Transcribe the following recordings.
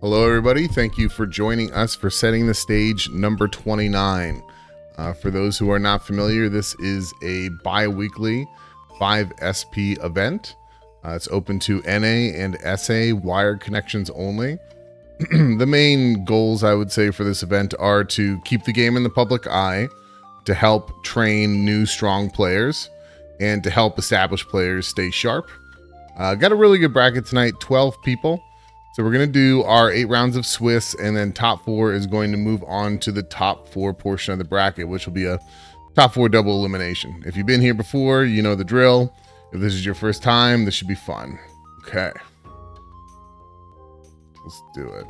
Hello, everybody. Thank you for joining us for setting the stage number 29. For those who are not familiar, this is a bi-weekly 5 SP event. It's open to NA and SA wired connections only. The main goals, I would say, for this event are to keep the game in the public eye, to help train new strong players, and to help established players stay sharp. Got a really good bracket tonight, 12 people. So we're going to do our 8 rounds of Swiss, and then top 4 is going to move on to the top 4 portion of the bracket, which will be a top 4 double elimination. If you've been here before, you know the drill. If this is your first time, this should be fun. Okay. Let's do it.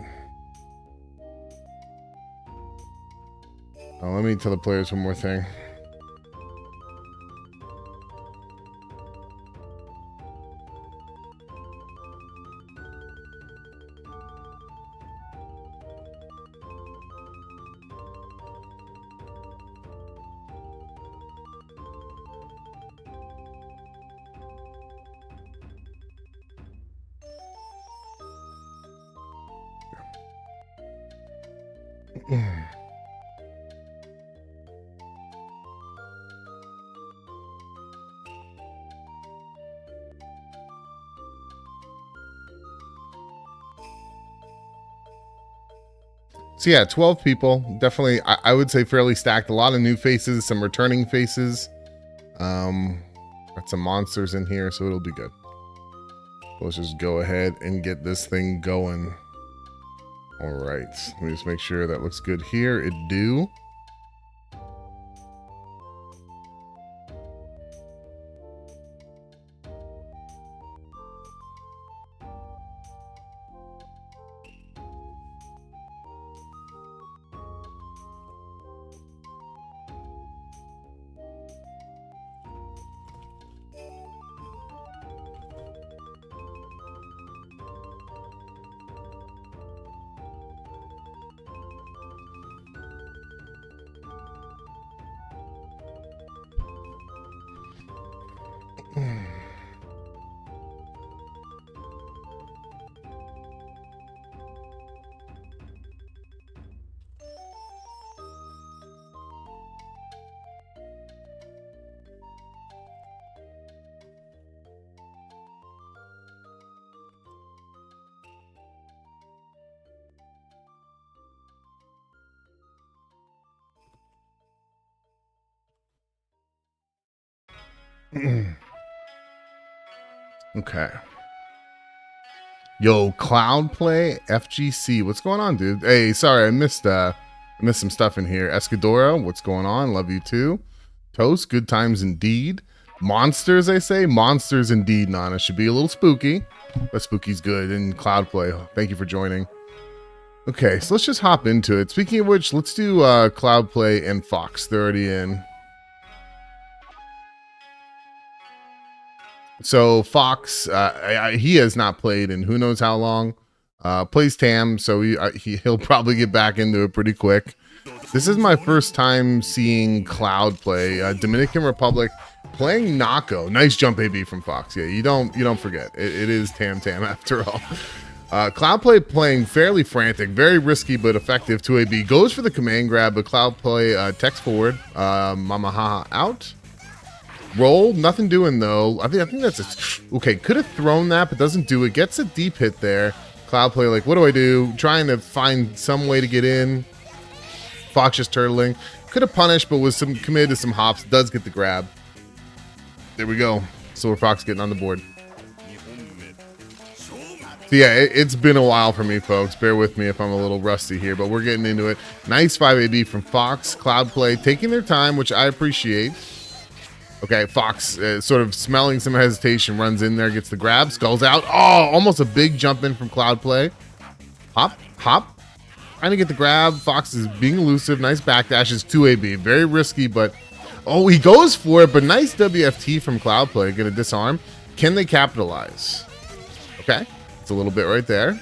Oh, let me tell the players one more thing. So yeah, 12 people, definitely, I would say fairly stacked. A lot of new faces, some returning faces. Got some monsters in here, so it'll be good. Let's just go ahead and get this thing going. All right, let me just make sure that looks good here. It do. Okay. Yo, CloudPlay FGC. What's going on, dude? Hey, sorry, I missed some stuff in here. Escadora, what's going on? Love you too. Toast, good times indeed. Monsters, I say. Monsters indeed, Nana. Should be a little spooky, but spooky's good. And CloudPlay, thank you for joining. Okay, so let's just hop into it. Speaking of which, let's do CloudPlay and Fox. They're already in. So Fox, he has not played in who knows how long. Plays Tam, so he'll probably get back into it pretty quick. This is my first time seeing CloudPlay. Dominican Republic playing Nako. Nice jump AB from Fox. Yeah, you don't forget. It is Tam after all. CloudPlay playing fairly frantic, very risky but effective. 2AB goes for the command grab, but CloudPlay text forward. Mamaha out. Roll, nothing doing though. I think that's okay. Could have thrown that, but doesn't do it. Gets a deep hit there. CloudPlay like, what do I do? Trying to find some way to get in. Fox just turtling. Could have punished, but was committed to some hops. Does get the grab. There we go. silverfoxx getting on the board. So yeah, it's been a while for me, folks. Bear with me if I'm a little rusty here, but we're getting into it. Nice 5AB from Fox. CloudPlay taking their time, which I appreciate. Okay, Fox sort of smelling some hesitation, runs in there, gets the grab, skulls out. Oh, almost a big jump in from CloudPlay. Hop. Trying to get the grab. Fox is being elusive. Nice backdashes. 2AB. Very risky, but... Oh, he goes for it, but nice WFT from CloudPlay. Gonna disarm. Can they capitalize? Okay, it's a little bit right there.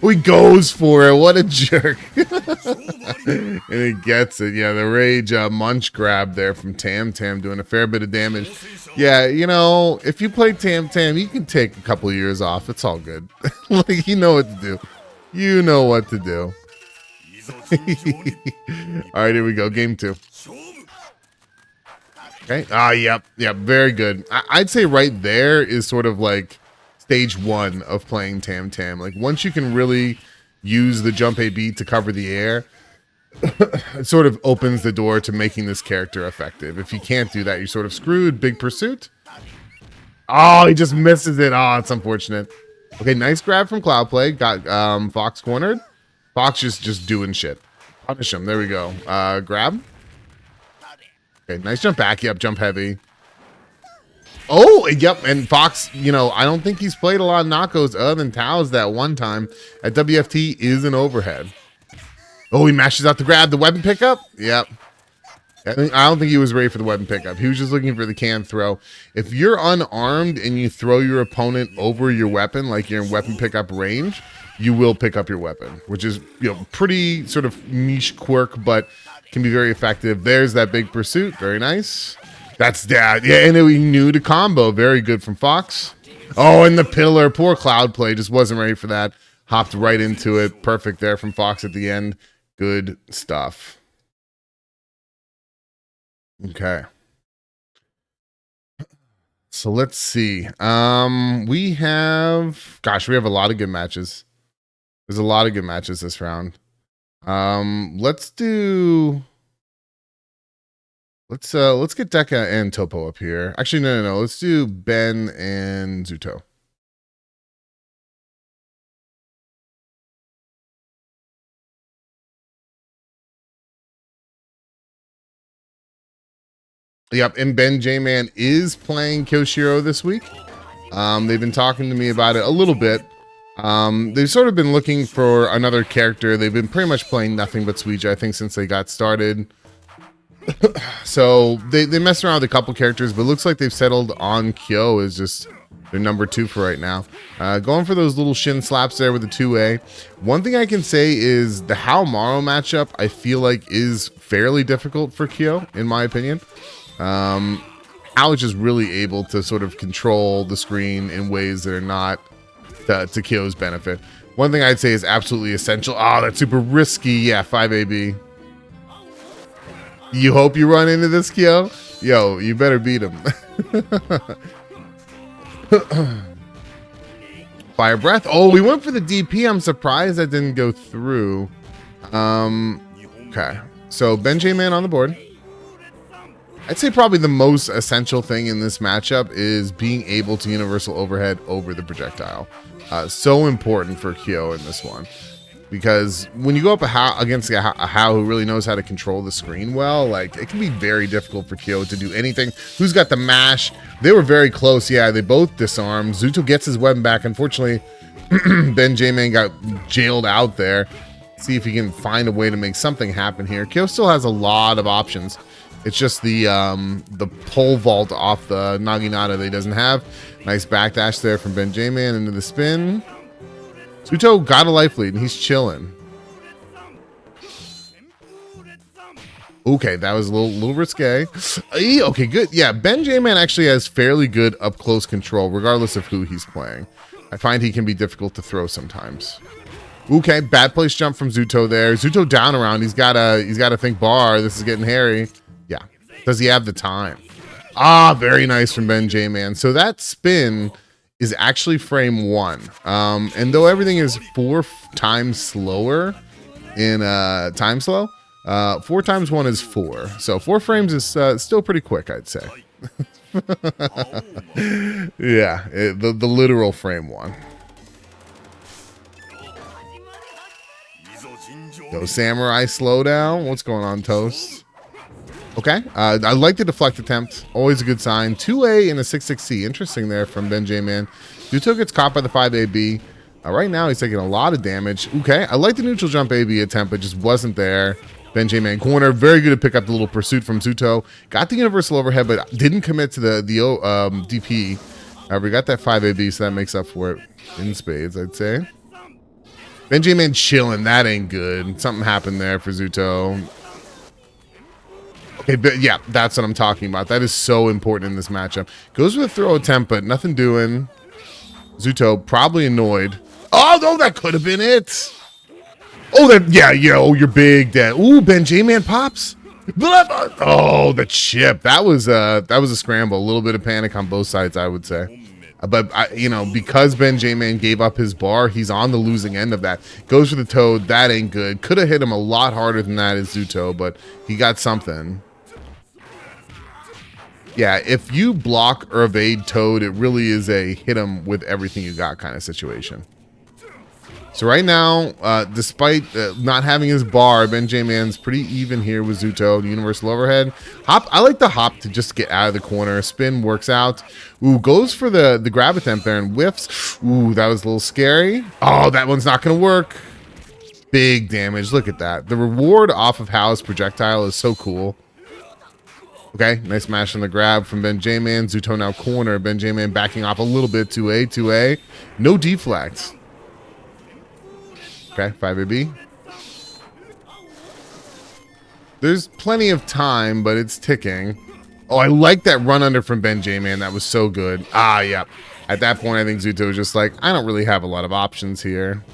Oh, he goes for it. What a jerk. And he gets it. Yeah, the rage munch grab there from Tam doing a fair bit of damage. Yeah, you know, if you play Tam, you can take a couple of years off. It's all good. Like, you know what to do. You know what to do. All right, here we go. Game 2. Okay. Yep. Very good. I'd say right there is sort of like stage 1 of playing Tam Tam. Like once you can really use the jump AB to cover the air, it sort of opens the door to making this character effective. If you can't do that, you're sort of screwed. Big pursuit. Oh, he just misses it. Oh, it's unfortunate. Okay, nice grab from CloudPlay. Got Fox cornered. Fox just doing shit. Punish him. There we go. Grab. Okay, nice jump back. Yep, jump heavy. Oh, yep. And Fox, you know, I don't think he's played a lot of knockos other than Tao's that one time. At WFT is an overhead. Oh, he mashes out the grab. The weapon pickup? Yep. I don't think he was ready for the weapon pickup. He was just looking for the can throw. If you're unarmed and you throw your opponent over your weapon, like you're in weapon pickup range, you will pick up your weapon, which is, you know, pretty sort of niche quirk, but can be very effective. There's that big pursuit. Very nice. That's that. Yeah, and he knew to combo. Very good from Fox. Oh, and the pillar. Poor CloudPlay just wasn't ready for that. Hopped right into it. Perfect there from Fox at the end. Good stuff. Okay. So let's see. We have a lot of good matches. There's a lot of good matches this round. Let's get Deka and Topo up here. Actually, no. Let's do Ben and Zooto. Yep, and BenJMan is playing Kyoshiro this week. They've been talking to me about it a little bit. They've sort of been looking for another character. They've been pretty much playing nothing but Suija, I think, since they got started. So they messed around with a couple characters, but it looks like they've settled on Kyo as just their number 2 for right now. Going for those little shin slaps there with the 2A. One thing I can say is the Haomaru matchup, I feel like, is fairly difficult for Kyo, in my opinion. Alex is really able to sort of control the screen in ways that are not to Kyo's benefit. One thing I'd say is absolutely essential. Oh, that's super risky. Yeah, 5AB. You hope you run into this, Kyo? Yo, you better beat him. Fire breath. Oh, we went for the DP. I'm surprised that didn't go through. Okay. So BenJMan on the board. I'd say probably the most essential thing in this matchup is being able to universal overhead over the projectile. So important for Kyo in this one. Because when you go up against a Hao who really knows how to control the screen well, like, it can be very difficult for Kyo to do anything. Who's got the mash? They were very close. Yeah, they both disarmed. Zooto gets his weapon back. Unfortunately, BenJMan got jailed out there. See if he can find a way to make something happen here. Kyo still has a lot of options. It's just the pole vault off the Naginata that he doesn't have. Nice backdash there from BenJMan into the spin. Zooto got a life lead and he's chilling. Okay, that was a little risque. Okay, good. Yeah, BenJMan actually has fairly good up close control, regardless of who he's playing. I find he can be difficult to throw sometimes. Okay, bad place jump from Zooto there. Zooto down around. He's gotta think bar. This is getting hairy. Yeah. Does he have the time? Ah, very nice from BenJMan. So that spin is actually frame 1. And though everything is 4 times slower in time slow, 4 times 1 is 4. So 4 frames is still pretty quick, I'd say. Yeah, the literal frame 1. Yo, Samurai slowdown. What's going on, Toast? Okay, I like the deflect attempt. Always a good sign. 2A and a 6-6C. Interesting there from BenJMan. Zooto gets caught by the 5AB. Right now, he's taking a lot of damage. Okay, I like the neutral jump AB attempt, but just wasn't there. BenJMan corner. Very good to pick up the little pursuit from Zooto. Got the universal overhead, but didn't commit to the DP. We got that 5AB, so that makes up for it in spades, I'd say. BenJMan chilling. That ain't good. Something happened there for Zooto. Okay, but yeah, that's what I'm talking about. That is so important in this matchup. Goes with a throw attempt, but nothing doing. Zooto probably annoyed. Oh, no, that could have been it. Oh, that, yeah, oh, you're big, Dad. Ooh, BenJMan pops. Oh, the chip. That was a scramble. A little bit of panic on both sides, I would say. But you know, because BenJMan gave up his bar, he's on the losing end of that. Goes for the toad. That ain't good. Could have hit him a lot harder than that as Zooto, but he got something. Yeah, if you block or evade toad, it really is a hit him with everything you got kind of situation. So right now, despite not having his bar, BenJMan's pretty even here with Zooto, the universal overhead. Hop, I like the hop to just get out of the corner. Spin works out. Ooh, goes for the grab attempt there and whiffs. Ooh, that was a little scary. Oh, that one's not going to work. Big damage. Look at that. The reward off of Hal's projectile is so cool. Okay, nice mash on the grab from BenJMan. Zooto now corner. BenJMan backing off a little bit. 2A. No deflects. Okay, 5AB. There's plenty of time, but it's ticking. Oh, I like that run under from BenJMan. That was so good. Ah, yeah. At that point, I think Zooto was just like, I don't really have a lot of options here.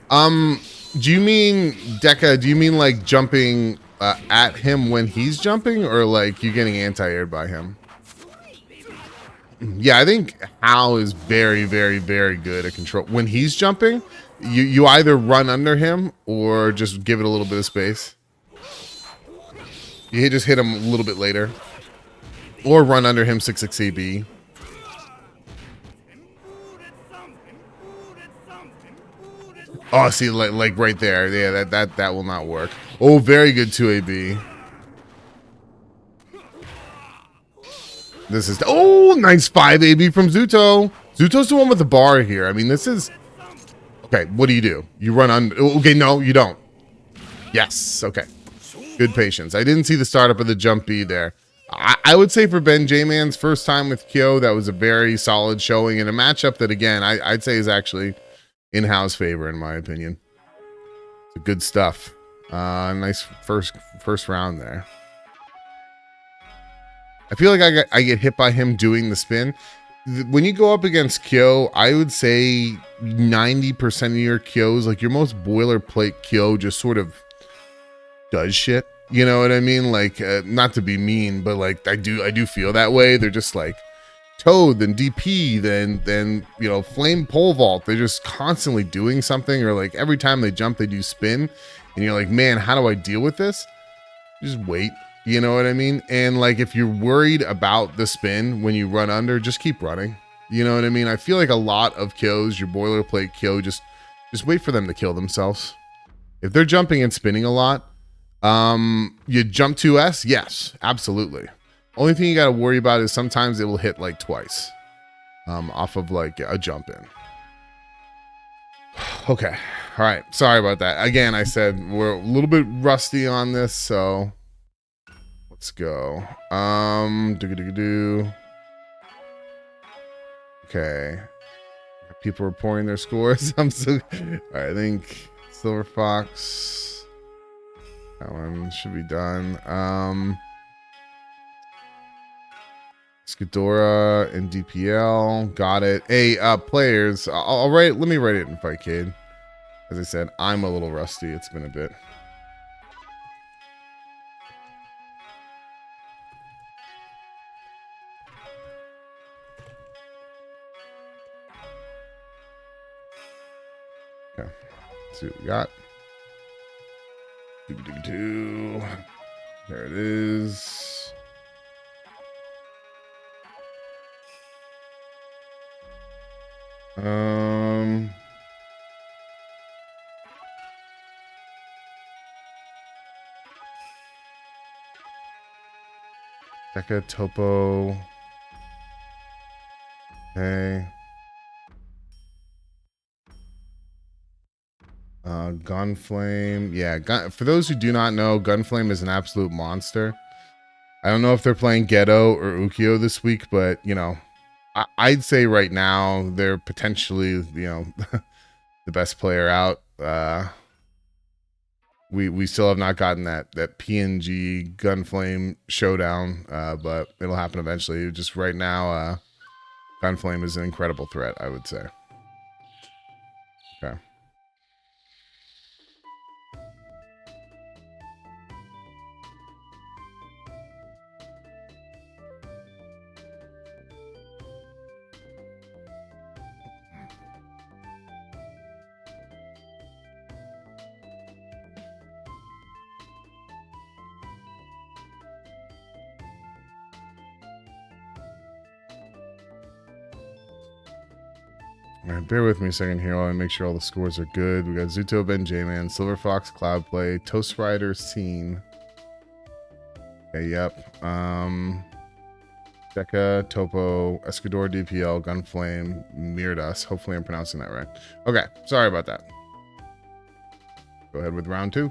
Do you mean, Deka, do you mean like jumping at him when he's jumping, or like you getting anti-aired by him? Yeah, I think Hal is very, very, very good at control. When he's jumping, you either run under him or just give it a little bit of space. You just hit him a little bit later. Or run under him 6-6 AB. Oh, see, like right there. Yeah, that will not work. Oh, very good 2AB. This is, oh, nice 5AB from Zooto. Zooto's the one with the bar here. I mean, this is, okay, what do? You run under, okay, no, you don't. Yes, okay. Good patience. I didn't see the startup of the jump B there. I would say for BenJMan's first time with Kyo, that was a very solid showing in a matchup that, again, I'd say is actually in Hal's favor, in my opinion. So good stuff. Nice first round there. I feel like I get hit by him doing the spin. When you go up against Kyo, I would say 90% of your Kyos, like your most boilerplate Kyo, just sort of does shit. You know what I mean? Like, not to be mean, but like I do feel that way. They're just like Toad, then DP, then you know, flame pole vault. They're just constantly doing something, or like every time they jump, they do spin, and you're like, man, how do I deal with this? Just wait. You know what I mean? And like, if you're worried about the spin when you run under, just keep running. You know what I mean? I feel like a lot of kills, your boilerplate kill, just wait for them to kill themselves. If they're jumping and spinning a lot, you jump 2S, yes, absolutely. Only thing you got to worry about is sometimes it will hit like twice off of like a jump in. Okay. All right. Sorry about that. Again, I said we're a little bit rusty on this, so let's go. Okay. People reporting their scores. I'm so all right, I think silverfoxx. That one should be done. Escadora and D.P.L. Got it. Hey, players, I'll write. Let me write it in Fightcade. As I said, I'm a little rusty. It's been a bit. Okay. Let's see what we got. There it is. Deka, Topo. Okay. GanFleim. Yeah, for those who do not know, GanFleim is an absolute monster. I don't know if they're playing Ghetto or Ukyo this week, but, you know, I'd say right now they're potentially, you know, the best player out. We still have not gotten that PNG GanFleim showdown, but it'll happen eventually. Just right now, GanFleim is an incredible threat, I would say. All right, bear with me a second here while I make sure all the scores are good. We got Zooto, BenJMan, silverfoxx, CloudPlay, Toast Rider, Seen. Okay, yep. Deka, Topo, Escadora, D.P.L, GanFleim, Mirdas. Hopefully I'm pronouncing that right. Okay, sorry about that. Go ahead with round 2.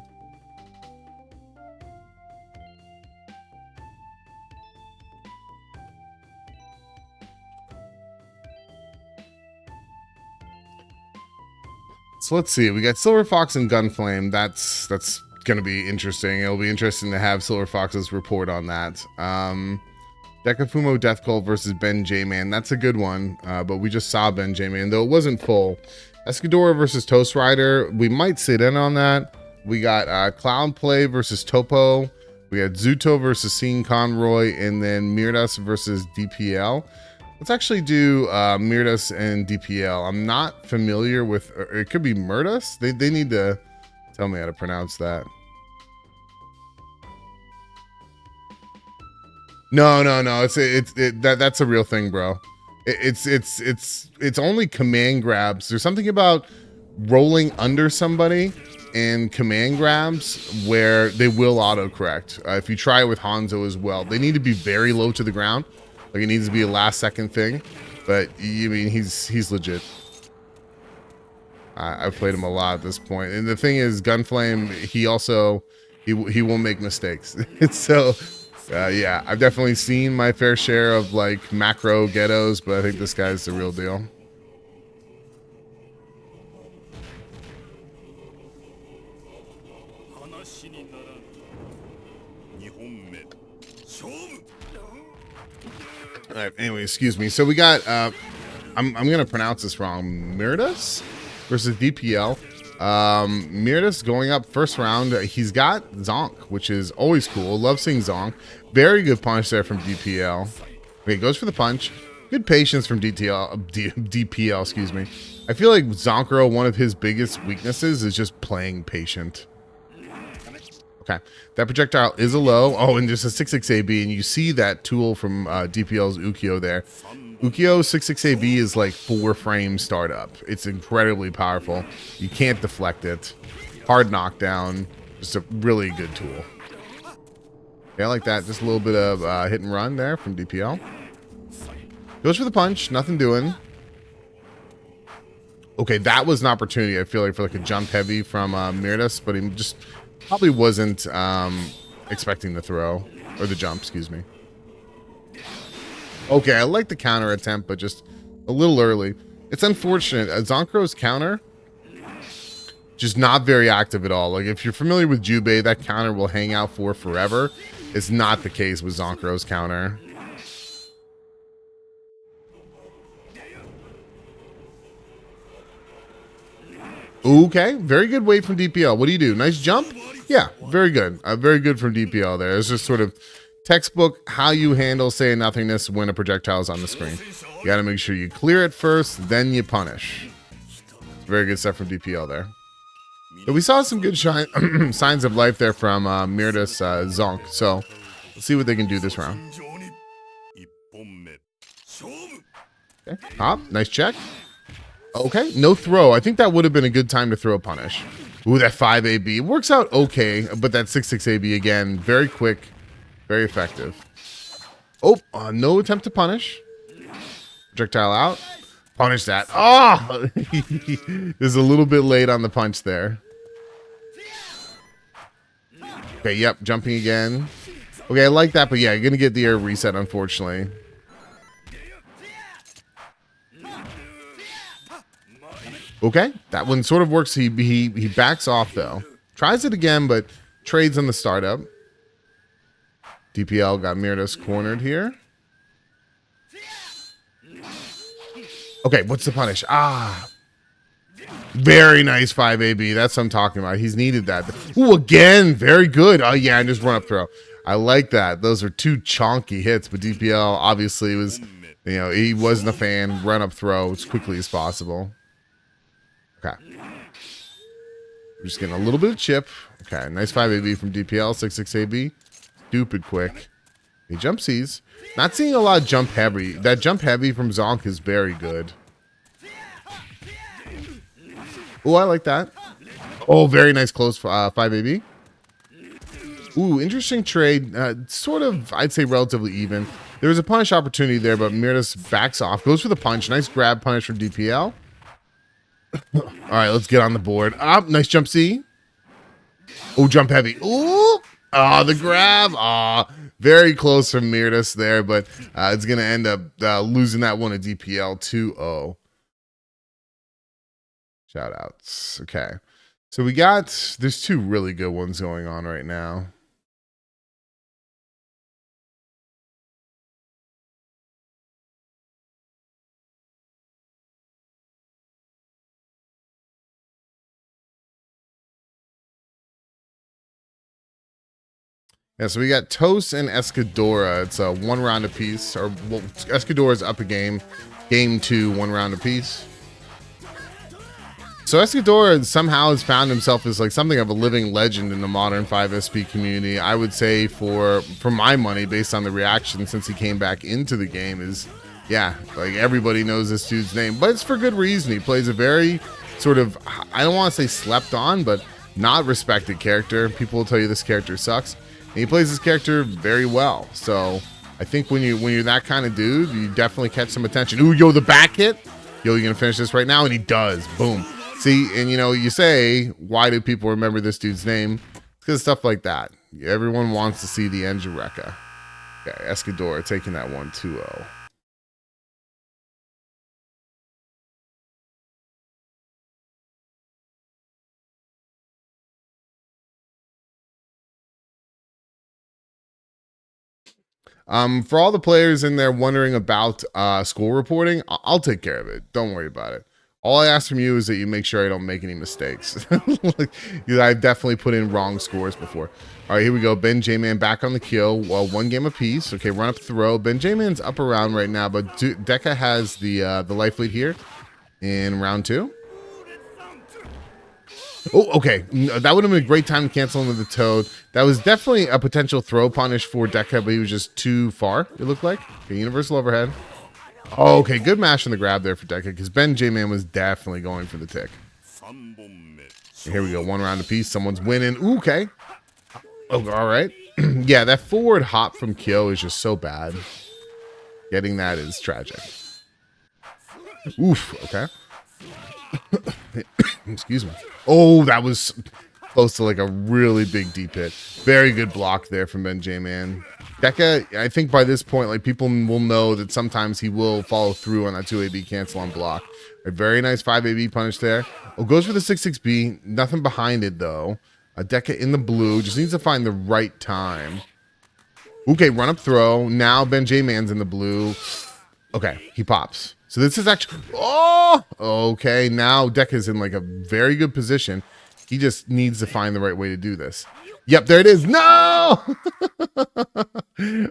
So let's see. We got silverfoxx and GanFleim. That's going to be interesting. It'll be interesting to have silverfoxx's report on that. Deka, Fumo, Deathcult versus BenJMan. That's a good one. But we just saw BenJMan, though it wasn't full. Escadora versus Toast Rider. We might sit in on that. We got CloudPlay versus Topo. We got Zooto versus Seen Connroy, and then Mirdas versus D.P.L. Let's actually do Mirdas and D.P.L. I'm not familiar with, it could be Mirdas. They need to tell me how to pronounce that. No. That's a real thing, bro. It's only command grabs. There's something about rolling under somebody and command grabs where they will autocorrect. If you try it with Hanzo as well, they need to be very low to the ground. Like it needs to be a last second thing, but you mean he's legit. I've played him a lot at this point, and the thing is, GanFleim, he will make mistakes. So yeah, I've definitely seen my fair share of like macro ghettos, but I think this guy's the real deal. All right, anyway, excuse me. So we got, I'm going to pronounce this wrong. Mirdas versus D.P.L. Mirdas going up first round. He's got Zonk, which is always cool. Love seeing Zonk. Very good punch there from D.P.L. Okay, goes for the punch. Good patience from D.P.L, excuse me. I feel like Zonkro, one of his biggest weaknesses is just playing patient. Okay, that projectile is a low. Oh, and just a 6-6 AB, and you see that tool from D.P.L's Ukyo there. Ukyo 6-6 AB is like 4 frame startup. It's incredibly powerful. You can't deflect it. Hard knockdown. Just a really good tool. Yeah, I like that. Just a little bit of hit and run there from D.P.L. Goes for the punch. Nothing doing. Okay, that was an opportunity, I feel like, for like a jump heavy from Mirdas, but he just probably wasn't expecting the throw, or the jump, excuse me. Okay, I like the counter attempt, but just a little early. It's unfortunate. Zonkro's counter, just not very active at all. Like, if you're familiar with Jubei, that counter will hang out for forever. It's not the case with Zonkro's counter. Okay, very good weight from D.P.L. What do you do? Nice jump? Yeah, very good. Very good from D.P.L. there. It's just sort of textbook how you handle say nothingness when a projectile is on the screen. You got to make sure you clear it first, then you punish. Very good stuff from D.P.L. there. But we saw some good signs of life there from Mirdas Zonk. So let's see what they can do this round. Okay, hop, nice check. Okay, no throw. I think that would have been a good time to throw a punish. Ooh, that 5 AB works out okay, but that 6-6 AB again, very quick, very effective. Oh, no attempt to punish. Projectile out. Punish that. Oh, there's a little bit late on the punch there. Okay, yep, jumping again. Okay, I like that, but yeah, you're gonna get the air reset, unfortunately. Okay, that one sort of works. He backs off though. Tries it again, but trades on the startup. D.P.L got Mirdas cornered here. Okay, what's the punish? Ah, very nice 5 AB. That's what I'm talking about. He's needed that. Ooh, again, very good. Oh yeah, and just run up throw. I like that. Those are 2 chonky hits, but D.P.L obviously was, you know, he wasn't a fan. Run up throw as quickly as possible. Okay. We're just getting a little bit of chip. Okay, nice 5 AB from D.P.L. 6-6 AB. Stupid quick. He jump sees. Not seeing a lot of jump heavy. That jump heavy from Zonk is very good. Oh, I like that. Oh, very nice close 5AB. Ooh, interesting trade. Sort of, I'd say relatively even. There was a punish opportunity there, but Mirdas backs off. Goes for the punch. Nice grab punish from D.P.L. All right, let's get on the board. Nice jump C. Oh, jump heavy. Ooh. The grab. Very close from Mirdas there, but it's going to end up losing that one to D.P.L 2-0. Shout outs. Okay. So there's two really good ones going on right now. Yeah, so we got Toast and Escadora. It's a 1 round apiece. Or well, Escadora's up a game. Game 2, 1 round apiece. So Escadora somehow has found himself as like something of a living legend in the modern 5SP community. I would say for my money, based on the reaction since he came back into the game, is yeah, like everybody knows this dude's name, but it's for good reason. He plays a very sort of, I don't want to say slept on, but not respected character. People will tell you this character sucks. And he plays this character very well. So I think when you're that kind of dude, you definitely catch some attention. Ooh, yo, the back hit. Yo, you're gonna finish this right now, and he does. Boom. See, and you say, why do people remember this dude's name? Because stuff like that. Everyone wants to see the engine Rekka. Okay, Escadora taking that one 2-0. For all the players in there wondering about score reporting, I'll take care of it. Don't worry about it. All I ask from you is that you make sure I don't make any mistakes. I've definitely put in wrong scores before. All right, here we go. BenJMan back on the kill. Well, 1 game apiece. Okay, run up throw. BenJMan's up around right now, but Deka has the life lead here in round 2. Oh, okay. That would have been a great time to cancel into the Toad. That was definitely a potential throw punish for Deka, but he was just too far, it looked like. Okay, universal overhead. Oh, okay, good mash on the grab there for Deka, because BenJMan was definitely going for the tick. Here we go, 1 round apiece. Someone's winning. Ooh, okay. Oh, all right. Yeah, that forward hop from Kyo is just so bad. Getting that is tragic. Oof, okay. Excuse me. Oh, that was close to like a really big deep hit. Very good block there from BenJMan. Deka, I think by this point, like people will know that sometimes he will follow through on that 2AB cancel on block. A very nice 5AB punish there. Oh, goes for the 6-6B. Nothing behind it though. Deka in the blue. Just needs to find the right time. Okay, run up throw. Now BenJMan's in the blue. Okay, he pops. So this is actually, oh, okay. Now Deka's in like a very good position. He just needs to find the right way to do this. Yep, there it is. No.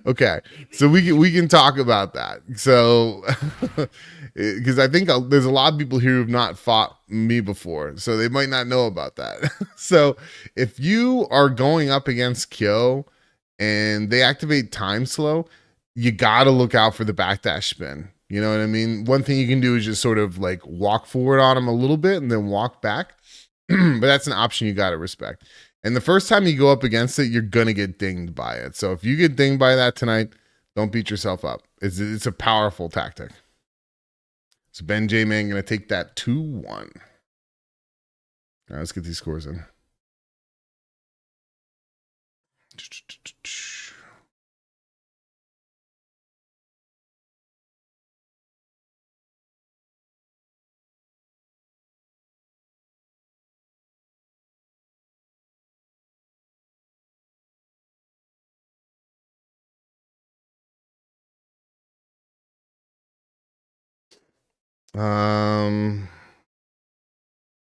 Okay, so we can talk about that. So because I think there's a lot of people here who've not fought me before, so they might not know about that. So if you are going up against Kyo and they activate time slow, you got to look out for the backdash spin. You know what I mean? One thing you can do is just sort of like walk forward on him a little bit and then walk back. But that's an option you got to respect. And the first time you go up against it, you're going to get dinged by it. So if you get dinged by that tonight, don't beat yourself up. It's a powerful tactic. So BenJMan going to take that 2-1. All right, let's get these scores in.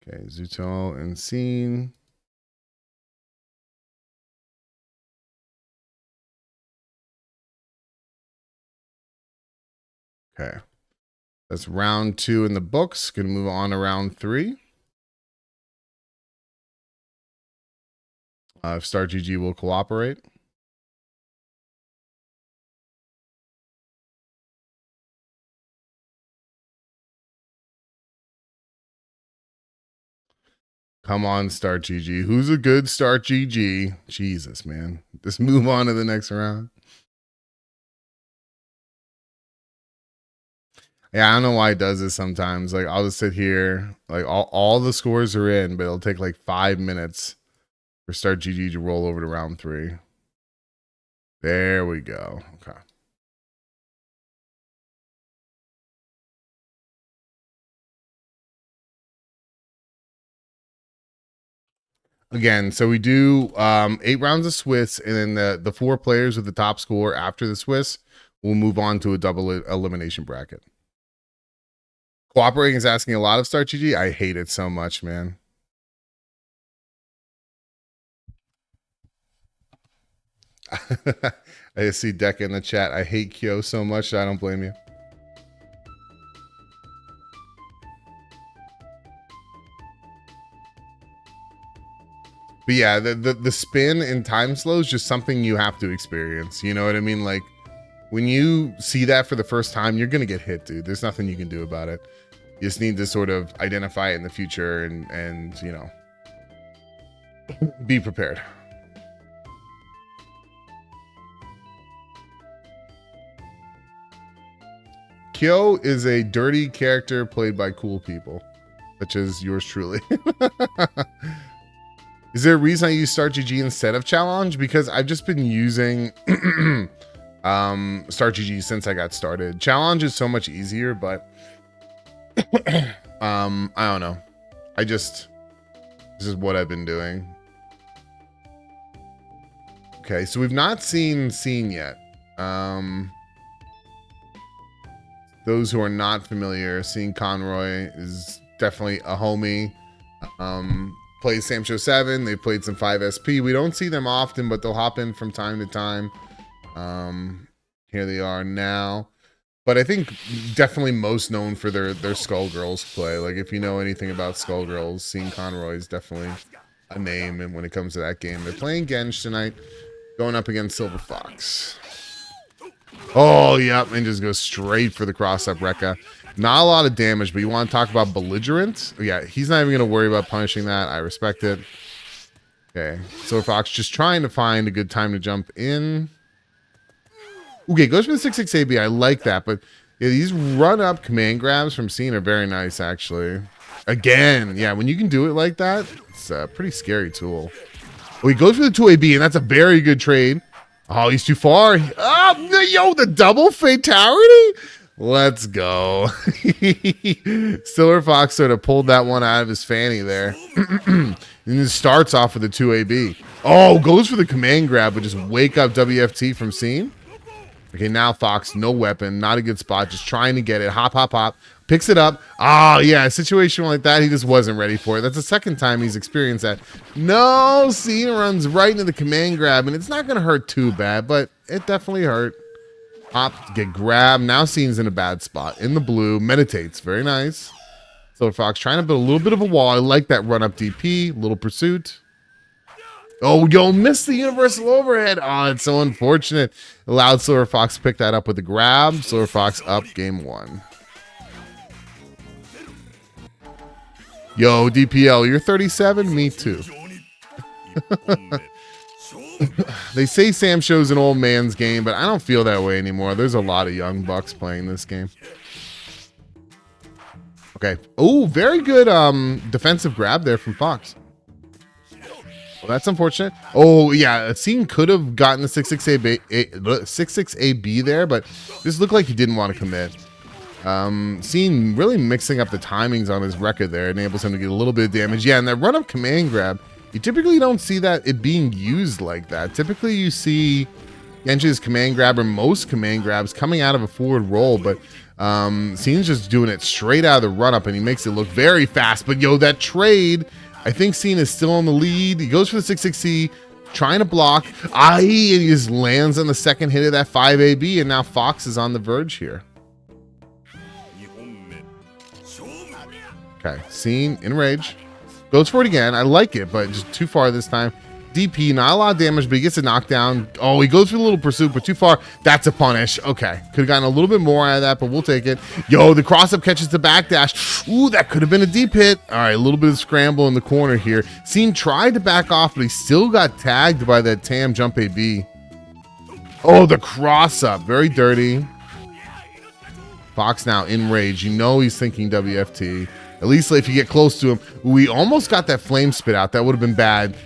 Okay, Zooto and Seen. Okay. That's round 2 in the books. Gonna move on to round 3. If Star GG will cooperate. Come on, start GG. Who's a good start GG? Jesus, man. Just move on to the next round. Yeah, I don't know why it does this sometimes. Like, I'll just sit here. Like, all the scores are in, but it'll take like 5 minutes for start GG to roll over to round 3. There we go. Okay. Again, so we do 8 rounds of Swiss, and then the 4 players with the top score after the Swiss will move on to a double elimination bracket. Cooperating is asking a lot of start GG. I hate it so much, man. I see Deka in the chat. I hate Kyo so much. I don't blame you. But yeah, the spin and time slow is just something you have to experience. You know what I mean? Like, when you see that for the first time, you're gonna get hit, dude. There's nothing you can do about it. You just need to sort of identify it in the future and you know, be prepared. Kyo is a dirty character played by cool people, such as yours truly. Is there a reason I use Start GG instead of Challenge? Because I've just been using Start GG since I got started. Challenge is so much easier, but I don't know. This is what I've been doing. Okay, so we've not seen Seen yet. Those who are not familiar, Seen Connroy is definitely a homie. Plays Sam Show 7. They played some 5SP. We don't see them often, but they'll hop in from time to time. Here they are now. But I think definitely most known for their Skullgirls play. Like, if you know anything about Skullgirls, Seen Connroy is definitely a name. And when it comes to that game, they're playing Genj tonight, going up against silverfoxx. Oh, yep, and just goes straight for the cross-up Rekka. Not a lot of damage, but you want to talk about belligerent? Yeah, he's not even going to worry about punishing that. I respect it. Okay, silverfoxx just trying to find a good time to jump in. Okay, goes for the 6-6 AB. I like that, but yeah, these run-up command grabs from Seen are very nice, actually. Again, yeah, when you can do it like that, it's a pretty scary tool. Oh, he goes for the 2 AB, and that's a very good trade. Oh, he's too far. Oh, yo, the double fatality? Let's go. silverfoxx sort of pulled that one out of his fanny there. And it starts off with a 2 AB. Oh, goes for the command grab, but just wake up WFT from Seen. Okay, now Fox, no weapon, not a good spot, just trying to get it. Hop, hop, hop. Picks it up. Oh, yeah, a situation like that, he just wasn't ready for it. That's the second time he's experienced that. No, Seen runs right into the command grab, and it's not going to hurt too bad, but it definitely hurt. Hop, get grabbed. Now Seen's in a bad spot. In the blue, meditates. Very nice. silverfoxx trying to build a little bit of a wall. I like that run-up DP. Little pursuit. Oh, yo, missed the universal overhead. Oh, it's so unfortunate. Allowed silverfoxx to pick that up with a grab. silverfoxx up game 1. Yo, D.P.L, you're 37? Me too. They say Sam Show's an old man's game, but I don't feel that way anymore. There's a lot of young bucks playing this game. Okay. Oh, very good defensive grab there from Fox. Well, that's unfortunate. Oh, yeah. Seen could have gotten the 6-6 AB there, but this looked like he didn't want to commit. Seen really mixing up the timings on his record there, enables him to get a little bit of damage. Yeah, and that run-up command grab, you typically don't see that it being used like that. Typically, you see Genji's command grab or most command grabs coming out of a forward roll, but Seen's just doing it straight out of the run-up, and he makes it look very fast. But, yo, that trade, I think Seen is still in the lead. He goes for the 6-6C, trying to block. And he just lands on the second hit of that 5 AB, and now Fox is on the verge here. Okay, Seen in rage. Goes for it again. I like it, but just too far this time. DP, not a lot of damage, but he gets a knockdown. Oh, he goes for a little pursuit, but too far. That's a punish. Okay, could have gotten a little bit more out of that, but we'll take it. Yo, the cross-up catches the backdash. Ooh, that could have been a deep hit. All right, a little bit of scramble in the corner here. Seen tried to back off, but he still got tagged by that Tam jump AB. Oh, the cross up. Very dirty. Fox now in rage. You know he's thinking WFT. At least if you get close to him. We almost got that flame spit out. That would have been bad.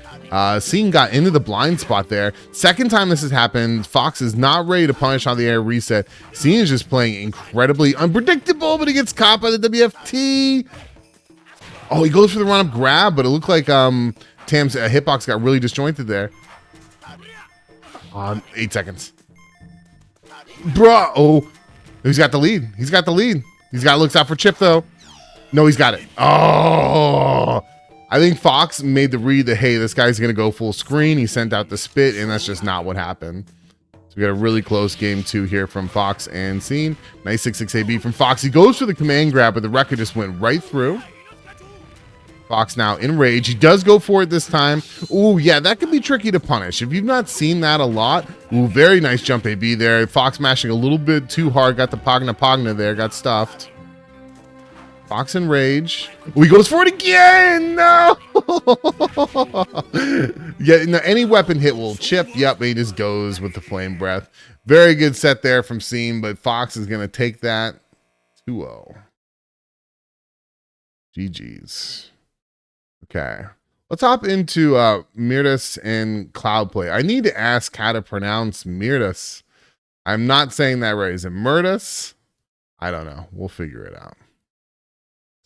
Seen got into the blind spot there. Second time this has happened. Fox is not ready to punish on the air reset. Seen is just playing incredibly unpredictable, but he gets caught by the WFT. Oh, he goes for the run-up grab, but it looked like Tam's hitbox got really disjointed there. 8 seconds. Bruh. Oh, he's got the lead. He's got the lead. He's got looks out for chip, though. No, he's got it. Oh, I think Fox made the read that, hey, this guy's going to go full screen. He sent out the spit, and that's just not what happened. So we got a really close game 2 here from Fox and Seen. Nice 6-6 AB from Fox. He goes for the command grab, but the record just went right through. Fox now in rage. He does go for it this time. Ooh, yeah, that could be tricky to punish. If you've not seen that a lot, ooh, very nice jump AB there. Fox mashing a little bit too hard. Got the Pagna there. Got stuffed. Fox in rage. Ooh, he goes for it again. No. Yeah, no, any weapon hit will chip. Yep, he just goes with the flame breath. Very good set there from Seen, but Fox is going to take that 2-0. GG's. Okay, let's hop into Mirdas and CloudPlay. I need to ask how to pronounce Mirdas. I'm not saying that right. Is it Mirdas? I don't know. We'll figure it out.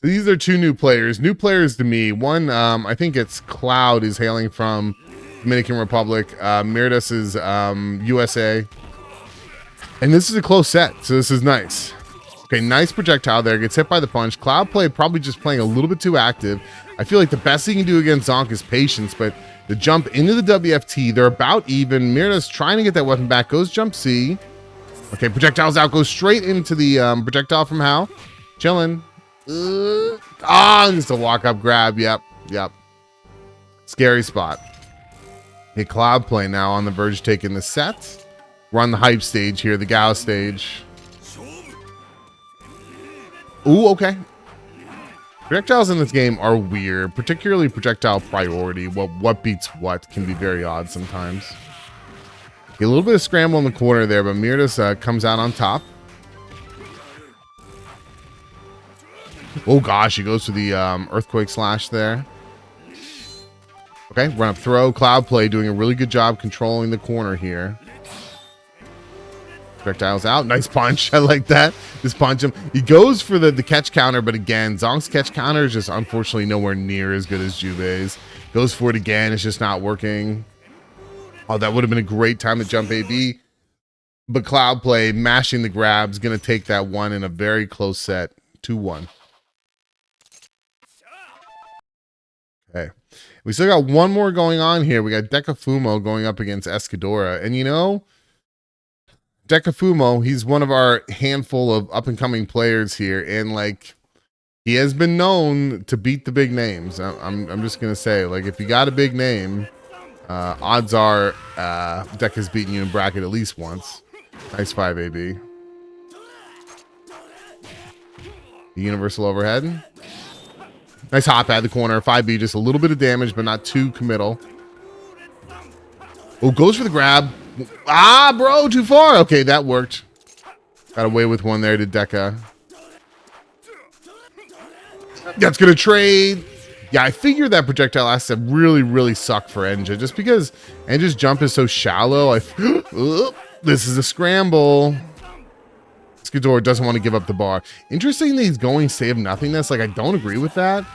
So these are 2 new players. New players to me. One, I think it's Cloud is hailing from Dominican Republic. Mirdas is USA. And this is a close set, so this is nice. Okay, nice projectile there. Gets hit by the punch. CloudPlay probably just playing a little bit too active. I feel like the best thing you can do against Zonk is patience, but the jump into the WFT, they're about even. Mirda's trying to get that weapon back. Goes jump C. Okay, projectile's out. Goes straight into the projectile from Hal. Chilling. It's a walk-up grab. Yep. Scary spot. Hey, CloudPlay now on the verge of taking the set. We're on the hype stage here, the Gao stage. Ooh, okay. Projectiles in this game are weird, particularly projectile priority. What beats what can be very odd sometimes. Okay, a little bit of scramble in the corner there, but Mirdas comes out on top. Oh gosh, he goes for the earthquake slash there. Okay, run up throw. CloudPlay doing a really good job controlling the corner here. Projectiles out. Nice punch. I like that. Just punch him. He goes for the catch counter, but again, Zonk's catch counter is just unfortunately nowhere near as good as Juve's. Goes for it again. It's just not working. Oh, that would have been a great time to jump AB. But CloudPlay mashing the grabs. Going to take that one in a very close set. 2-1. Okay. We still got one more going on here. We got Deka Fumo going up against Escadora. And you know, Deka Fumo, he's one of our handful of up-and-coming players here, and like he has been known to beat the big names. I'm just gonna say, like, if you got a big name, odds are Deka's beaten you in bracket at least once. Nice 5 AB. The universal overhead. Nice hop at the corner. 5B, just a little bit of damage, but not too committal. Oh, goes for the grab. Ah, bro, too far. Okay, that worked. Got away with one there to Deka. That's going to trade. Yeah, I figured that projectile has to really, really suck for Enja, just because Enja's jump is so shallow. This is a scramble. Escadora doesn't want to give up the bar. Interesting that he's going save nothingness. Like, I don't agree with that.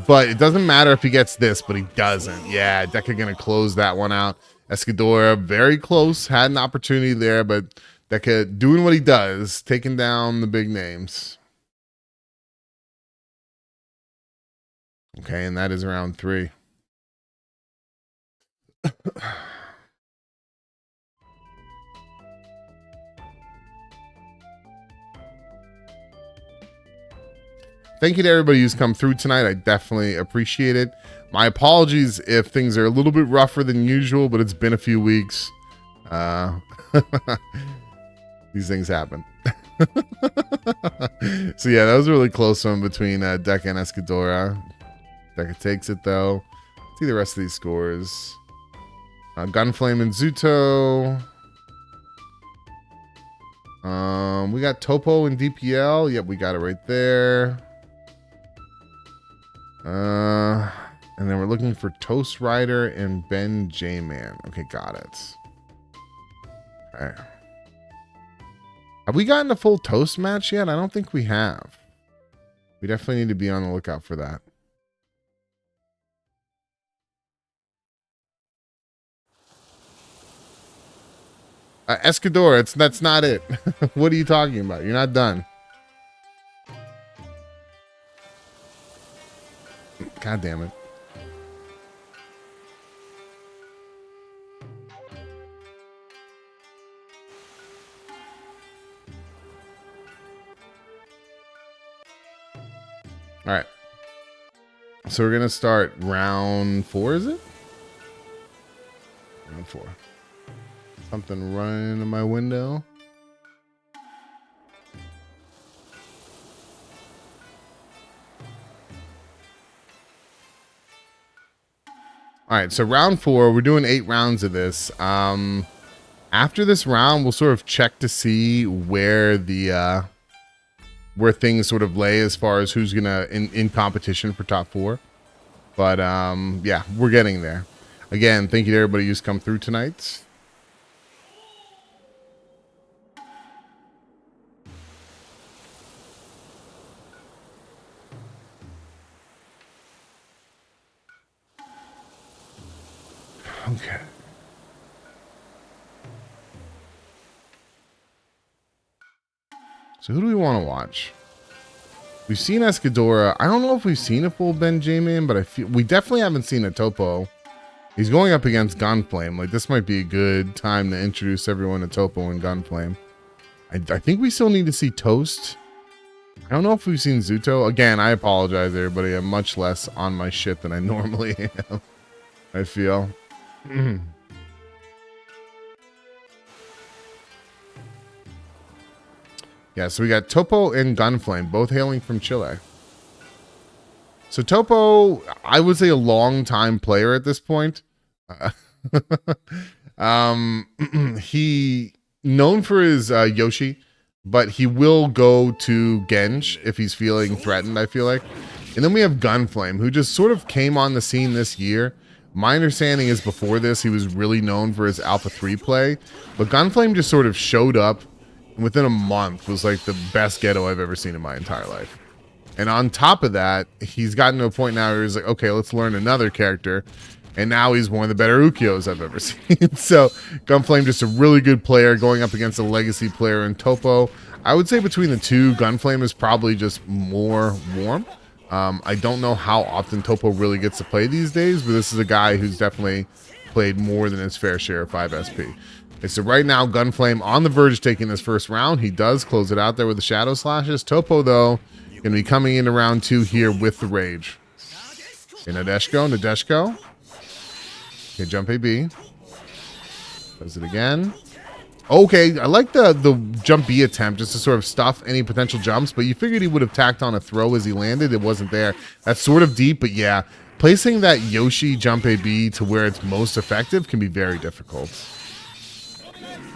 But it doesn't matter if he gets this, but he doesn't. Yeah, Deka going to close that one out. Escadora very close, had an opportunity there, but Deka doing what he does, taking down the big names. Okay, and that is round 3. Thank you to everybody who's come through tonight. I definitely appreciate it. My apologies if things are a little bit rougher than usual, but it's been a few weeks. These things happen. So yeah, that was a really close one between Deka and Escadora. Deka takes it though. Let's see the rest of these scores. GanFleim and Zooto. We got Topo and D.P.L. Yep, we got it right there. And then we're looking for Toast Rider and BenJMan. Okay, got it. All right. Have we gotten a full Toast match yet? I don't think we have. We definitely need to be on the lookout for that. Escadora, that's not it. What are you talking about? You're not done. God damn it. All right. So we're going to start round 4, is it? Round 4. Something running into my window. All right, so round 4, we're doing 8 rounds of this. After this round, we'll sort of check to see where the where things sort of lay as far as who's gonna in competition for top 4. But yeah, we're getting there. Again, thank you to everybody who's come through tonight. Okay. So who do we want to watch? We've seen Escadora. I don't know if we've seen a full BenJMan, but I feel we definitely haven't seen a Topo. He's going up against GanFleim. Like, this might be a good time to introduce everyone to Topo and GanFleim. I think we still need to see Toast. I don't know if we've seen Zooto. Again, I apologize, everybody. I'm much less on my shit than I normally am. I feel. Yeah, so we got Topo and GanFleim, both hailing from Chile. So Topo, I would say a long-time player at this point. He known for his Yoshi, but he will go to Genj if he's feeling threatened, I feel like. And then we have GanFleim, who just sort of came on the scene this year. My understanding is before this, he was really known for his Alpha 3 play, but GanFleim just sort of showed up and within a month was like the best ghetto I've ever seen in my entire life. And on top of that, he's gotten to a point now where he's like, okay, let's learn another character. And now he's one of the better Ukios I've ever seen. So GanFleim, just a really good player going up against a legacy player in Topo. I would say between the two, GanFleim is probably just more warm. I don't know how often Topo really gets to play these days, but this is a guy who's definitely played more than his fair share of 5 SP. Okay, so right now, GanFleim on the verge of taking this first round. He does close it out there with the Shadow Slashes. Topo, though, going to be coming into round 2 here with the Rage. Okay, Nadeshko. Okay, jump AB. Does it again. Okay, I like the jump B attempt just to sort of stuff any potential jumps, but you figured he would have tacked on a throw as he landed. It wasn't there. That's sort of deep, but yeah, placing that Yoshi jump AB to where it's most effective can be very difficult.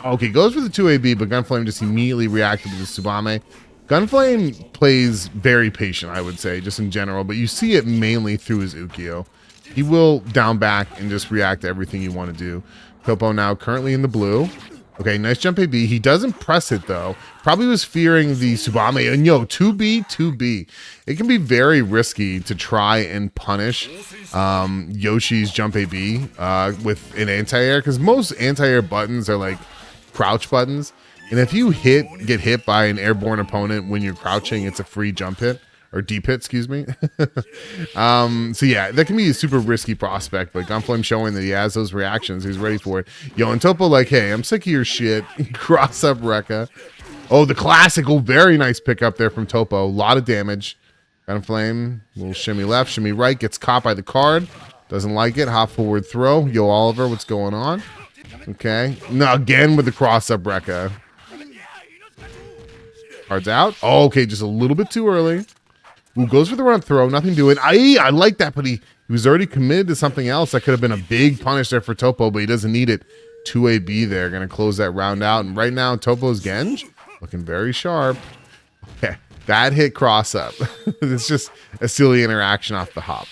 Okay, goes for the 2AB, but GanFleim just immediately reacted to the Tsubame. GanFleim plays very patient, I would say, just in general, but you see it mainly through his Ukio. He will down back and just react to everything you want to do. Topo now currently in the blue. Okay, nice jump AB. He doesn't press it, though. Probably was fearing the Tsubame. And yo, 2B. It can be very risky to try and punish Yoshi's jump AB with an anti-air, because most anti-air buttons are like crouch buttons. And if you get hit by an airborne opponent when you're crouching, it's a free jump hit. Or deep hit, excuse me. So yeah, that can be a super risky prospect, but GanFleim showing that he has those reactions. He's ready for it. Yo, and Topo like, hey, I'm sick of your shit. Cross up Rekka. Oh, the classic. Oh, very nice pickup there from Topo. A lot of damage. GanFleim, little shimmy left, shimmy right. Gets caught by the card. Doesn't like it. Hop forward throw. Yo, Oliver, what's going on? Okay. Now again with the cross up Rekka. Cards out. Oh, okay, just a little bit too early. Ooh, goes for the run throw. Nothing doing. I like that, but he was already committed to something else. That could have been a big punish there for Topo, but he doesn't need it. 2AB there. Going to close that round out. And right now, Topo's Genj looking very sharp. Okay, that hit cross up. It's just a silly interaction off the hop.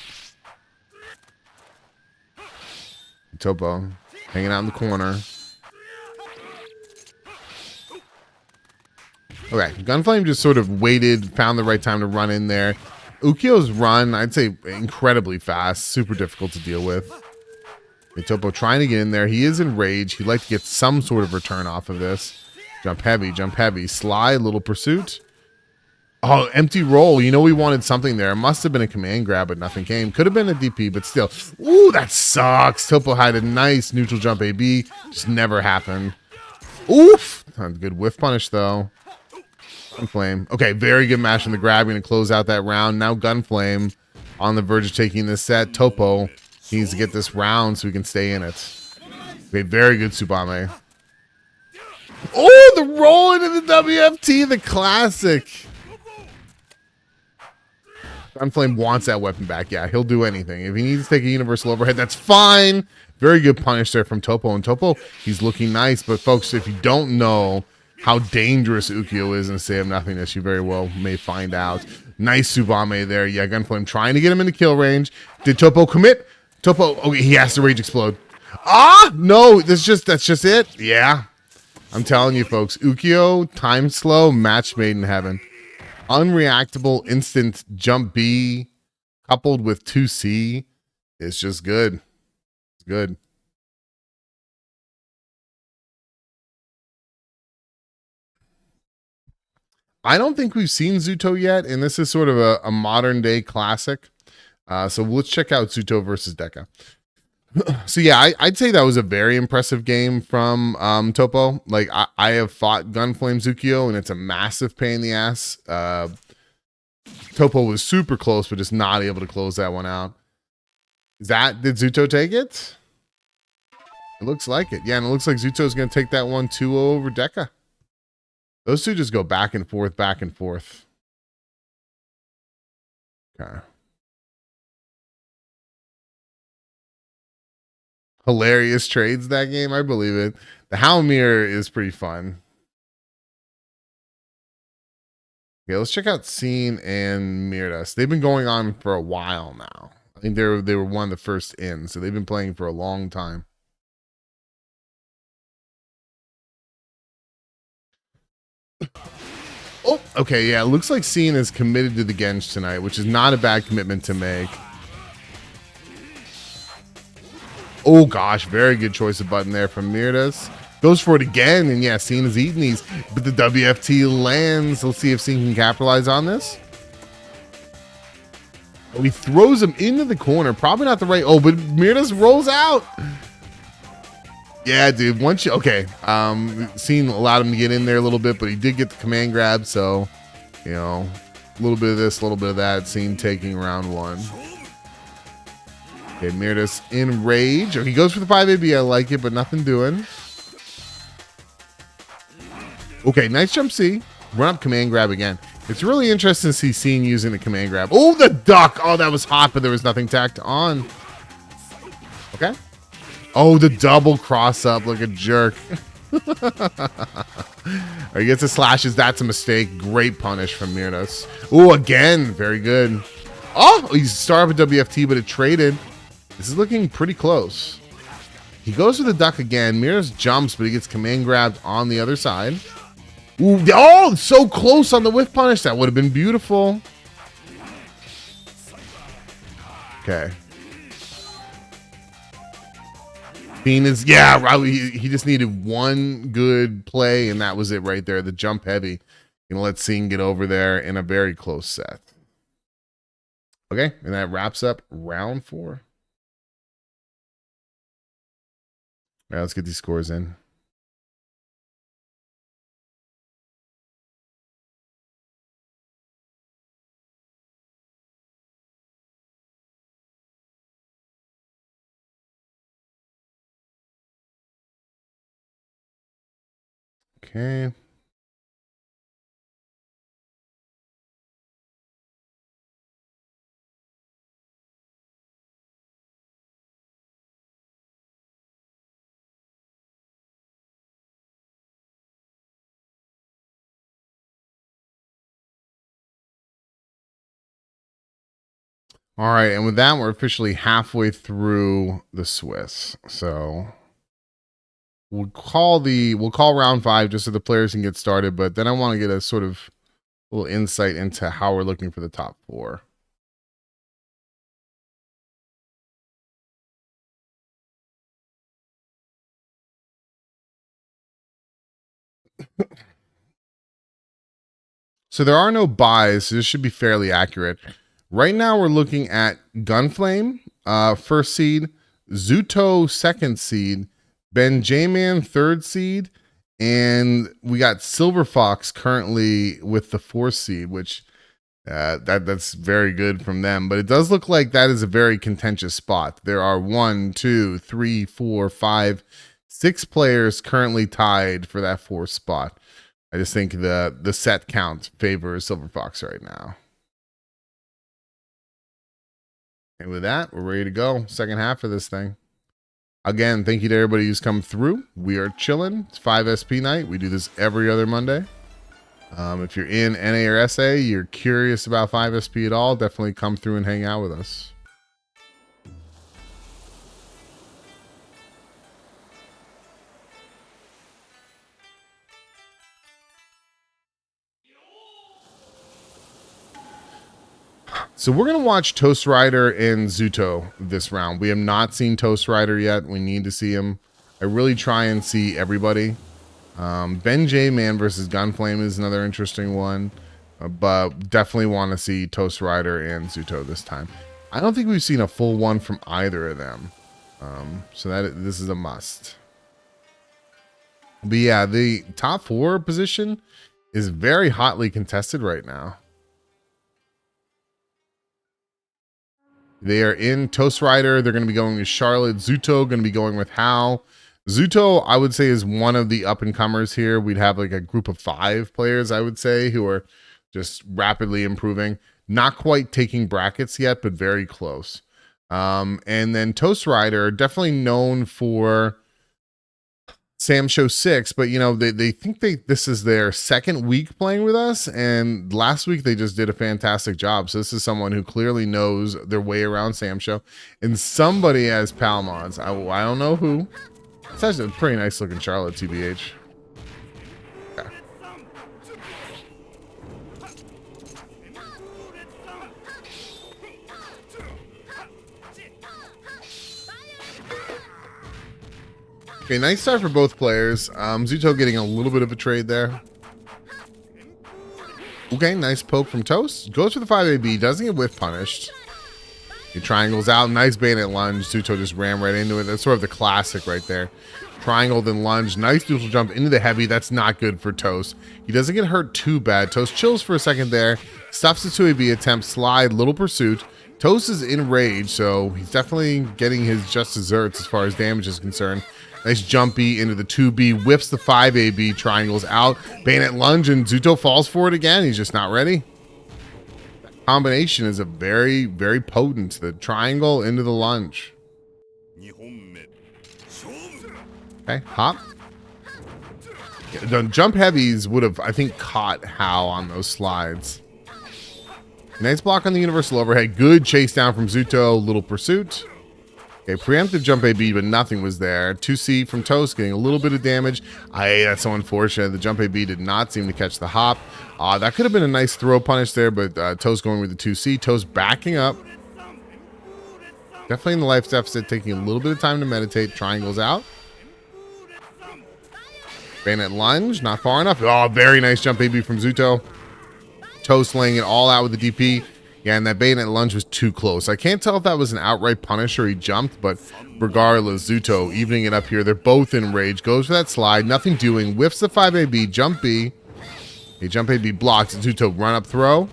Topo hanging out in the corner. Okay, GanFleim just sort of waited, found the right time to run in there. Ukyo's run, I'd say incredibly fast, super difficult to deal with. Topo trying to get in there. He is in rage. He'd like to get some sort of return off of this. Jump heavy, slide, little pursuit. Oh, empty roll. You know we wanted something there. It must have been a command grab, but nothing came. Could have been a DP, but still. Ooh, that sucks. Topo had a nice neutral jump AB. Just never happened. Oof. Good whiff punish, though. GanFleim. Okay, very good match in the grab. Going to close out that round. Now GanFleim on the verge of taking this set. Topo needs to get this round so we can stay in it. Okay, very good Tsubame. Oh, the roll into the WFT, the classic. GanFleim wants that weapon back. Yeah, he'll do anything. If he needs to take a universal overhead, that's fine. Very good punish there from Topo. And Topo, he's looking nice. But folks, if you don't know how dangerous Ukyo is in a state of nothingness, you very well may find out. Nice Tsubame there. Yeah, GanFleim trying to get him into kill range. Did Topo commit? Topo, okay, he has to rage explode. Ah, no, that's just it. Yeah, I'm telling you, folks. Ukyo, time slow, match made in heaven. Unreactable instant jump B coupled with 2C is just good. It's good. I don't think we've seen Zooto yet, and this is sort of a modern day classic. So let's check out Zooto versus Deka. So yeah, I'd say that was a very impressive game from Topo. Like I have fought GanFleim Ukyo, and it's a massive pain in the ass. Topo was super close, but just not able to close that one out. Did Zooto take it? It looks like it. Yeah, and it looks like Zooto's going to take that one 2-0 over Deka. Those two just go back and forth, back and forth. Okay. Hilarious trades that game. I believe it. The Howl Mirror is pretty fun. Okay, let's check out Seen and Mirdas. They've been going on for a while now. I think they were one of the first in, so they've been playing for a long time. Oh, okay, yeah. It looks like Seen is committed to the Genj tonight, which is not a bad commitment to make. Oh gosh, very good choice of button there from Mirdas. Goes for it again, and yeah, Seen is eating these, but the WFT lands. Let's see if Seen can capitalize on this. Oh, he throws him into the corner. Probably not the right. Oh, but Mirdas rolls out. Yeah, dude. Once you okay, Seen allowed him to get in there a little bit, but he did get the command grab. So, you know, a little bit of this, a little bit of that. Seen taking round one. Okay, Mirdas in rage. Oh, he goes for the 5AB. I like it, but nothing doing. Okay, nice jump C. Run up command grab again. It's really interesting to see Seen using the command grab. Oh, the duck. Oh, that was hot, but there was nothing tacked on. Okay. Oh, the double cross up like a jerk. He gets the slashes. That's a mistake. Great punish from Mirdas. Oh, again. Very good. Oh, he's started with WFT, but it traded. This is looking pretty close. He goes for the duck again. Mirdas jumps, but he gets command grabbed on the other side. Ooh, oh, so close on the whiff punish. That would have been beautiful. Okay. Seen is, yeah, right. He just needed one good play, and that was it right there. The jump heavy. Gonna let Seen get over there in a very close set. Okay, and that wraps up round 4. All right, let's get these scores in. Okay. All right, and with that, we're officially halfway through the Swiss. So we'll call round 5 just so the players can get started. But then I want to get a sort of little insight into how we're looking for the top 4. So there are no buys, so this should be fairly accurate. Right now, we're looking at GanFleim, first seed, Zooto, second seed, BenJMan, third seed, and we got silverfoxx currently with the 4th seed, which that's very good from them. But it does look like that is a very contentious spot. There are 1, 2, 3, 4, 5, 6 players currently tied for that 4th spot. I just think the set count favors silverfoxx right now. And with that, we're ready to go. Second half of this thing. Again, thank you to everybody who's come through. We are chilling. It's 5SP night. We do this every other Monday. If you're in NA or SA, you're curious about 5SP at all, definitely come through and hang out with us. So we're going to watch Toast Rider and Zooto this round. We have not seen Toast Rider yet. We need to see him. I really try and see everybody. BenJMan versus GanFleim is another interesting one. But definitely want to see Toast Rider and Zooto this time. I don't think we've seen a full one from either of them. So this is a must. But yeah, the top 4 position is very hotly contested right now. They are in Toast Rider. They're going to be going with Charlotte. Zooto going to be going with Hal. Zooto, I would say, is one of the up-and-comers here. We'd have like a group of 5 players, I would say, who are just rapidly improving. Not quite taking brackets yet, but very close. And then Toast Rider, definitely known for Sam Show 6, but you know, they think this is their second week playing with us, and last week they just did a fantastic job. So this is someone who clearly knows their way around Sam Show, and somebody has PAL mods. I don't know who. It's actually a pretty nice looking Charlotte, TBH. Yeah. Okay, nice start for both players. Zooto getting a little bit of a trade there. Okay, nice poke from Toast. Goes for the 5AB, doesn't get whiff punished. He triangles out, nice bayonet lunge. Zooto just ran right into it. That's sort of the classic right there. Triangle, then lunge. Nice neutral jump into the heavy. That's not good for Toast. He doesn't get hurt too bad. Toast chills for a second there. Stuffs the 2AB attempt, slide, little pursuit. Toast is in rage, so he's definitely getting his just desserts as far as damage is concerned. Nice jumpy into the 2B, whips the 5AB, triangles out, bayonet lunge, and Zooto falls for it again. He's just not ready. That combination is a very, very potent. The triangle into the lunge. Okay, hop. The jump heavies would have, I think, caught Hal on those slides. Nice block on the universal overhead. Good chase down from Zooto. Little pursuit. Okay, preemptive jump AB, but nothing was there. 2C from Toast, getting a little bit of damage. That's so unfortunate. The jump AB did not seem to catch the hop. That could have been a nice throw punish there, but Toast going with the 2C. Toast backing up. Definitely in the life deficit, taking a little bit of time to meditate. Triangles out. Bayonet lunge, not far enough. Oh, very nice jump AB from Zooto. Toast laying it all out with the DP. Yeah, and that bayonet lunge was too close. I can't tell if that was an outright punish or he jumped, but regardless, Zooto evening it up here. They're both in rage. Goes for that slide, nothing doing. Whiffs the 5AB, jump B. A jump AB blocks. Zooto run up throw.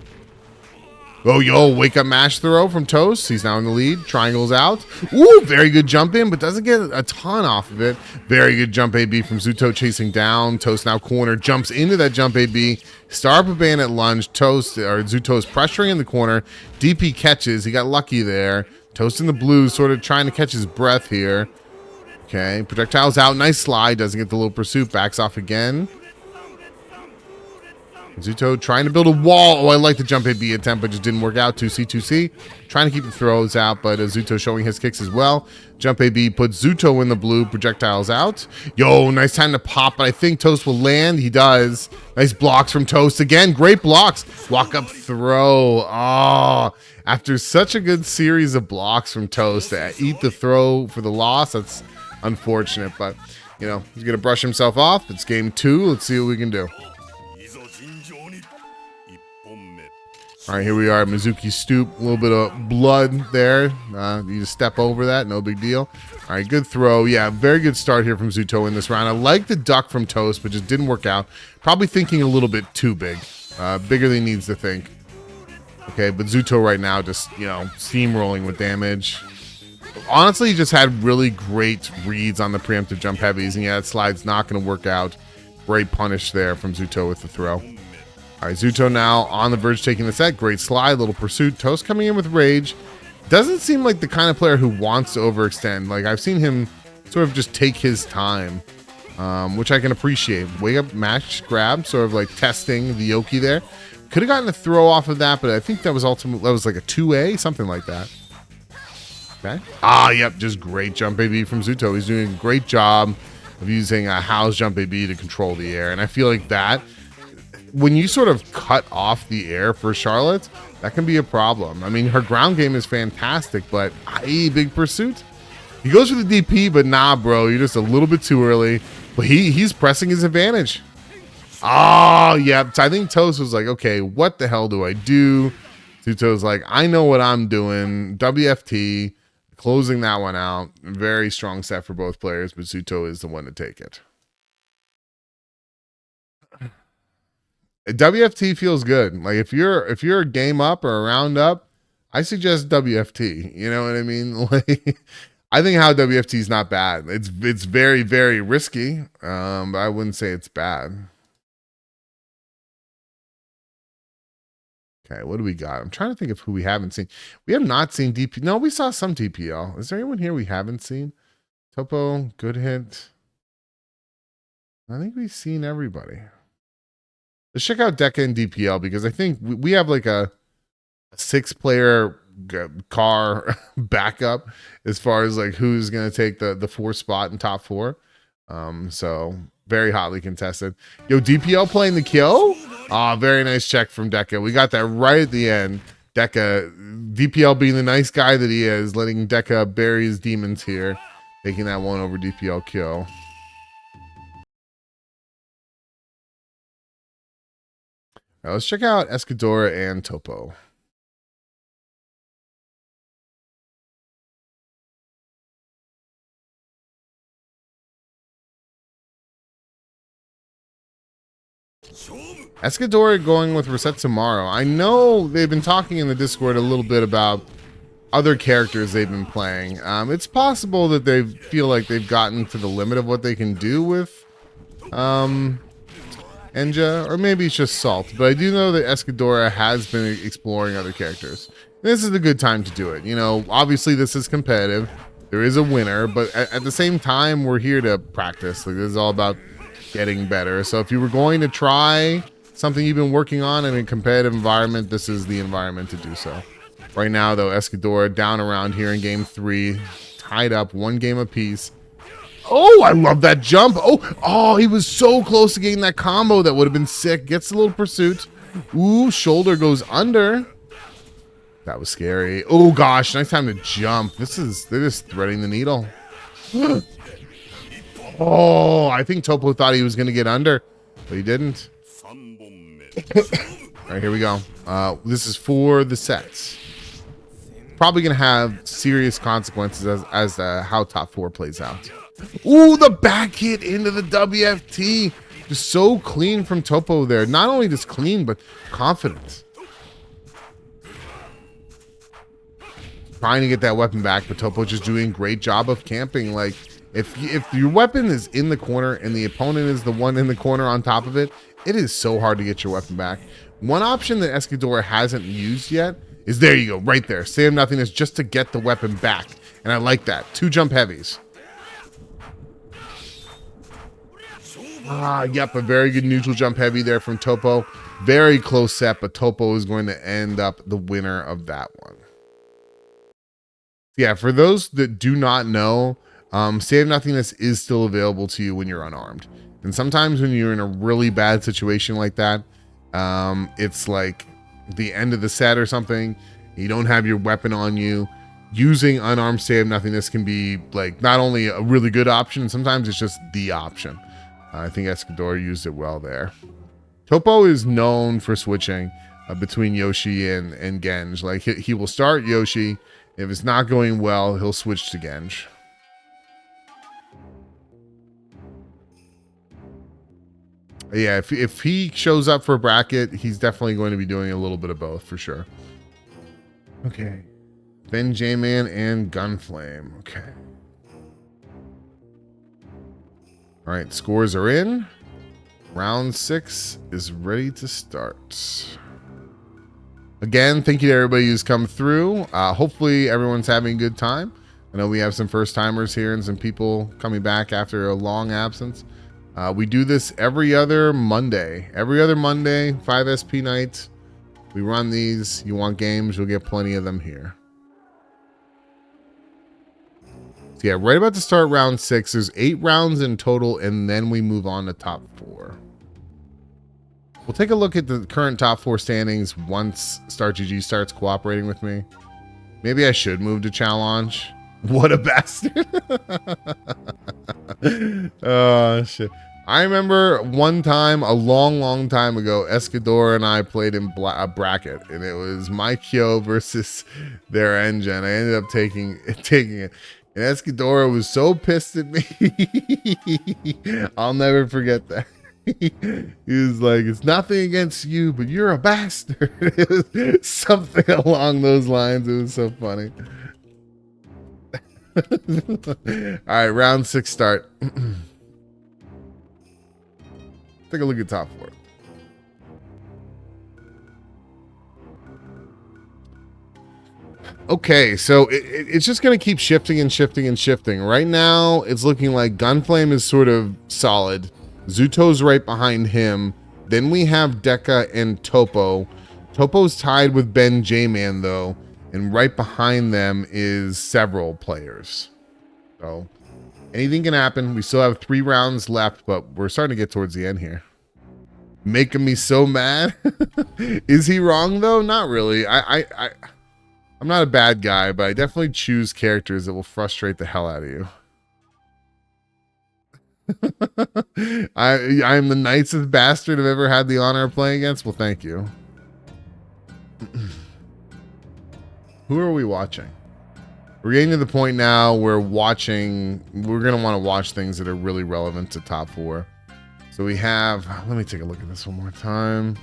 Oh, yo, wake up mash throw from Toast. He's now in the lead. Triangles out. Ooh, very good jump in, but doesn't get a ton off of it. Very good jump AB from Zooto chasing down. Toast now corner, jumps into that jump AB. Star up a bayonet lunge. Zooto's pressuring in the corner. DP catches. He got lucky there. Toast in the blue, sort of trying to catch his breath here. Okay, projectiles out. Nice slide. Doesn't get the little pursuit. Backs off again. Zooto trying to build a wall. Oh, I like the jump AB attempt, but just didn't work out. 2C, 2C. Trying to keep the throws out, but Zooto showing his kicks as well. Jump AB puts Zooto in the blue, projectiles out. Yo, nice time to pop, but I think Toast will land. He does. Nice blocks from Toast. Again, great blocks. Walk up throw. Oh, after such a good series of blocks from Toast, to eat the throw for the loss, that's unfortunate, but, you know, he's going to brush himself off. It's game 2. Let's see what we can do. All right, here we are. Mizuki stoop, a little bit of blood there. You just step over that, no big deal. All right, good throw. Yeah, very good start here from Zooto in this round. I like the duck from Toast, but just didn't work out. Probably thinking a little bit too big. Bigger than he needs to think. Okay, but Zooto right now just, you know, steamrolling with damage. Honestly, he just had really great reads on the preemptive jump heavies, and yeah, that slide's not going to work out. Great punish there from Zooto with the throw. All right, Zooto now on the verge of taking the set. Great slide, little pursuit. Toast coming in with rage. Doesn't seem like the kind of player who wants to overextend. Like, I've seen him sort of just take his time, which I can appreciate. Wake up, match, grab, sort of like testing the Yoki there. Could have gotten a throw off of that, but I think that was ultimately, that was like a 2A, something like that. Okay. Ah, yep, just great jump AB from Zooto. He's doing a great job of using a house jump AB to control the air, and I feel like that, when you sort of cut off the air for Charlotte, that can be a problem. I mean, her ground game is fantastic, but big pursuit. He goes for the DP, but nah, bro, you're just a little bit too early. But he's pressing his advantage. Oh, yeah. So I think Toast was like, okay, what the hell do I do? Zooto's like, I know what I'm doing. WFT, closing that one out. Very strong set for both players, but Zooto is the one to take it. WFT feels good. Like, if you're a game up or a round up, I suggest WFT. You know what I mean? Like, I think how WFT is not bad. It's very, very risky, but I wouldn't say it's bad. Okay, what do we got? I'm trying to think of who we haven't seen. We have not seen DP. No, we saw some D.P.L. Is there anyone here we haven't seen? Topo, good hit. I think we've seen everybody. Let's check out Deka and D.P.L. because I think we have like a 6-player car backup as far as like who's going to take the 4 spot in top 4. So very hotly contested. Yo, D.P.L. playing the kill. Ah, very nice check from Deka. We got that right at the end. Deka, D.P.L. being the nice guy that he is, letting Deka bury his demons here, taking that one over D.P.L. kill. All right, let's check out Escadora and Topo. Escadora going with Reset Tomorrow. I know they've been talking in the Discord a little bit about other characters they've been playing. It's possible that they feel like they've gotten to the limit of what they can do with Enja, or maybe it's just Salt. But I do know that Escadora has been exploring other characters. This is a good time to do it. You know, obviously this is competitive. There is a winner, but at the same time, we're here to practice. Like, this is all about getting better. So if you were going to try something you've been working on in a competitive environment, this is the environment to do so. Right now, though, Escadora down around here in game 3, tied up 1 game apiece. Oh, I love that jump. Oh, he was so close to getting that combo. That would have been sick. Gets a little pursuit. Ooh, shoulder goes under. That was scary. Oh, gosh, nice time to jump. They're just threading the needle. Oh, I think Topo thought he was going to get under, but he didn't. All right, here we go. This is for the sets. Probably going to have serious consequences as how top 4 plays out. Ooh, the back hit into the WFT. Just so clean from Topo there. Not only just clean, but confident. Trying to get that weapon back, but Topo just doing a great job of camping. Like, if your weapon is in the corner and the opponent is the one in the corner on top of it, it is so hard to get your weapon back. One option that Escadora hasn't used yet is, there you go, right there. Save nothingness just to get the weapon back. And I like that. 2 jump heavies. Ah, yep, a very good neutral jump heavy there from Topo. Very close set, but Topo is going to end up the winner of that one. Yeah, for those that do not know, Save Nothingness is still available to you when you're unarmed. And sometimes when you're in a really bad situation like that, it's like the end of the set or something, you don't have your weapon on you, using unarmed Save Nothingness can be like not only a really good option, sometimes it's just the option. I think Escadora used it well there. Topo is known for switching between Yoshi and Genj. Like he will start Yoshi. If it's not going well, he'll switch to Genj. Yeah, if he shows up for a bracket, he's definitely going to be doing a little bit of both for sure. Okay. BenJMan and GanFleim. Okay. All right, scores are in. Round 6 is ready to start. Again, thank you to everybody who's come through. Hopefully everyone's having a good time. I know we have some first timers here and some people coming back after a long absence. We do this every other Monday. Every other Monday, 5 SP nights. We run these. You want games, you'll get plenty of them here. So yeah, right about to start round 6. There's 8 rounds in total, and then we move on to top 4. We'll take a look at the current top 4 standings once StartGG starts cooperating with me. Maybe I should move to challenge. What a bastard. Oh, shit. I remember one time, a long time ago, Escadora and I played in a bracket, and it was my Kyo versus their engine. I ended up taking it. And Escadora was so pissed at me. I'll never forget that. He was like, it's nothing against you, but you're a bastard. It was something along those lines. It was so funny. All right, round 6 start. Take a look at top 4. Okay, so it's just going to keep shifting and shifting and shifting. Right now, it's looking like GanFleim is sort of solid. Zooto's right behind him. Then we have Deka and Topo. Topo's tied with BenJMan, though. And right behind them is several players. So anything can happen. We still have 3 rounds left, but we're starting to get towards the end here. Making me so mad. Is he wrong, though? Not really. I'm not a bad guy, but I definitely choose characters that will frustrate the hell out of you. I am the nicest bastard I've ever had the honor of playing against. Well, thank you. Who are we watching? We're getting to the point now where we're going to want to watch things that are really relevant to top 4. So we have, let me take a look at this one more time.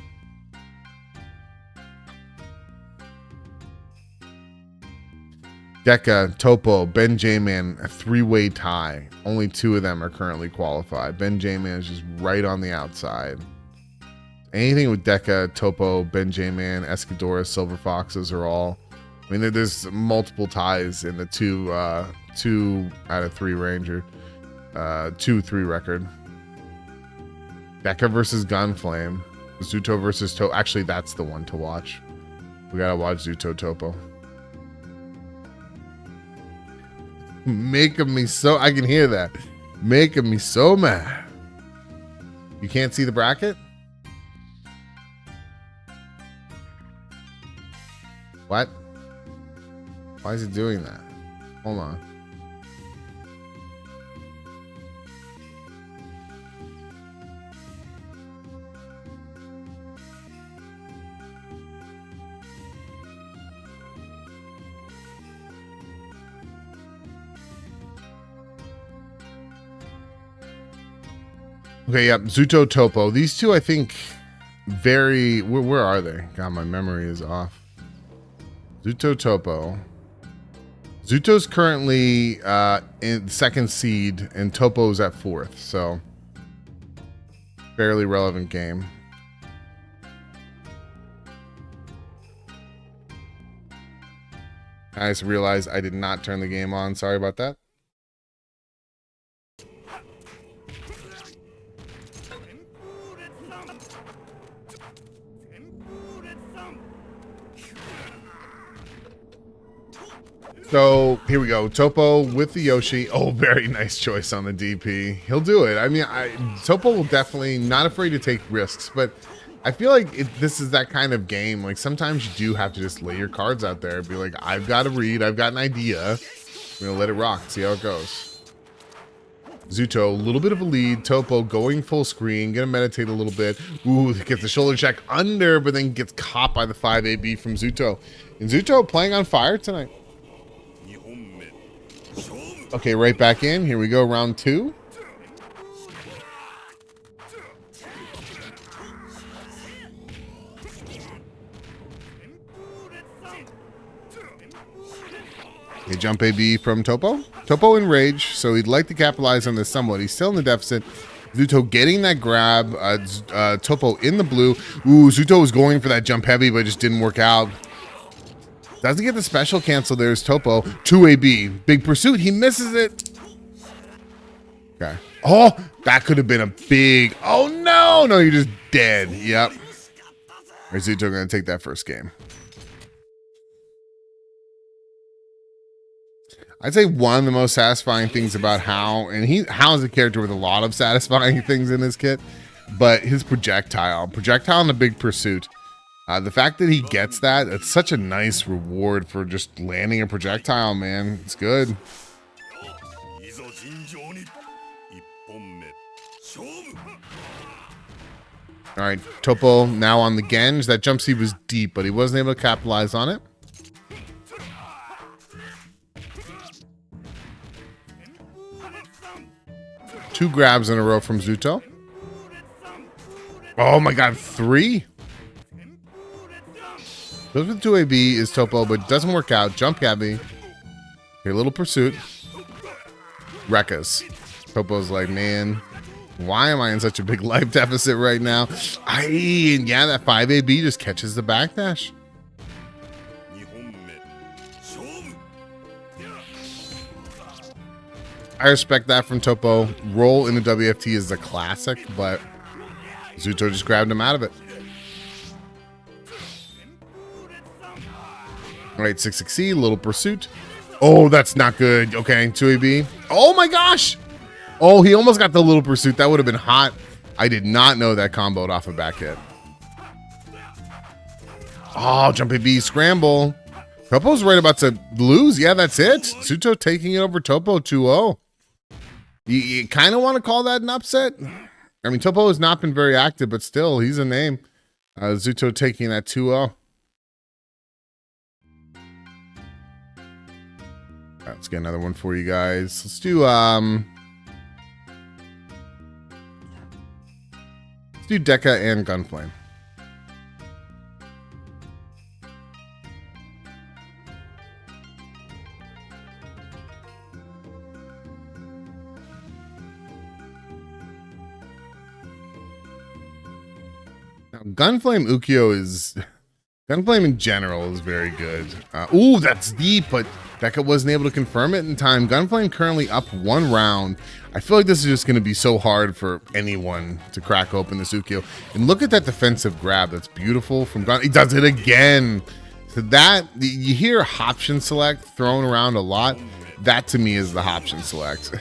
Deka, Topo, BenJMan, a 3-way tie. Only 2 of them are currently qualified. BenJMan is just right on the outside. Anything with Deka, Topo, BenJMan, Escadora, silverfoxx are all. I mean, there's multiple ties in the 2 out of 3 ranger, 2-3 record. Deka versus GanFleim, Zooto versus Topo. Actually, that's the one to watch. We gotta watch Zooto Topo. Making me so, I can hear that. Making me so mad. You can't see the bracket? What? Why is it doing that? Hold on. Okay, yep, Zooto, Topo. These 2, I think, where are they? God, my memory is off. Zooto, Topo. Zooto's currently in 2nd seed, and Topo's at 4th, so fairly relevant game. I just realized I did not turn the game on. Sorry about that. So here we go. Topo with the Yoshi. Oh, very nice choice on the DP. He'll do it. I mean, Topo will definitely not afraid to take risks, but I feel like this is that kind of game. Like sometimes you do have to just lay your cards out there. Be like, I've got a read. I've got an idea. I'm gonna let it rock. See how it goes. Zooto, a little bit of a lead. Topo going full screen. Gonna meditate a little bit. Ooh, gets the shoulder check under, but then gets caught by the 5AB from Zooto. And Zooto playing on fire tonight. Okay, right back in. Here we go, round 2. Okay, jump AB from Topo. Topo in rage, so he'd like to capitalize on this somewhat. He's still in the deficit. Zooto getting that grab. Topo in the blue. Ooh, Zooto was going for that jump heavy, but it just didn't work out. Doesn't get the special cancel. There's Topo. 2AB. Big pursuit. He misses it. Okay. Oh, that could have been a big... Oh, no. No, you're just dead. Yep. Or Zooto going to take that first game. I'd say one of the most satisfying things about Hao, and Hao is a character with a lot of satisfying things in his kit, but his projectile and a big pursuit. The fact that he gets that, it's such a nice reward for just landing a projectile, man. It's good. All right, Topo now on the Genj. That jump seed was deep, but he wasn't able to capitalize on it. Two grabs in a row from Zooto. Oh my god, 3? Goes with 2AB is Topo, but doesn't work out. Jump Gabby. Okay, little pursuit. Rekkas. Topo's like, man, why am I in such a big life deficit right now? And yeah, that 5AB just catches the backdash. I respect that from Topo. Roll into WFT is a classic, but Zooto just grabbed him out of it. All right, 6-6-C, little pursuit. Oh, that's not good. Okay, 2AB. Oh my gosh. Oh, he almost got the little pursuit. That would have been hot. I did not know that comboed off a back hit. Oh, jump AB, scramble. Topo's right about to lose. Yeah, that's it. Zooto taking it over Topo 2-0. You kind of want to call that an upset? I mean, Topo has not been very active, but still, he's a name. Zooto taking that 2-0. Let's get another one for you guys. Let's do Deka and GanFleim. Now, GanFleim GanFleim in general is very good. Ooh, that's deep, but Deka wasn't able to confirm it in time. GanFleim currently up 1 round. I feel like this is just going to be so hard for anyone to crack open this Ukyo. And look at that defensive grab. That's beautiful from Gan. He does it again. So that, you hear option select thrown around a lot. That to me is the option select.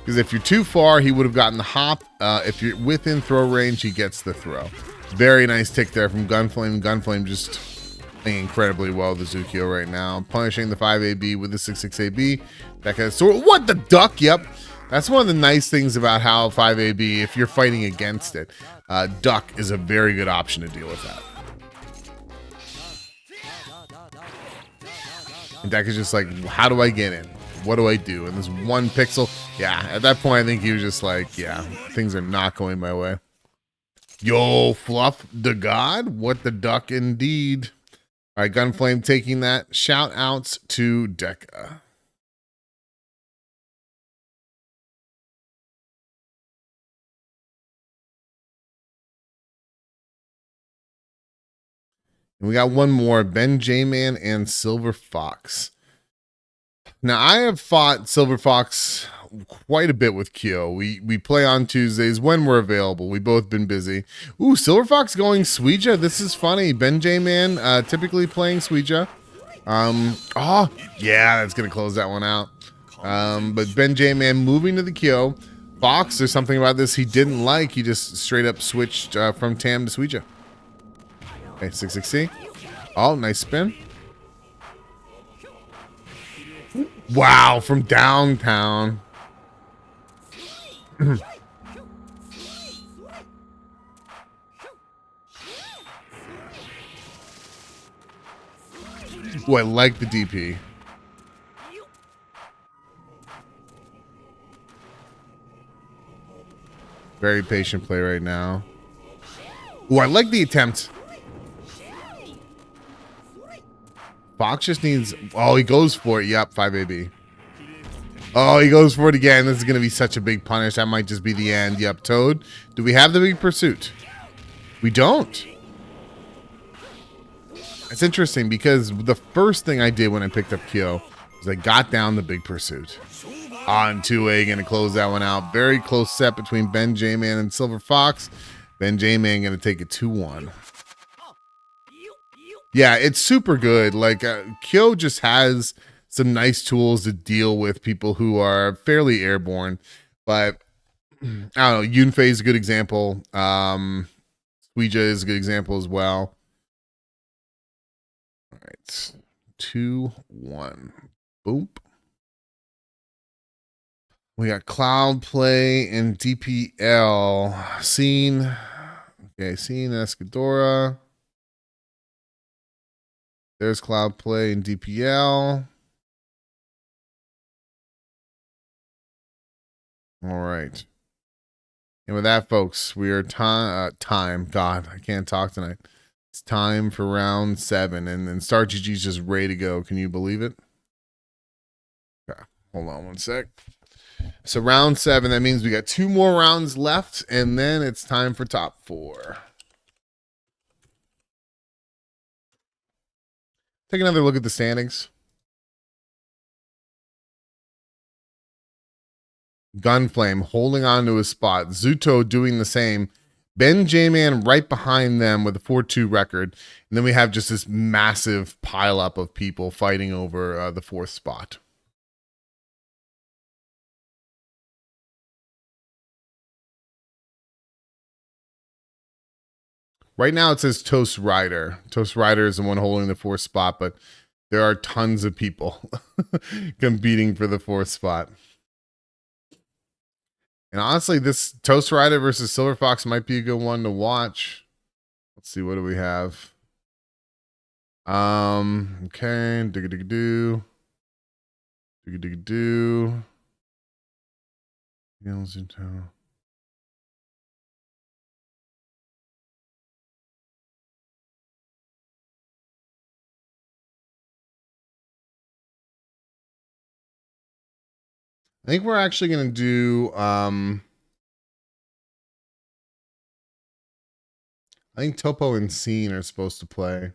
Because if you're too far, he would have gotten the hop. If you're within throw range, he gets the throw. Very nice tick there from GanFleim. GanFleim just playing incredibly well with the Zooto right now. Punishing the 5AB with the 6-6-AB. Deka, so what the duck? Yep. That's one of the nice things about how 5AB, if you're fighting against it, duck is a very good option to deal with that. And Deka's just like, how do I get in? What do I do? And this 1 pixel. Yeah, at that point, I think he was just like, yeah, things are not going my way. Yo, Fluff the God. What the duck indeed. All right, GanFleim taking that. Shout outs to Deka. And we got one more, BenJMan and silverfoxx. Now, I have fought silverfoxx quite a bit with Kyo. We play on Tuesdays when we're available. We've both been busy. Ooh, silverfoxx going Suija. This is funny. BenJMan typically playing Suija. Oh, yeah, that's going to close that one out. But BenJMan moving to the Kyo. Fox, there's something about this he didn't like. He just straight up switched from Tam to Suija. Okay, 660. Oh, nice spin. Wow, from downtown. Oh, I like the DP. Very patient play right now. Oh, I like the attempt. Fox just needs... Oh, he goes for it. Yep, 5AB. Oh, he goes for it again. This is going to be such a big punish. That might just be the end. Yep, Toad. Do we have the big pursuit? We don't. It's interesting because the first thing I did when I picked up Kyo was I got down the big pursuit. On 2A, going to close that one out. Very close set between BenJMan and silverfoxx. BenJMan going to take it 2-1. Yeah, it's super good. Like, Kyo just has some nice tools to deal with people who are fairly airborne. But, I don't know, Yunfei is a good example. Suija is a good example as well. All right, 2-1. Boop. We got CloudPlay and D.P.L. Seen. Okay, Seen Escadora. There's CloudPlay and D.P.L. All right. And with that, folks, we are time. God, I can't talk tonight. It's time for round 7, and then Star GG's just ready to go. Can you believe it? Okay, hold on one sec. So round 7, that means we got 2 more rounds left, and then it's time for top 4. Take another look at the standings. GanFleim holding on to his spot. Zooto doing the same. BenJMan right behind them with a 4-2 record. And then we have just this massive pileup of people fighting over the 4th spot. Right now it says Toast Rider. Toast Rider is the one holding the 4th spot, but there are tons of people competing for the 4th spot. And honestly, this Toast Rider versus silverfoxx might be a good one to watch. Let's see, what do we have? Okay, Zooto. I think we're actually going to do, I think Topo and Seen are supposed to play. I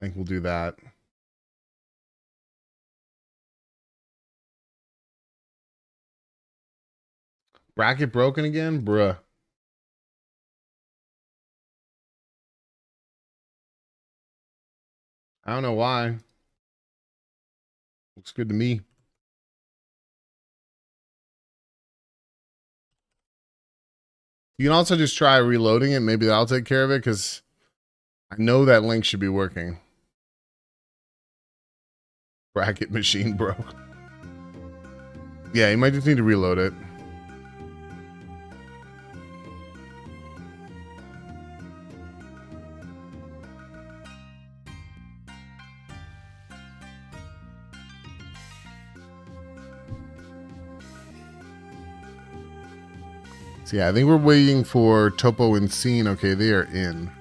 think we'll do that. Bracket broken again? Bruh. I don't know why. Looks good to me. You can also just try reloading it. Maybe that'll take care of it, because I know that link should be working. Bracket machine broke. Yeah, you might just need to reload it. So yeah, I think we're waiting for Topo and Seen. Okay, they are in.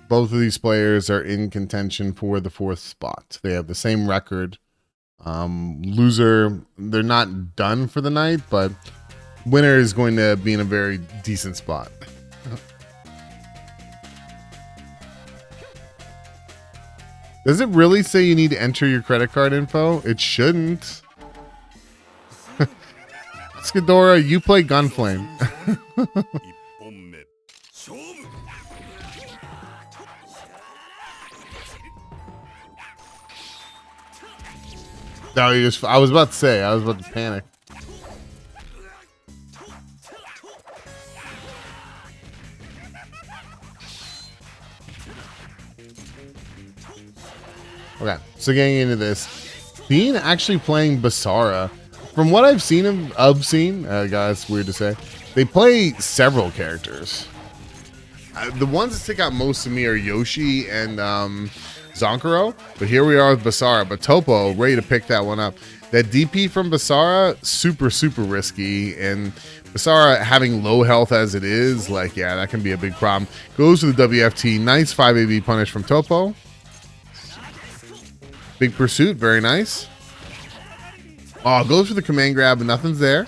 Both of these players are in contention for the 4th spot. They have the same record. Loser, they're not done for the night, but winner is going to be in a very decent spot. Does it really say you need to enter your credit card info? It shouldn't. Escadora, you play GanFleim. No, I was about to say, I was about to panic. Okay, so getting into this, Seen actually playing Basara. From what I've seen guys, weird to say, they play several characters. The ones that stick out most to me are Yoshi and Zonkaro, but here we are with Basara. But Topo ready to pick that one up. That DP from Basara, super risky, and Basara having low health as it is, like, yeah, that can be a big problem. Goes to the WFT. Nice 5AB punish from Topo. Big pursuit, very nice. Oh, goes for the command grab, but nothing's there.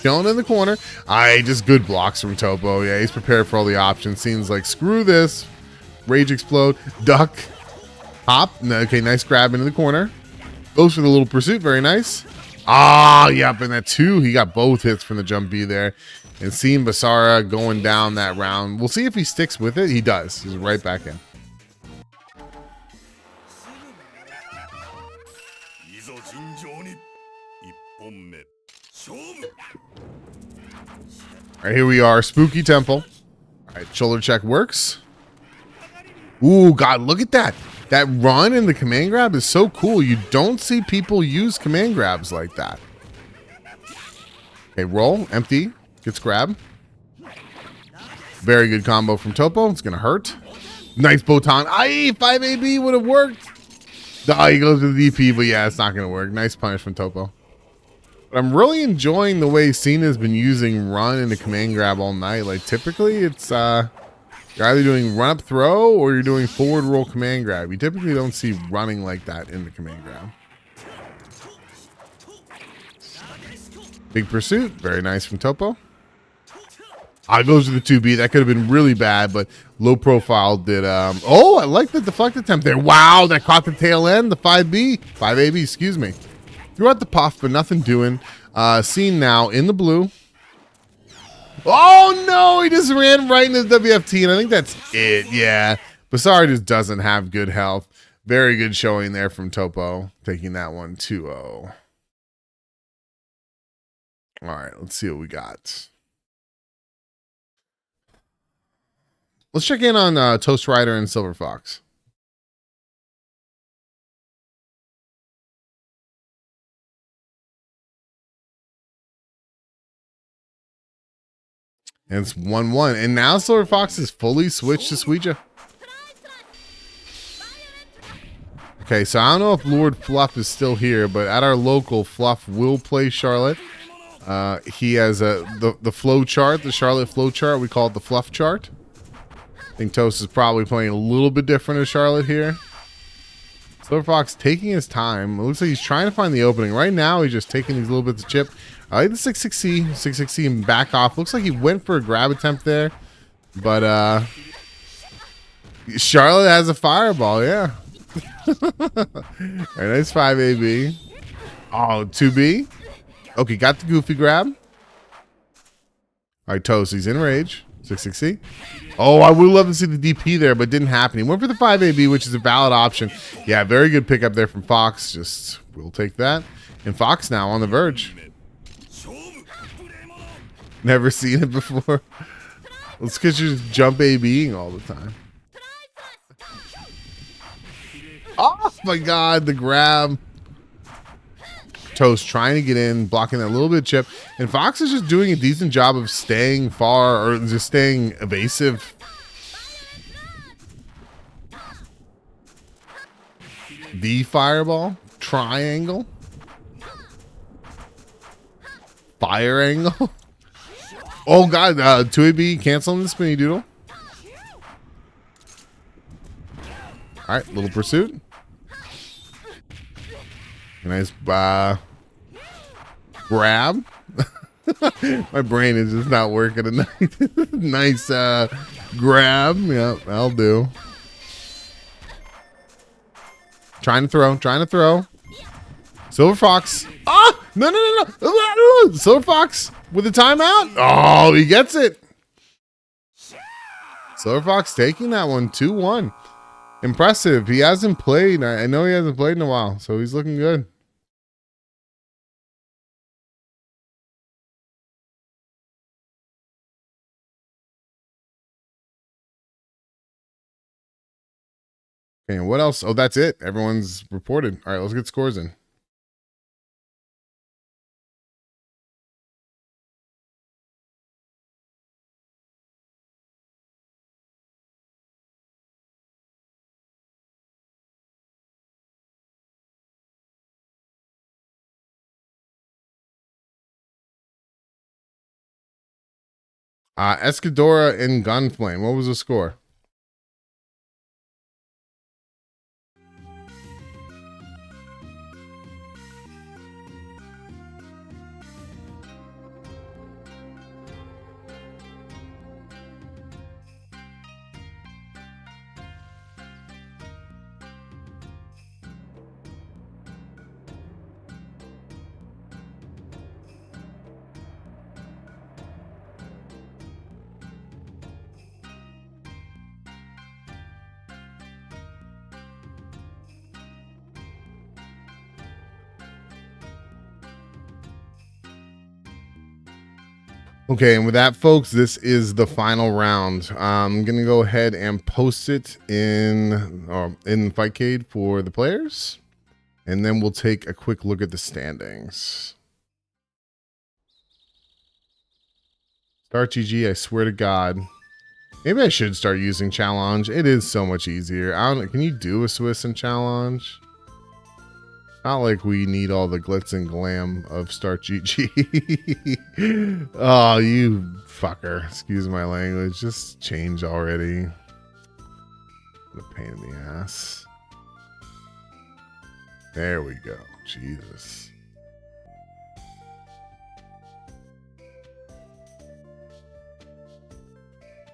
Killing in the corner. Just good blocks from Topo. Yeah, he's prepared for all the options. Seems like, screw this. Rage explode. Duck. Hop. Okay, nice grab into the corner. Goes for the little pursuit. Very nice. Yep, and that 2, he got both hits from the jump B there. And seeing Basara going down that round. We'll see if he sticks with it. He does. He's right back in. All right, here we are, Spooky Temple. All right, shoulder check works. Ooh, God, look at that. That run and the command grab is so cool. You don't see people use command grabs like that. Okay, roll, empty, gets grab. Very good combo from Topo. It's going to hurt. Nice Botan. 5AB would have worked. He goes to the DP, but yeah, it's not going to work. Nice punish from Topo. But I'm really enjoying the way Cena has been using run and the command grab all night. Like, typically it's you're either doing run up throw or you're doing forward roll command grab. You typically don't see running like that in the command grab. Big pursuit, very nice from Topo. Goes to the 2B. That could have been really bad, but low profile did. I like the deflect attempt there. Wow, that caught the tail end. The 5AB, excuse me. Threw out the puff, but nothing doing. Seen now in the blue. Oh no, he just ran right into the WFT, and I think that's it. Yeah, Basara just doesn't have good health. Very good showing there from Topo, taking that one 2-0. All right, let's see what we got. Let's check in on Toast Rider and silverfoxx. And it's 1-1. And now silverfoxx is fully switched to Suija. Okay, so I don't know if Lord Fluff is still here, but at our local, Fluff will play Charlotte. He has the flow chart, the Charlotte flow chart. We call it the Fluff chart. I think Toast is probably playing a little bit different as Charlotte here. silverfoxx taking his time. It looks like he's trying to find the opening. Right now, he's just taking these little bits of chip. I like the 660 and back off. Looks like he went for a grab attempt there. But Charlotte has a fireball, yeah. Very nice 5AB. Oh, 2B. Okay, got the goofy grab. All right, Toast, he's in rage. 660. Oh, I would love to see the DP there, but didn't happen. He went for the 5AB, which is a valid option. Yeah, very good pickup there from Fox. Just, we'll take that. And Fox now on the verge. Never seen it before. It's because you're just jump ABing all the time. Oh my God, the grab. Toast trying to get in, blocking that little bit of chip. And Fox is just doing a decent job of staying far or just staying evasive. The fireball, triangle, fire angle. Oh God, 2AB canceling the spinny doodle. All right, little pursuit. Nice grab. My brain is just not working tonight. Nice grab. Yep, I'll do. Trying to throw. silverfoxx. Ah! No. silverfoxx with a timeout. Oh, he gets it. silverfoxx taking that one 2-1. Impressive. He hasn't played. I know he hasn't played in a while, so he's looking good. Okay, and what else? Oh, that's it. Everyone's reported. All right, let's get scores in. Escadora and GanFleim. What was the score? Okay, and with that, folks, this is the final round. I'm gonna go ahead and post it in Fightcade for the players, and then we'll take a quick look at the standings. Start GG, I swear to God. Maybe I should start using challenge. It is so much easier. I don't know. Can you do a Swiss in challenge? Not like we need all the glitz and glam of Start GG. Oh, you fucker. Excuse my language. Just change already. What a pain in the ass. There we go. Jesus.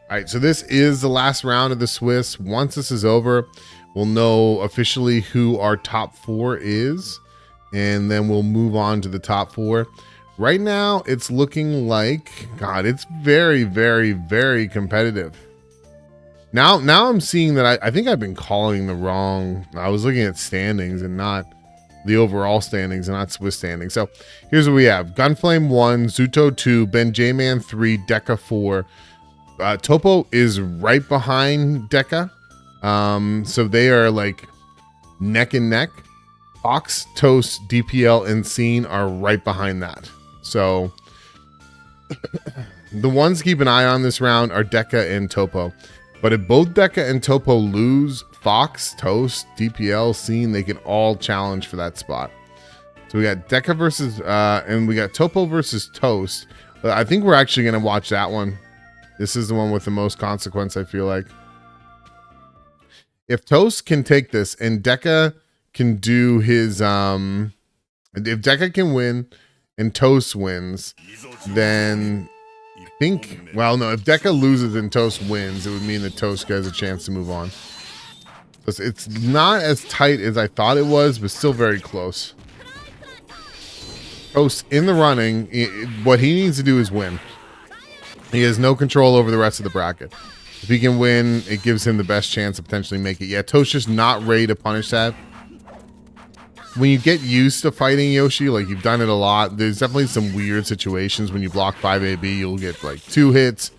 All right, so this is the last round of the Swiss. Once this is over, we'll know officially who our top 4 is, and then we'll move on to the top 4. Right now, it's looking like, God, it's very, very, very competitive. Now I'm seeing that I think I've been calling the wrong. I was looking at standings and not the overall standings and not Swiss standings. So here's what we have. GanFleim 1, Zooto 2, BenJMan 3, Deka 4. Topo is right behind Deka. So they are like neck and neck. Fox, Toast, D.P.L, and Seen are right behind that. So the ones to keep an eye on this round are Deka and Topo. But if both Deka and Topo lose, Fox, Toast, D.P.L, Seen, they can all challenge for that spot. So we got Deka versus, and we got Topo versus Toast. I think we're actually going to watch that one. This is the one with the most consequence, I feel like. If Toast can take this and Deka can do his, if Deka can win and Toast wins, then I think, well, no, if Deka loses and Toast wins, it would mean that Toast has a chance to move on. It's not as tight as I thought it was, but still very close. Toast in the running, what he needs to do is win. He has no control over the rest of the bracket. If he can win, it gives him the best chance to potentially make it. Yeah, Toast's just not ready to punish that. When you get used to fighting Yoshi, like you've done it a lot, there's definitely some weird situations when you block 5AB, you'll get like 2 hits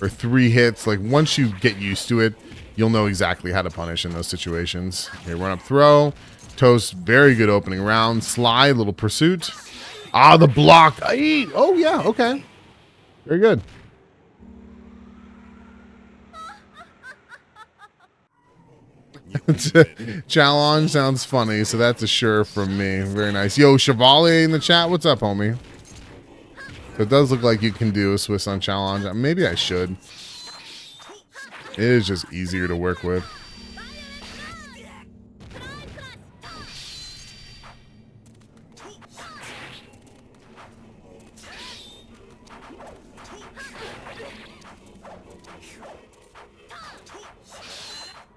or 3 hits. Like once you get used to it, you'll know exactly how to punish in those situations. Okay, run up throw. Toast, very good opening round. Sly, little pursuit. Ah, the block. Oh yeah, okay. Very good. Challenge sounds funny, so that's a sure from me. Very nice. Yo, Chevalier in the chat. What's up, homie? So it does look like you can do a Swiss on challenge. Maybe I should. It is just easier to work with.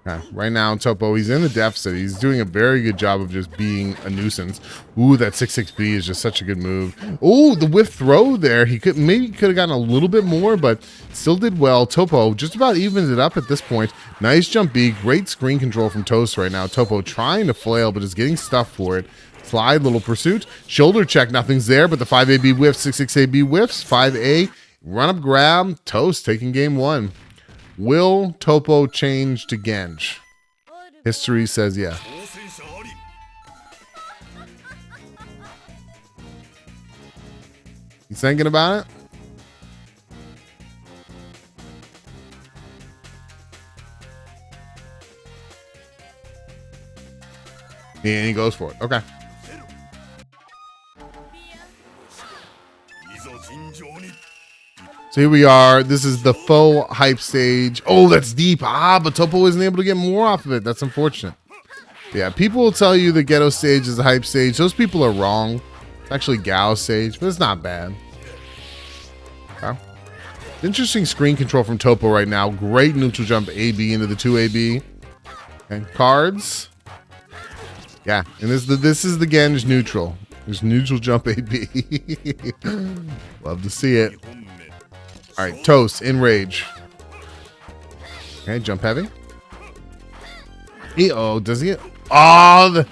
Okay, right now, Topo, he's in the deficit. He's doing a very good job of just being a nuisance. Ooh, that 6-6B is just such a good move. Ooh, the whiff throw there. He could have gotten a little bit more, but still did well. Topo just about evens it up at this point. Nice jump B. Great screen control from Toast right now. Topo trying to flail, but is getting stuff for it. Slide, little pursuit. Shoulder check, nothing's there, but the 5AB whiffs, 6-6AB whiffs. 5A, run up grab. Toast taking game 1. Will Topo change to Genj? History says yeah. You thinking about it? And he goes for it. Okay. So here we are. This is the faux hype stage. Oh, that's deep. But Topo isn't able to get more off of it. That's unfortunate. Yeah, people will tell you the ghetto stage is a hype stage. Those people are wrong. It's actually Gao stage, but it's not bad. Okay. Interesting screen control from Topo right now. Great neutral jump AB into the 2AB. And cards. Yeah, and this is the Genj neutral. There's neutral jump AB. Love to see it. All right, Toast, Enrage. Okay, jump heavy. Oh, does he? Oh,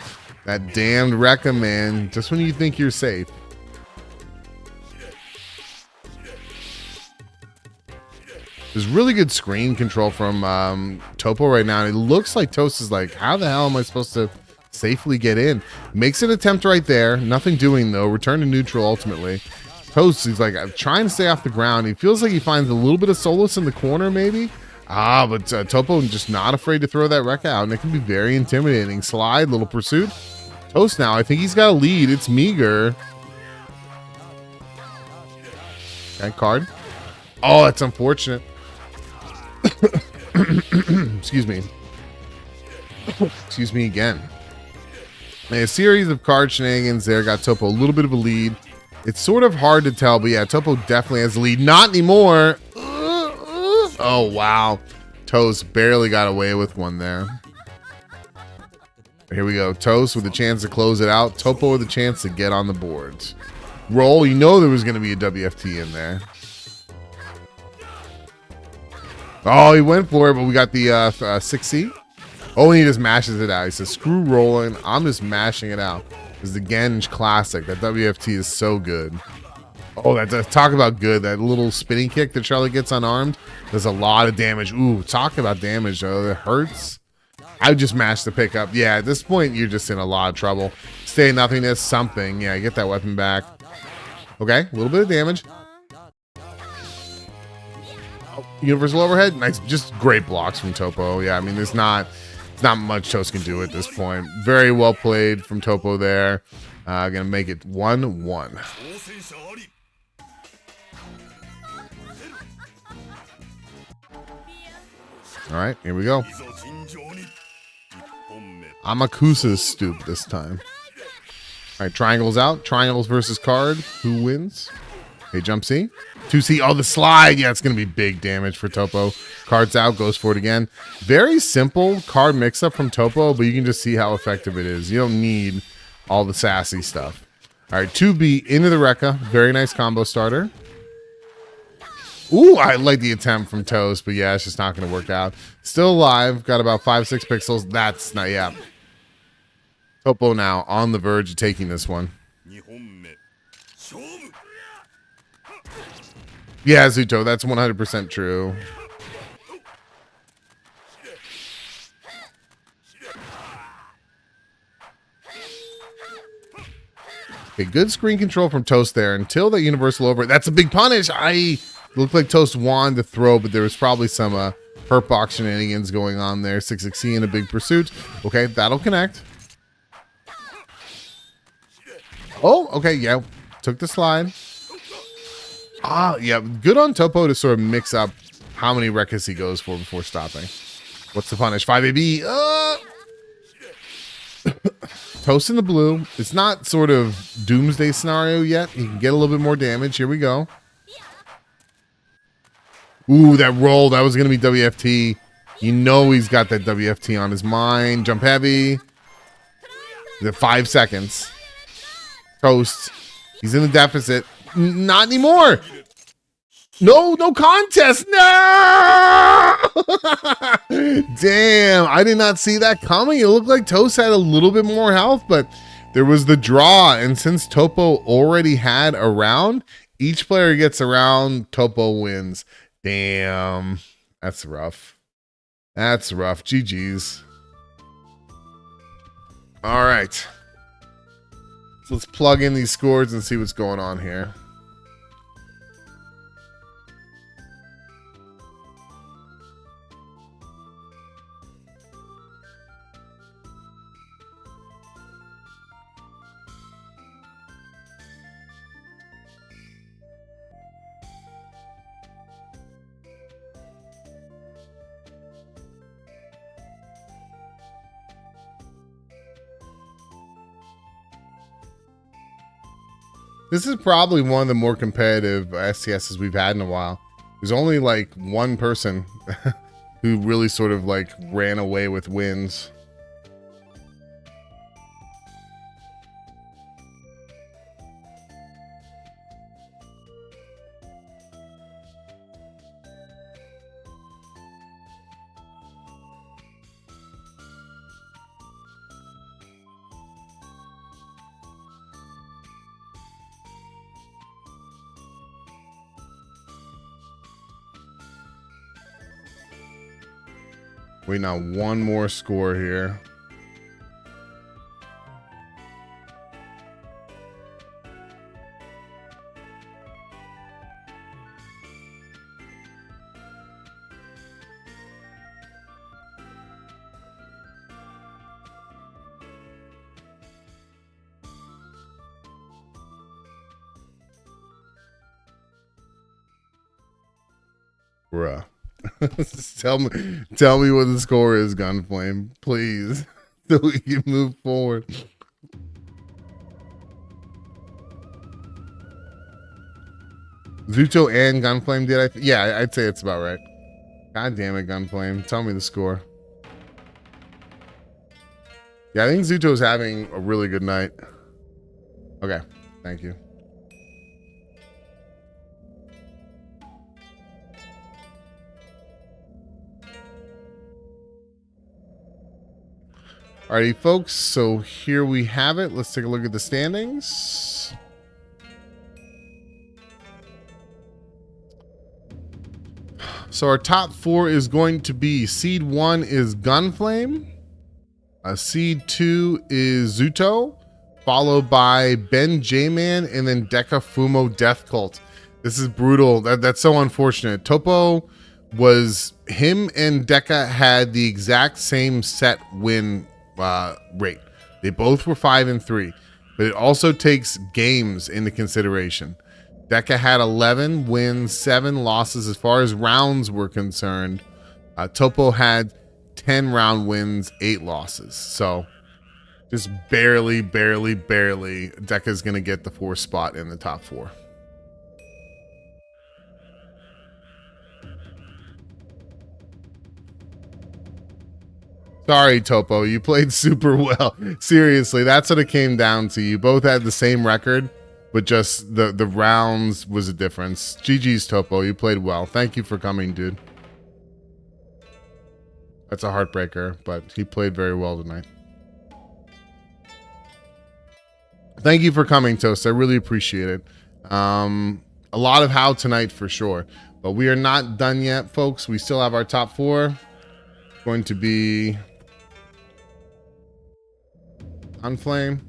that damned Rekka, man. Just when you think you're safe. There's really good screen control from Topo right now. And it looks like Toast is like, how the hell am I supposed to safely get in? Makes an attempt right there. Nothing doing, though. Return to neutral, ultimately. Toast, he's like, I'm trying to stay off the ground. He feels like he finds a little bit of solace in the corner, maybe. But Topo just not afraid to throw that wreck out, and it can be very intimidating. Slide, little pursuit. Toast now, I think he's got a lead. It's meager. Okay, card. Oh, that's unfortunate. Excuse me. Excuse me again. A series of card shenanigans there got Topo a little bit of a lead. It's sort of hard to tell, but yeah, Topo definitely has the lead. Not anymore. Oh, wow. Toast barely got away with one there. Here we go. Toast with a chance to close it out. Topo with a chance to get on the boards. Roll. You know there was going to be a WFT in there. Oh, he went for it, but we got the 6C. Oh, and he just mashes it out. He says, screw rolling. I'm just mashing it out. This is the Genj classic. That WFT is so good. Oh, that's talk about good. That little spinning kick that Charlie gets unarmed does a lot of damage. Ooh, talk about damage, though. It hurts. I would just mash the pickup. Yeah, at this point, you're just in a lot of trouble. Stay in nothingness, something. Yeah, get that weapon back. Okay, a little bit of damage. Oh, universal overhead. Nice. Just great blocks from Topo. Yeah, I mean, there's not much Toast can do at this point. Very well played from Topo there. Gonna make it 1-1. All right, here we go. Amakusa's stoop this time. All right, triangles out. Triangles versus card. Who wins? Hey, jump C. 2C. Oh, the slide. Yeah, it's going to be big damage for Topo. Cards out. Goes for it again. Very simple card mix-up from Topo, but you can just see how effective it is. You don't need all the sassy stuff. All right, 2B into the Rekka. Very nice combo starter. Ooh, I like the attempt from Toast, but yeah, it's just not going to work out. Still alive. Got about 5-6 pixels. That's not, yeah. Topo now on the verge of taking this one. Yeah, Zooto, that's 100% true. Okay, good screen control from Toast there until that universal over. That's a big punish. Looked like Toast wanted to throw, but there was probably some hurt box shenanigans going on there. 6-6C in a big pursuit. Okay, that'll connect. Oh, okay, yeah. Took the slide. Yeah, good on Topo to sort of mix up how many Rekkas he goes for before stopping. What's the punish? 5AB. Toast in the blue. It's not sort of doomsday scenario yet. He can get a little bit more damage. Here we go. Ooh, that roll. That was going to be WFT. You know he's got that WFT on his mind. Jump heavy. The 5 seconds. Toast. He's in the deficit. Not anymore. No contest. No! Damn, I did not see that coming. It looked like Toast had a little bit more health, but there was the draw. And since Topo already had a round, each player gets a round. Topo wins. Damn, that's rough. That's rough. GG's. All right. So let's plug in these scores and see what's going on here. This is probably one of the more competitive STSs we've had in a while. There's only like one person who really sort of like ran away with wins. Waiting on one more score here. Bruh. tell me what the score is, GanFleim, please, so we can move forward. Zooto and GanFleim did yeah, I'd say it's about right. God damn it, GanFleim. Tell me the score. Yeah, I think Zooto's having a really good night. Okay, thank you. Alrighty, folks, so here we have it. Let's take a look at the standings. So our top 4 is going to be Seed 1 is GanFleim. Seed 2 is Zooto, followed by BenJMan, and then Deka, Fumo, Death Cult. This is brutal. That's so unfortunate. Topo was, him and Deka had the exact same set win rate. They both were 5-3, but it also takes games into consideration. Deka had 11 wins, 7 losses as far as rounds were concerned. Topo had 10 round wins, 8 losses. So just barely Deka's gonna get the 4th spot in the top 4. Sorry, Topo, you played super well. Seriously, that's what it came down to. You both had the same record, but just the rounds was a difference. GG's, Topo, you played well. Thank you for coming, dude. That's a heartbreaker, but he played very well tonight. Thank you for coming, Toast. I really appreciate it. A lot of how tonight for sure, but we are not done yet, folks. We still have our top 4. Going to be GanFleim,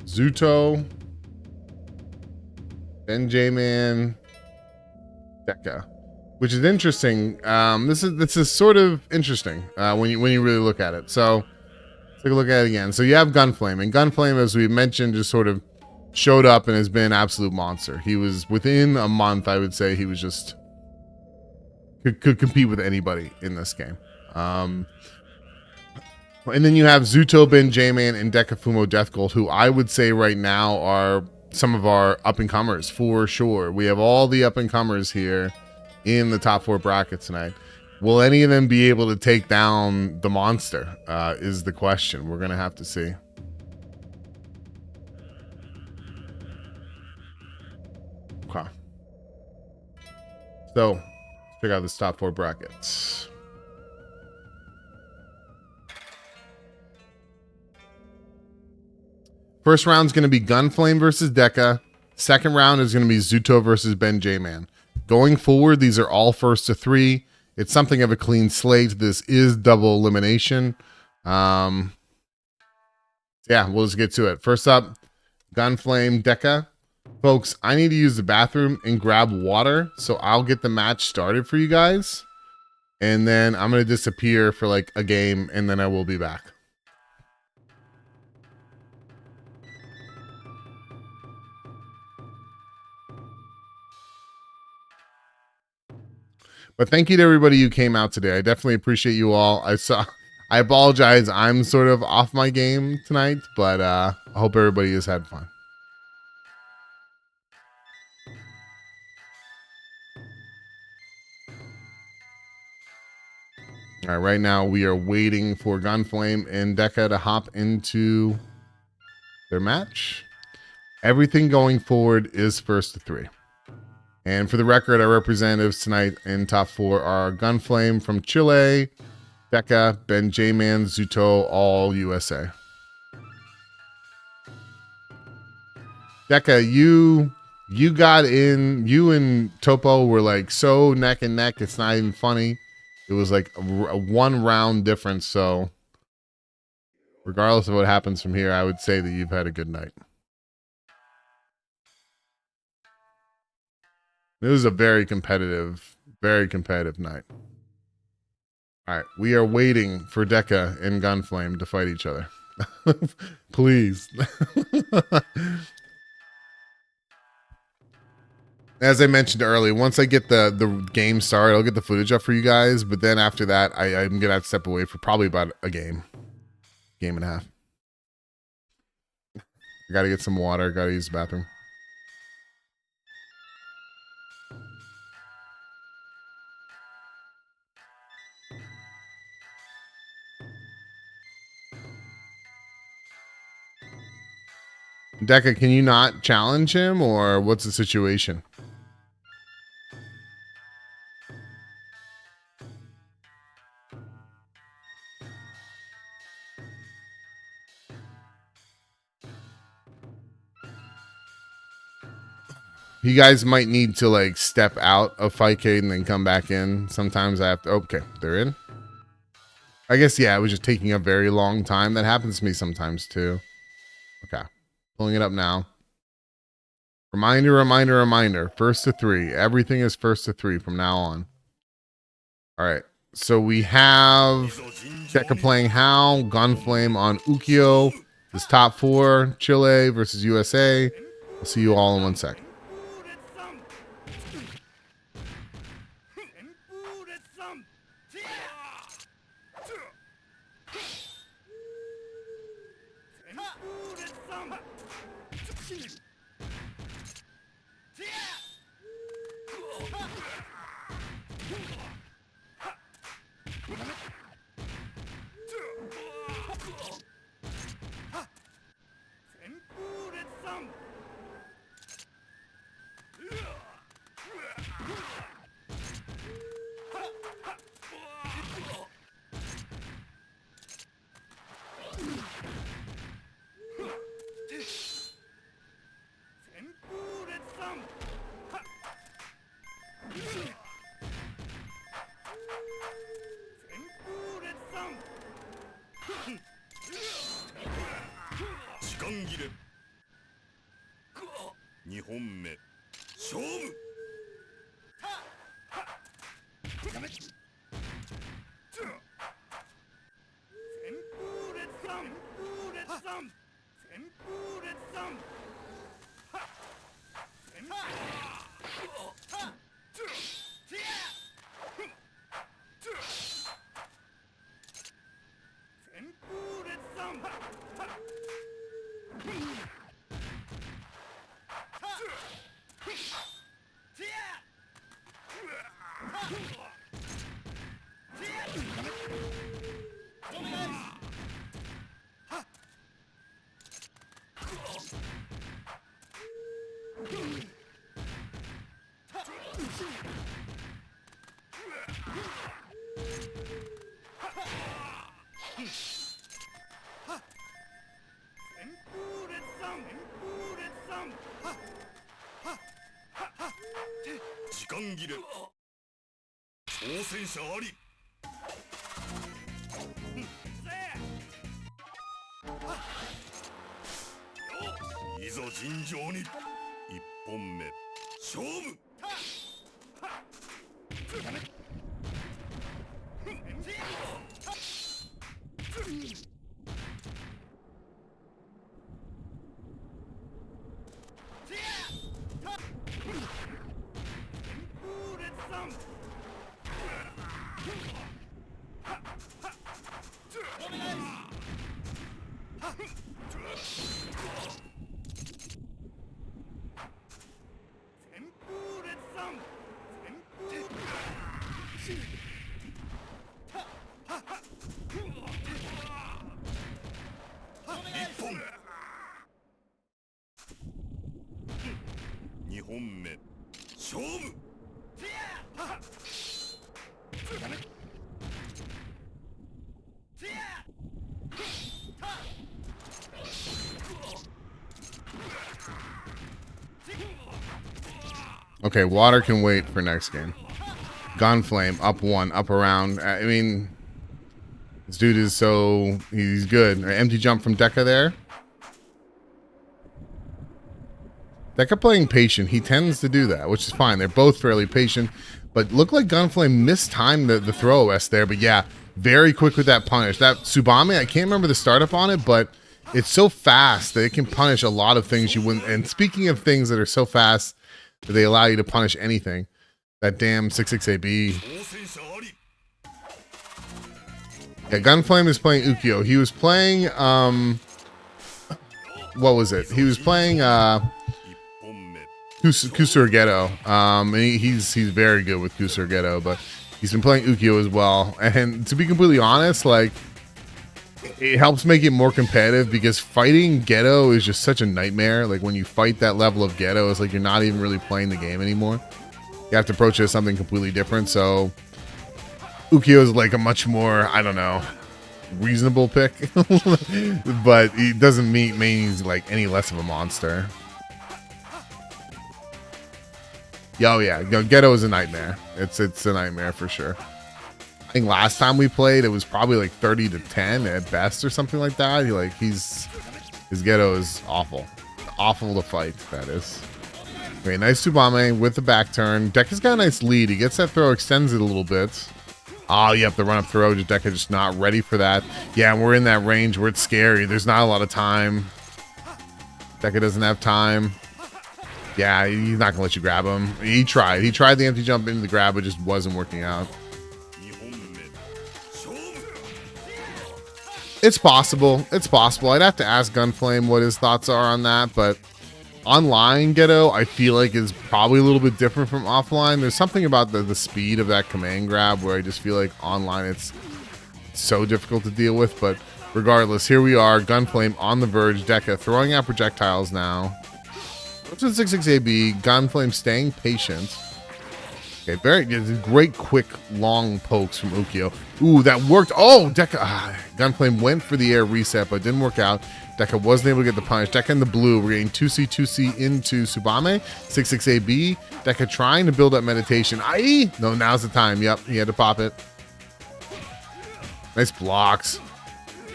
Zooto, BenJMan, Deka, which is interesting. This is sort of interesting when you really look at it. So let's take a look at it again. So you have GanFleim, and GanFleim, as we mentioned, just sort of showed up and has been an absolute monster. He was within a month, I would say, he was just could compete with anybody in this game. And then you have Zooto, BenJMan, and Deka, Fumo, Death Gold, who I would say right now are some of our up-and-comers for sure. We have all the up-and-comers here in the top 4 bracket tonight. Will any of them be able to take down the monster? Is the question. We're gonna have to see. Okay. So, let's check out the top 4 brackets. First round's going to be GanFleim versus Deka. Second round is going to be Zooto versus BenJMan. Going forward, these are all first to 3. It's something of a clean slate. This is double elimination. Yeah, we'll just get to it. First up, GanFleim Deka. Folks, I need to use the bathroom and grab water, so I'll get the match started for you guys. And then I'm going to disappear for like a game, and then I will be back. But thank you to everybody who came out today. I definitely appreciate you all. I apologize. I'm sort of off my game tonight, but I hope everybody has had fun. All right, right now we are waiting for GanFleim and Deka to hop into their match. Everything going forward is first to 3. And for the record, our representatives tonight in top 4 are GanFleim from Chile, Deka, BenJMan, Zooto, all USA. Deka, you got in. You and Topo were like so neck and neck. It's not even funny. It was like a 1 round difference. So regardless of what happens from here, I would say that you've had a good night. It was a very competitive night. All right, we are waiting for Deka and GanFleim to fight each other. Please. As I mentioned earlier, once I get the game started, I'll get the footage up for you guys. But then after that, I'm gonna have to step away for probably about a game and a half. I gotta get some water. Gotta use the bathroom. Deka, can you not challenge him, or what's the situation? You guys might need to like step out of Fightcade and then come back in. Sometimes I have to. Okay, they're in. I guess, yeah, it was just taking a very long time. That happens to me sometimes too. Okay, pulling it up now. Reminder, reminder, reminder. First to 3. Everything is first to 3 from now on. All right. So we have Deka playing Hal, GanFleim on Ukyo. This top 4, Chile versus USA. I'll see you all in 1 sec. Okay, water can wait for next game. GanFleim, up one, up around. I mean, this dude is he's good. Empty jump from Deka there. Deka playing patient. He tends to do that, which is fine. They're both fairly patient. But looked like GanFleim mistimed the throw OS there. But yeah, very quick with that punish. That Tsubame, I can't remember the startup on it, but it's so fast that it can punish a lot of things you wouldn't. And speaking of things that are so fast that they allow you to punish anything, that damn 66AB. Yeah, GanFleim is playing Ukyo. He was playing, what was it? He was playing, Kusurgeto. And he's very good with Kusurgeto, but he's been playing Ukyo as well. And to be completely honest, like, it helps make it more competitive because fighting Geto is just such a nightmare. Like, when you fight that level of Geto, it's like you're not even really playing the game anymore. You have to approach it as something completely different. So Ukyo is like a much more, I don't know, reasonable pick. But he doesn't mean he's like any less of a monster. Oh yeah, Geto is a nightmare. It's a nightmare for sure. I think last time we played, it was probably like 30-10 at best or something like that. His Geto is awful. Awful to fight, that is. Okay, nice Tsubame with the back turn. Deka's got a nice lead. He gets that throw, extends it a little bit. Oh, yep, the run-up throw. Deka just not ready for that. Yeah, we're in that range where it's scary. There's not a lot of time. Deka doesn't have time. Yeah, he's not going to let you grab him. He tried. He tried the empty jump into the grab, but just wasn't working out. It's possible. It's possible. I'd have to ask GanFleim what his thoughts are on that, but online Geto, I feel like is probably a little bit different from offline. There's something about the speed of that command grab where I just feel like online it's so difficult to deal with, but regardless, here we are, GanFleim on the verge, Deka throwing out projectiles now. What's with 66AB? GanFleim staying patient. Okay, very good. Great, quick, long pokes from Ukyo. Ooh, that worked. Oh, Deka. GanFleim went for the air reset, but didn't work out. Deka wasn't able to get the punish. Deka in the blue. We're getting 2C into Tsubame. 66AB. Deka trying to build up meditation. Aye. No, now's the time. Yep, he had to pop it. Nice blocks.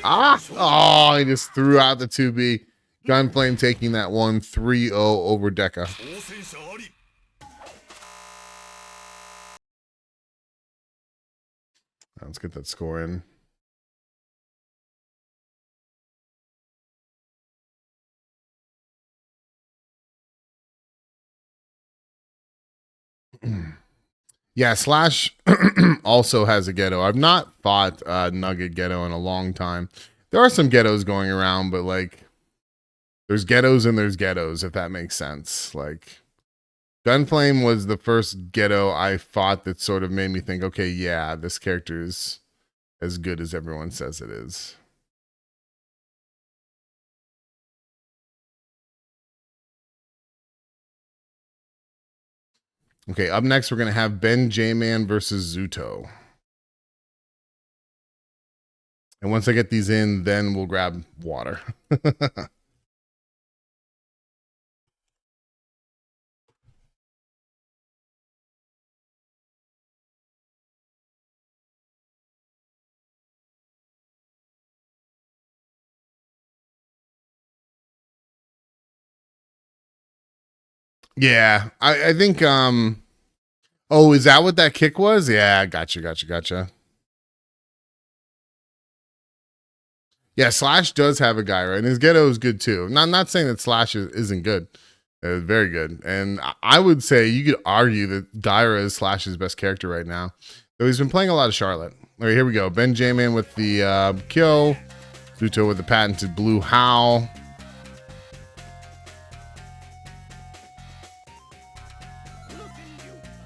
Ah. Oh, he just threw out the 2B. GanFleim taking that one 3-0 over Deka. Let's get that score in. Yeah, Slash also has a Geto. I've not fought Nugget Geto in a long time. There are some Getos going around, but like there's Getos and there's Getos, if that makes sense. Like GanFleim was the first Geto I fought that sort of made me think, okay, yeah, this character is as good as everyone says it is. Okay, up next, we're going to have BenJMan versus Zooto. And once I get these in, then we'll grab water. Yeah, I think oh, is that what that kick was? Yeah, gotcha. Yeah, Slash does have a guy, right? And his ghetto is good too. Not saying that Slash isn't good. It's very good. And I would say you could argue that Gyra is Slash's best character right now. So he's been playing a lot of Charlotte. All right, here we go. BenJMan with the kill. Zooto with the patented blue howl.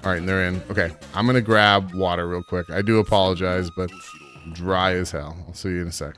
All right, and they're in. Okay, I'm going to grab water real quick. I do apologize, but dry as hell. I'll see you in a sec.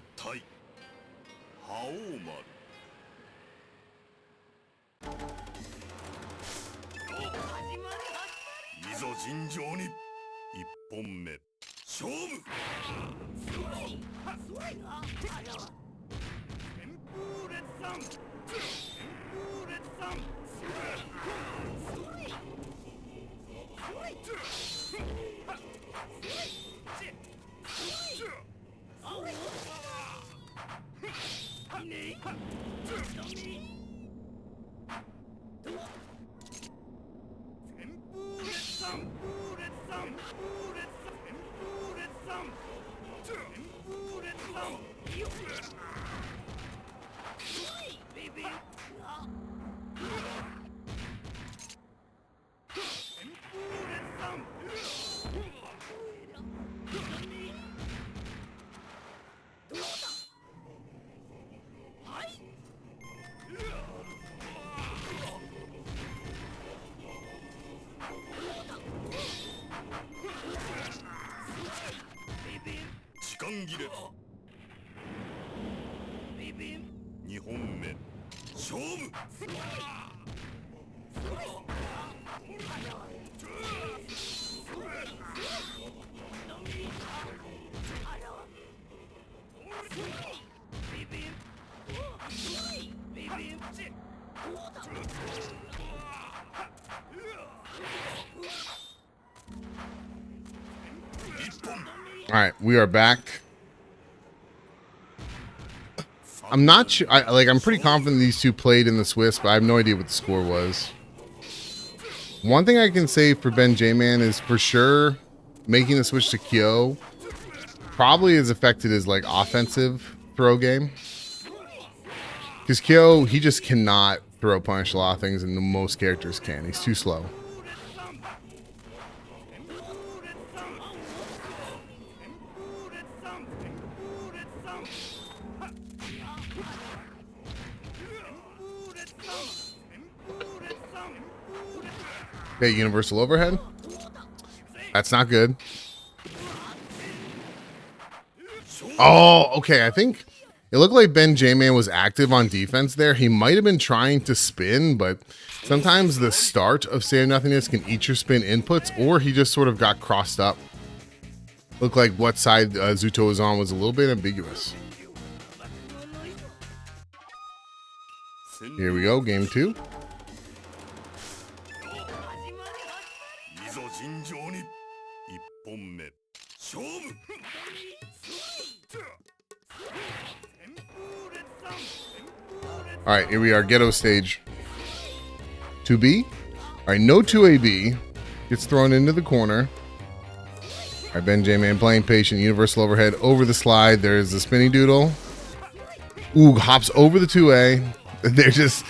All right, we are back. I'm not sure. I'm pretty confident these two played in the Swiss, but I have no idea what the score was. One thing I can say for BenJMan is for sure making the switch to Kyo probably has affected his like offensive throw game. Because Kyo, he just cannot throw punish a lot of things, and most characters can. He's too slow. Okay, universal overhead. That's not good. Oh, okay. I think it looked like BenJMan was active on defense there. He might have been trying to spin, but sometimes the start of Save Nothingness can eat your spin inputs, or he just sort of got crossed up. Looked like what side Zooto was on was a little bit ambiguous. Here we go, game 2. All right, here we are, ghetto stage 2B. All right, no 2AB. Gets thrown into the corner. All right, BenJMan playing patient. Universal overhead over the slide. There's the spinning doodle. Ooh, hops over the 2A. They're just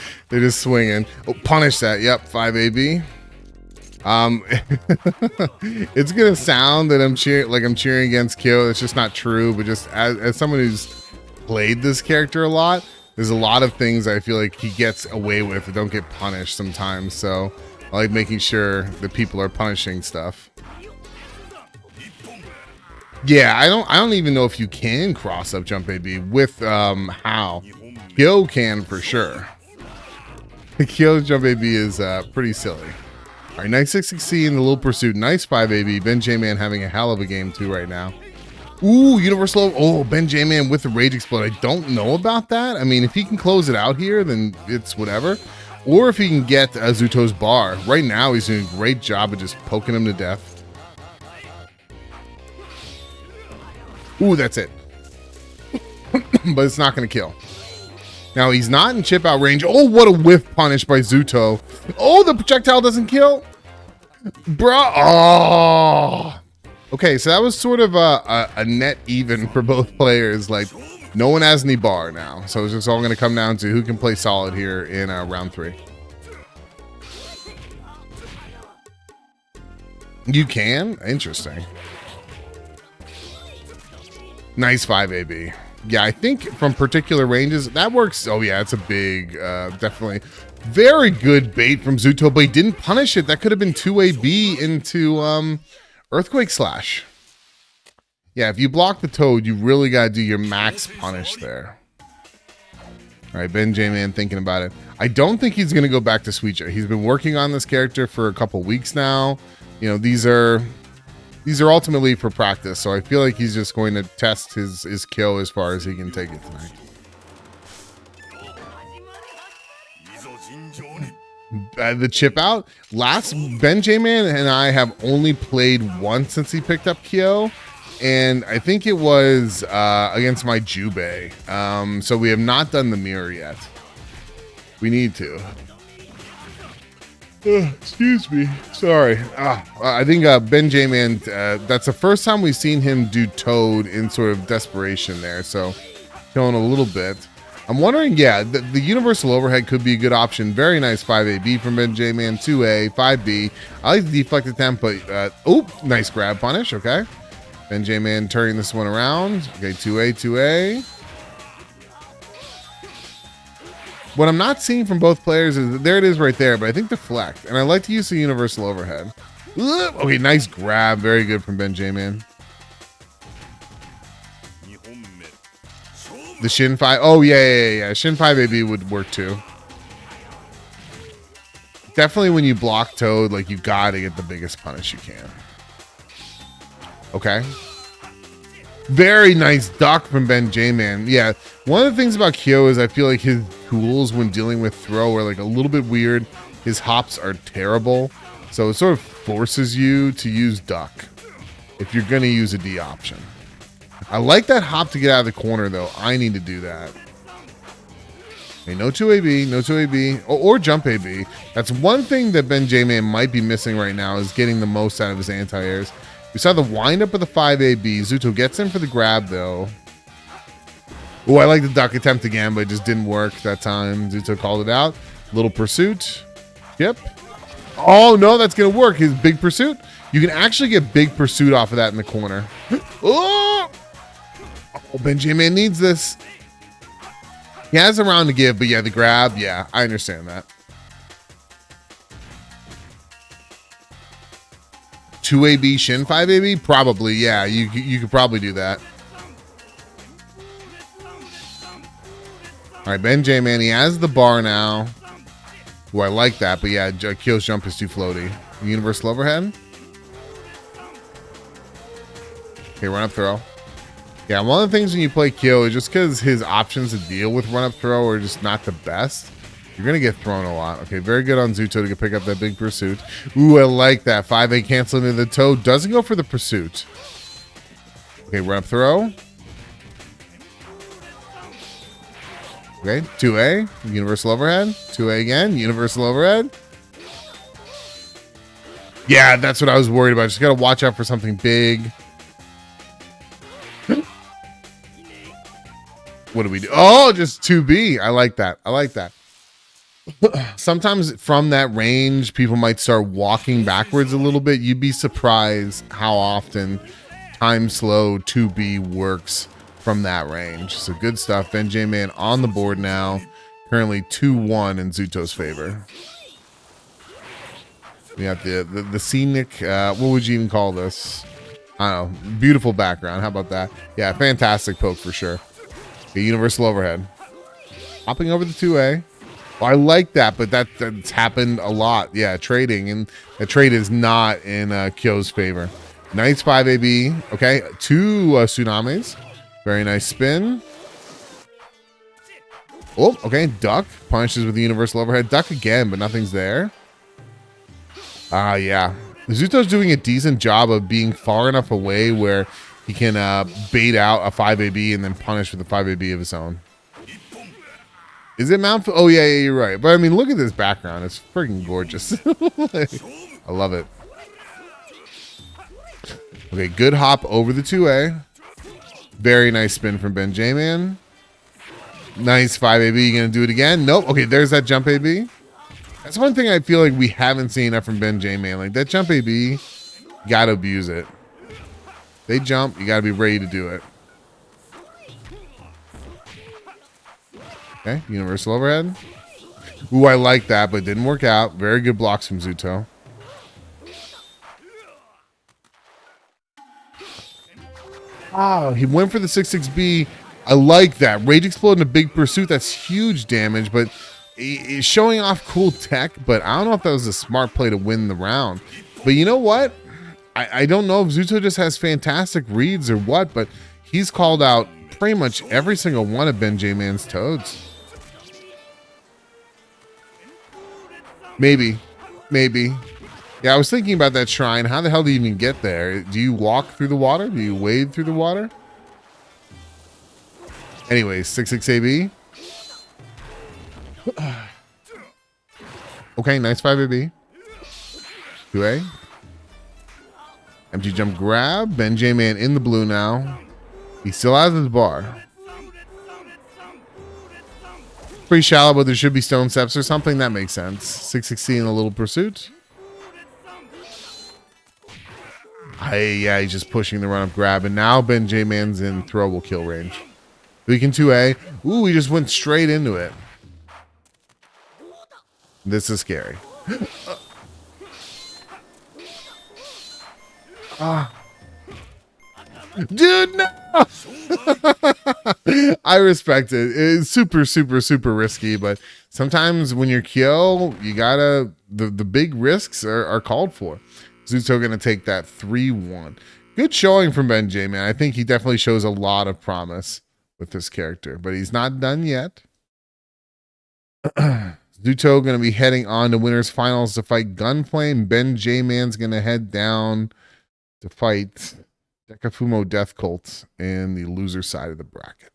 swinging. Oh, punish that. Yep, 5AB. It's gonna sound that I'm cheering against Kyo. It's just not true. But just as someone who's played this character a lot, there's a lot of things I feel like he gets away with that don't get punished sometimes. So I like making sure that people are punishing stuff. Yeah, I don't even know if you can cross up jump AB with how Kyo can for sure. Kyo's jump AB is pretty silly. All right, 966C in the little pursuit. Nice 5AB. BenJMan having a hell of a game too right now. Ooh, Universal. Oh, BenJMan with the Rage Explode. I don't know about that. I mean, if he can close it out here, then it's whatever. Or if he can get Zooto's bar. Right now, he's doing a great job of just poking him to death. Ooh, that's it. But it's not going to kill. Now, he's not in chip out range. Oh, what a whiff punish by Zooto. Oh, the projectile doesn't kill. Bruh. Oh. Okay, so that was sort of a net even for both players. Like, no one has any bar now. So it's just all going to come down to who can play solid here in round 3. You can? Interesting. Nice 5 AB. Yeah, I think from particular ranges, that works. Oh, yeah, it's a big, definitely. Very good bait from Zooto, but he didn't punish it. That could have been 2 AB into Earthquake Slash. Yeah, if you block the Toad, you really got to do your max punish there. All right, BenJMan thinking about it. I don't think he's going to go back to Suicha. He's been working on this character for a couple weeks now. You know, these are ultimately for practice, so I feel like he's just going to test his kill as far as he can take it tonight. The chip out. Last BenJMan and I have only played once since he picked up Kyo, and I think it was against my Jubei. So we have not done the mirror yet. We need to. Excuse me. Sorry. I think BenJMan, that's the first time we've seen him do Toad in sort of desperation there. So killing a little bit. I'm wondering, yeah, the universal overhead could be a good option. Very nice 5AB from BenJMan. 2A, 5B. I like the deflect attempt, but nice grab punish. Okay. BenJMan turning this one around. Okay, 2A, 2A. What I'm not seeing from both players is there it is right there, but I think deflect. And I like to use the universal overhead. Okay, nice grab. Very good from BenJMan. The Shin 5. Oh, yeah. Shin 5 AB would work too. Definitely when you block Toad, like, you got to get the biggest punish you can. Okay. Very nice duck from BenJMan. Yeah, one of the things about Kyo is I feel like his tools when dealing with throw are like a little bit weird. His hops are terrible. So it sort of forces you to use duck if you're going to use a D option. I like that hop to get out of the corner, though. I need to do that. Okay, no 2AB, no 2AB, or jump AB. That's one thing that BenJMan might be missing right now is getting the most out of his anti-airs. We saw the windup of the 5AB. Zooto gets in for the grab, though. Oh, I like the duck attempt again, but it just didn't work that time. Zooto called it out. Little pursuit. Yep. Oh, no, that's going to work. His big pursuit. You can actually get big pursuit off of that in the corner. Oh, BenJMan needs this. He has a round to give, but yeah, the grab. Yeah, I understand that. 2AB, Shin 5AB? Probably, yeah. You could probably do that. All right, BenJMan, he has the bar now. Ooh, I like that, but yeah, Kyo's jump is too floaty. Universal overhead. Okay, run up throw. Yeah, one of the things when you play Kyo is just because his options to deal with run up throw are just not the best. You're going to get thrown a lot. Okay, very good on Zooto to pick up that big pursuit. Ooh, I like that. 5A canceling into the Toad. Doesn't go for the pursuit. Okay, run up throw. Okay, 2A. Universal overhead. 2A again. Universal overhead. Yeah, that's what I was worried about. Just got to watch out for something big. What do we do? Oh, just 2B. I like that. I like that. Sometimes from that range, people might start walking backwards a little bit. You'd be surprised how often time slow 2B works from that range. So good stuff. BenJMan on the board now. Currently 2-1 in Zooto's favor. We got the scenic, what would you even call this? I don't know. Beautiful background. How about that? Yeah, fantastic poke for sure. Okay, universal overhead. Hopping over the 2A. Oh, I like that, but that's happened a lot. Yeah, trading, and the trade is not in Kyo's favor. Nice 5 AB. Okay, 2 tsunamis. Very nice spin. Oh, okay, duck. Punishes with the universal overhead. Duck again, but nothing's there. Ah, yeah. Zooto's doing a decent job of being far enough away where he can bait out a 5 AB and then punish with a 5 AB of his own. Is it Mount? Oh, yeah, you're right. But I mean, look at this background. It's freaking gorgeous. I love it. Okay, good hop over the 2A. Very nice spin from BenJMan. Nice 5 AB. You going to do it again? Nope. Okay, there's that jump AB. That's one thing I feel like we haven't seen enough from BenJMan. Like, that jump AB, you got to abuse it. They jump, you got to be ready to do it. Okay, universal overhead. Ooh, I like that, but it didn't work out. Very good blocks from Zooto. Oh, he went for the 6-6B. I like that. Rage Explode in a big pursuit. That's huge damage, but he's showing off cool tech, but I don't know if that was a smart play to win the round. But you know what? I don't know if Zooto just has fantastic reads or what, but he's called out pretty much every single one of BenJMan's toads. Maybe. Yeah, I was thinking about that shrine. How the hell do you even get there? Do you walk through the water? Do you wade through the water? Anyways, 6-6 AB. Okay, nice 5 AB. 2A. Empty jump grab. BenJMan in the blue now. He still has his bar. Pretty shallow, but there should be stone steps or something. That makes sense. 6-6 in a little pursuit. Yeah, he's just pushing the run-up grab. And now BenJMan's in throwable kill range. We can 2A. Ooh, he just went straight into it. This is scary. Dude, no! I respect it. It's super, super, super risky, but sometimes when you're kill, you gotta, the big risks are called for. Zooto gonna take that 3-1. Good showing from BenJMan. I think he definitely shows a lot of promise with this character, but he's not done yet. Zooto gonna be heading on to winners finals to fight GanFleim. BenJMan's gonna head down to fight Deka Fumo Death Cult in the loser side of the bracket.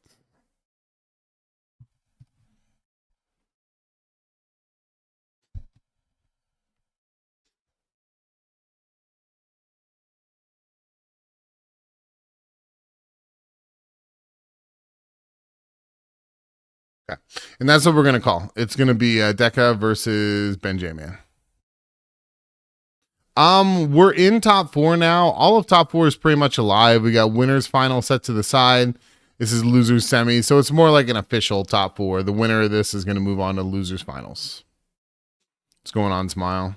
Okay. And that's what we're going to call. It's going to be Deka versus BenJMan. We're in top 4 now. All of top 4 is pretty much alive. We got winners final set to the side. This is losers semi, so it's more like an official top 4. The winner of this is going to move on to losers finals. What's going on, Smile?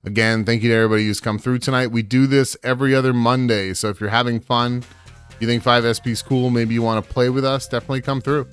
Again, thank you to everybody who's come through tonight. We do this every other Monday, so if you're having fun, you think 5SP is cool, maybe you want to play with us, definitely come through.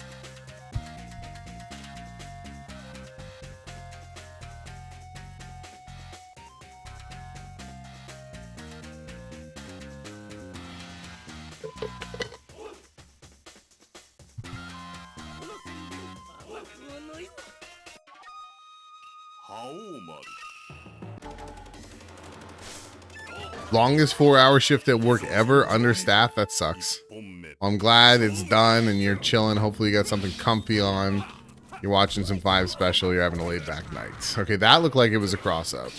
Longest 4-hour shift at work ever, understaffed. That sucks. I'm glad it's done and you're chilling. Hopefully you got something comfy on. You're watching some 5 special. You're having a laid back night. Okay, that looked like it was a cross up.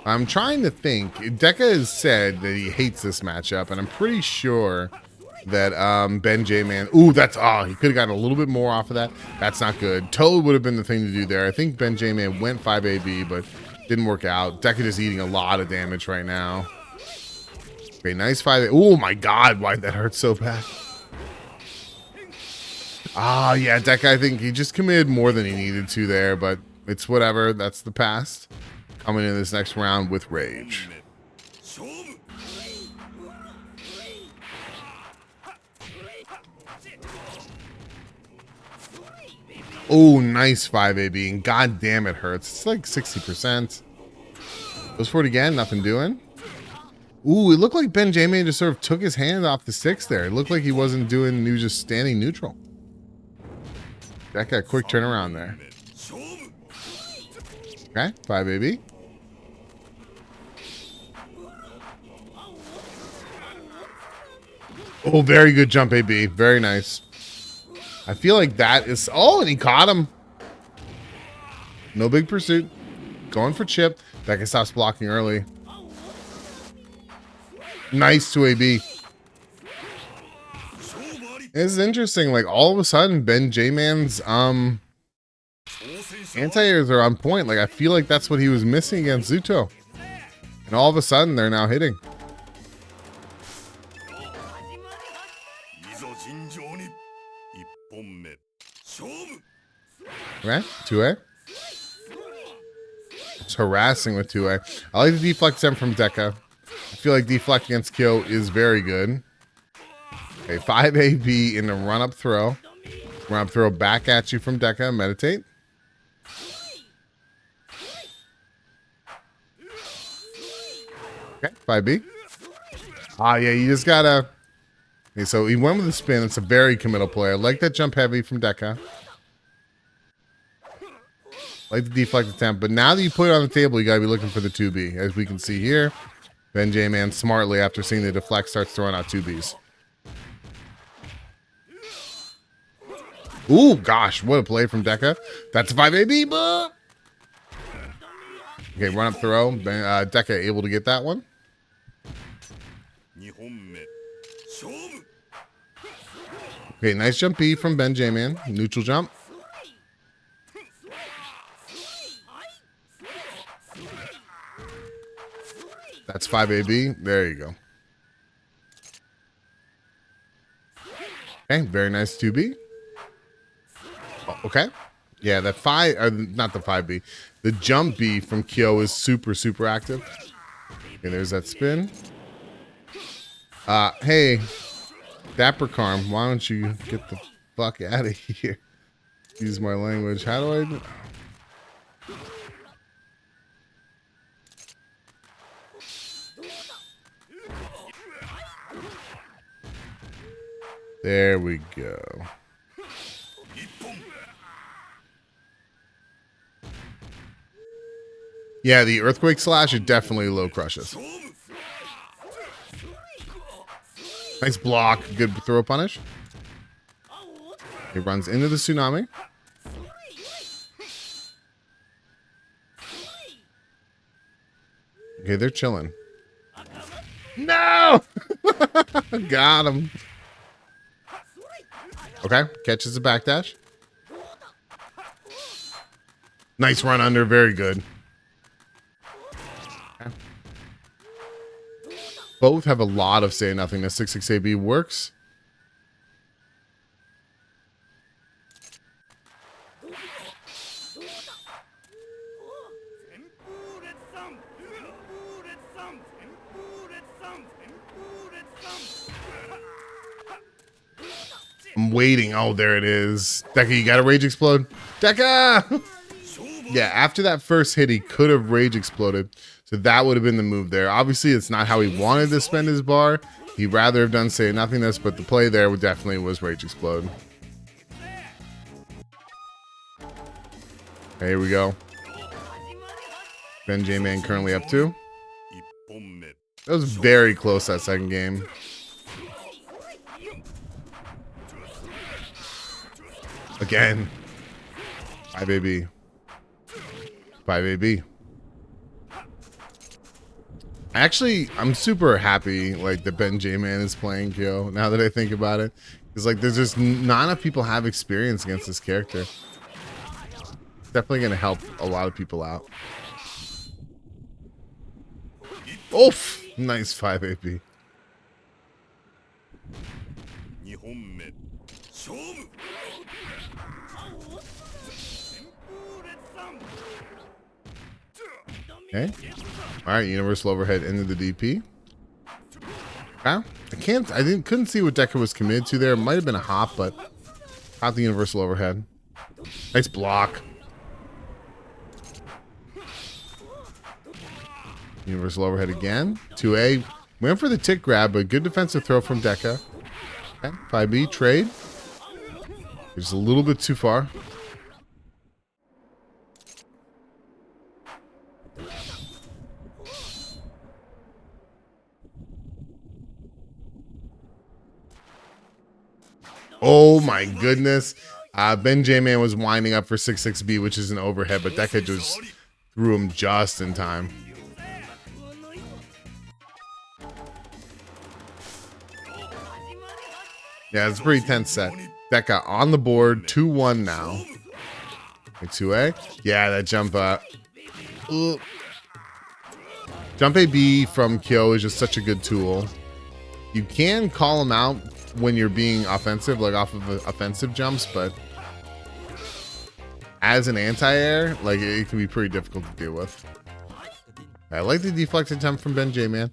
I'm trying to think. Deka has said that he hates this matchup, and I'm pretty sure that BenJMan. Ooh, that's he could have gotten a little bit more off of that. That's not good. Toad would have been the thing to do there. I think BenJMan went 5 AB, but didn't work out. Deka is eating a lot of damage right now. Okay, nice 5. Oh my god, why'd that hurt so bad? Yeah, Deka, I think he just committed more than he needed to there, but it's whatever. That's the past. Coming in this next round with Rage. Oh, nice 5 AB. And god damn it hurts. It's like 60%. Goes for it again. Nothing doing. Ooh, it looked like BenJMan just sort of took his hand off the sticks there. It looked like he wasn't doing, he was just standing neutral. That got a quick turnaround there. Okay, 5 AB. Oh, very good jump AB. Very nice. I feel like that is... Oh, and he caught him. No big pursuit. Going for chip. Deka stops blocking early. Nice 2 AB. It's interesting. Like, all of a sudden, BenJMan's anti-airs are on point. Like, I feel like that's what he was missing against Zooto. And all of a sudden, they're now hitting. Okay, 2A. It's harassing with 2A. I like the deflect attempt from Deka. I feel like deflect against Kyo is very good. Okay, 5 AB in the run-up throw. Run-up throw back at you from Deka. Meditate. Okay, 5B. Ah, yeah, you just gotta... Okay, so he went with the spin. It's a very committal play. I like that jump heavy from Deka. Like the deflect attempt, but now that you put it on the table, you gotta be looking for the 2B. As we can see here, BenJMan smartly, after seeing the deflect, starts throwing out 2Bs. Ooh, gosh, what a play from Deka. That's a 5 AB, but... Okay, run up throw. Deka able to get that one. Okay, nice jump B from BenJMan. Neutral jump. That's 5 AB. There you go. Okay, very nice 2B. Oh, okay. Yeah, that 5, or not the 5B. The jump B from Kyo is super, super active. Okay, there's that spin. Hey, Dappercarm, why don't you get the fuck out of here? Use my language. How do I do? There we go. Yeah, the earthquake slash is definitely low crushes. Nice block. Good throw punish. He runs into the tsunami. Okay, they're chilling. No! Got him. Okay, catches the backdash. Nice run under, very good. Okay. Both have a lot of say nothing. The 6-6 AB works. I'm waiting. Oh, there it is. Deka, you got to rage explode. Deka! Yeah, after that first hit, he could have rage exploded. So that would have been the move there. Obviously, it's not how he wanted to spend his bar. He'd rather have done say nothingness, but the play there definitely was rage explode. Okay, here we go. BenJMan currently up 2. That was very close, that second game. Again. 5 AB. 5 AB. Actually, I'm super happy like that BenJMan is playing Kyo now that I think about it. Because like there's just not enough people have experience against this character. It's definitely gonna help a lot of people out. Oof! Nice 5 AP. Okay. Alright, universal overhead into the DP. Okay. Couldn't see what Deka was committed to there. It might have been a hop, but not the universal overhead. Nice block. Universal overhead again. 2A. Went for the tick grab, but good defensive throw from Deka. Okay. 5B. Trade. Just a little bit too far. Oh my goodness. BenJMan was winding up for 6-6B, which is an overhead, but Deka just threw him just in time. Yeah, it's a pretty tense set. Deka on the board, 2-1 now. 2A. Yeah, that jump up. Jump AB from Kyo is just such a good tool. You can call him out when you're being offensive, like off of offensive jumps, but as an anti-air, like it can be pretty difficult to deal with. I like the deflect attempt from BenJMan.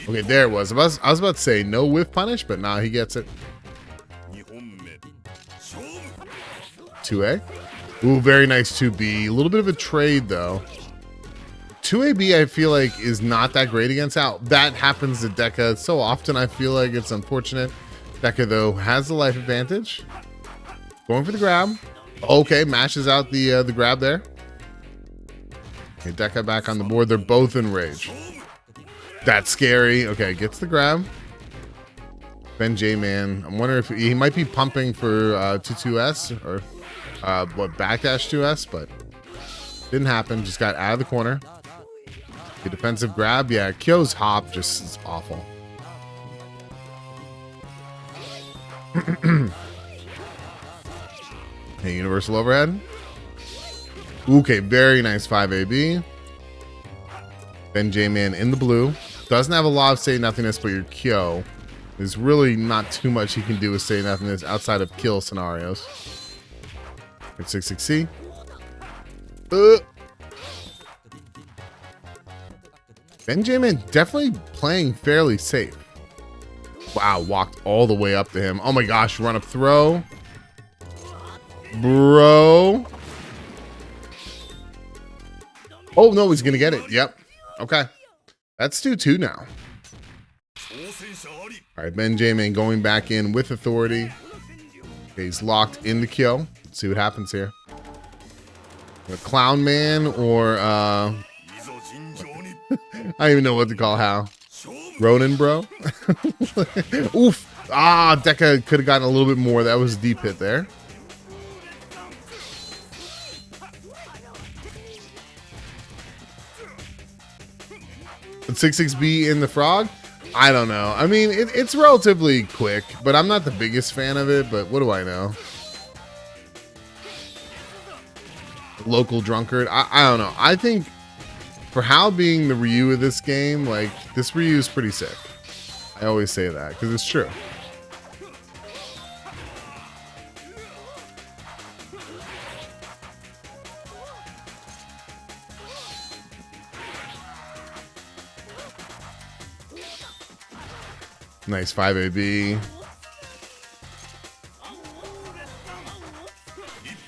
Okay, there it was. I was about to say no whiff punish, but nah, he gets it. 2A. Ooh, very nice 2B. A little bit of a trade though. 2AB I feel like is not that great against out. That happens to Deka so often. I feel like it's unfortunate. Deka though has the life advantage. Going for the grab. Okay, mashes out the grab there. Okay, Deka back on the board. They're both in rage. That's scary. Okay, gets the grab. BenJMan. I'm wondering if he might be pumping for 2-2S or what, backdash 2S, but didn't happen. Just got out of the corner. The defensive grab. Yeah, Kyo's hop just is awful. Hey, universal overhead. Okay, very nice 5AB. BenJMan in the blue. Doesn't have a lot of say nothingness, but your Kyo. There's really not too much he can do with say nothingness outside of kill scenarios. At 6-6C. BenJMan definitely playing fairly safe. Wow, walked all the way up to him. Oh my gosh, run up throw. Bro. Oh no, he's gonna get it. Yep. Okay. That's 2-2 now. All right, BenJMan going back in with authority. Okay, he's locked into Kyo. Let's see what happens here. A Clown Man or I don't even know what to call Hal. Ronin, bro. Oof. Ah, Deka could have gotten a little bit more. That was a deep hit there. But 6-6B in the frog? I don't know. I mean, it's relatively quick, but I'm not the biggest fan of it, but what do I know? Local drunkard. I don't know. I think for Hal being the Ryu of this game, like, this Ryu is pretty sick. I always say that because it's true. Nice 5AB.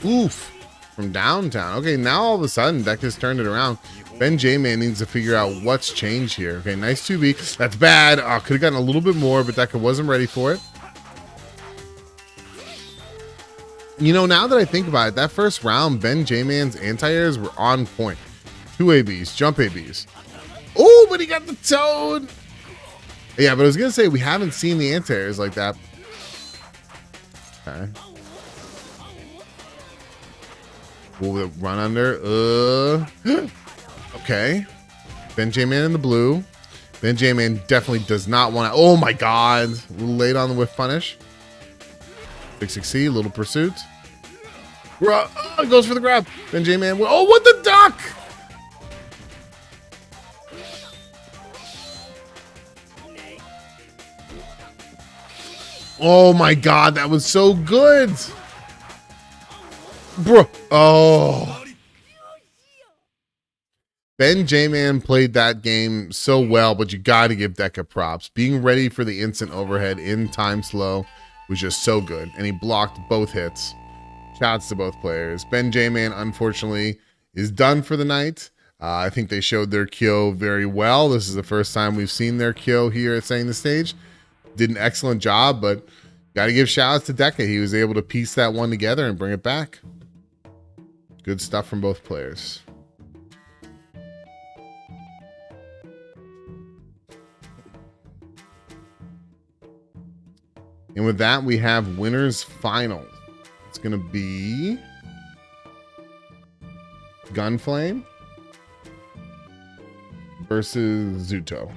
Oof. From downtown. Okay, now all of a sudden, Deka's turned it around. BenJMan needs to figure out what's changed here. Okay, nice 2B. That's bad. Oh, could have gotten a little bit more, but Deka wasn't ready for it. You know, now that I think about it, that first round, BenJMan's anti-airs were on point. 2 ABs, jump ABs. Oh, but he got the toad. Yeah, but I was going to say, we haven't seen the anti-airs like that. Okay. Will it run under? Okay. BenJMan in the blue. BenJMan definitely does not want to. Oh my god. A little late on the whiff punish. 6-6C, little pursuit. Goes for the grab. BenJMan. Oh, what the duck? Oh my god, that was so good. Bro. Oh. BenJMan played that game so well, but you got to give Deka props. Being ready for the instant overhead in time slow was just so good. And he blocked both hits. Shouts to both players. BenJMan, unfortunately, is done for the night. I think they showed their Kyo very well. This is the first time we've seen their Kyo here at Setting the Stage. Did an excellent job, but got to give shout-outs to Deka. He was able to piece that one together and bring it back. Good stuff from both players. And with that, we have winners final. It's going to be GanFleim versus Zooto.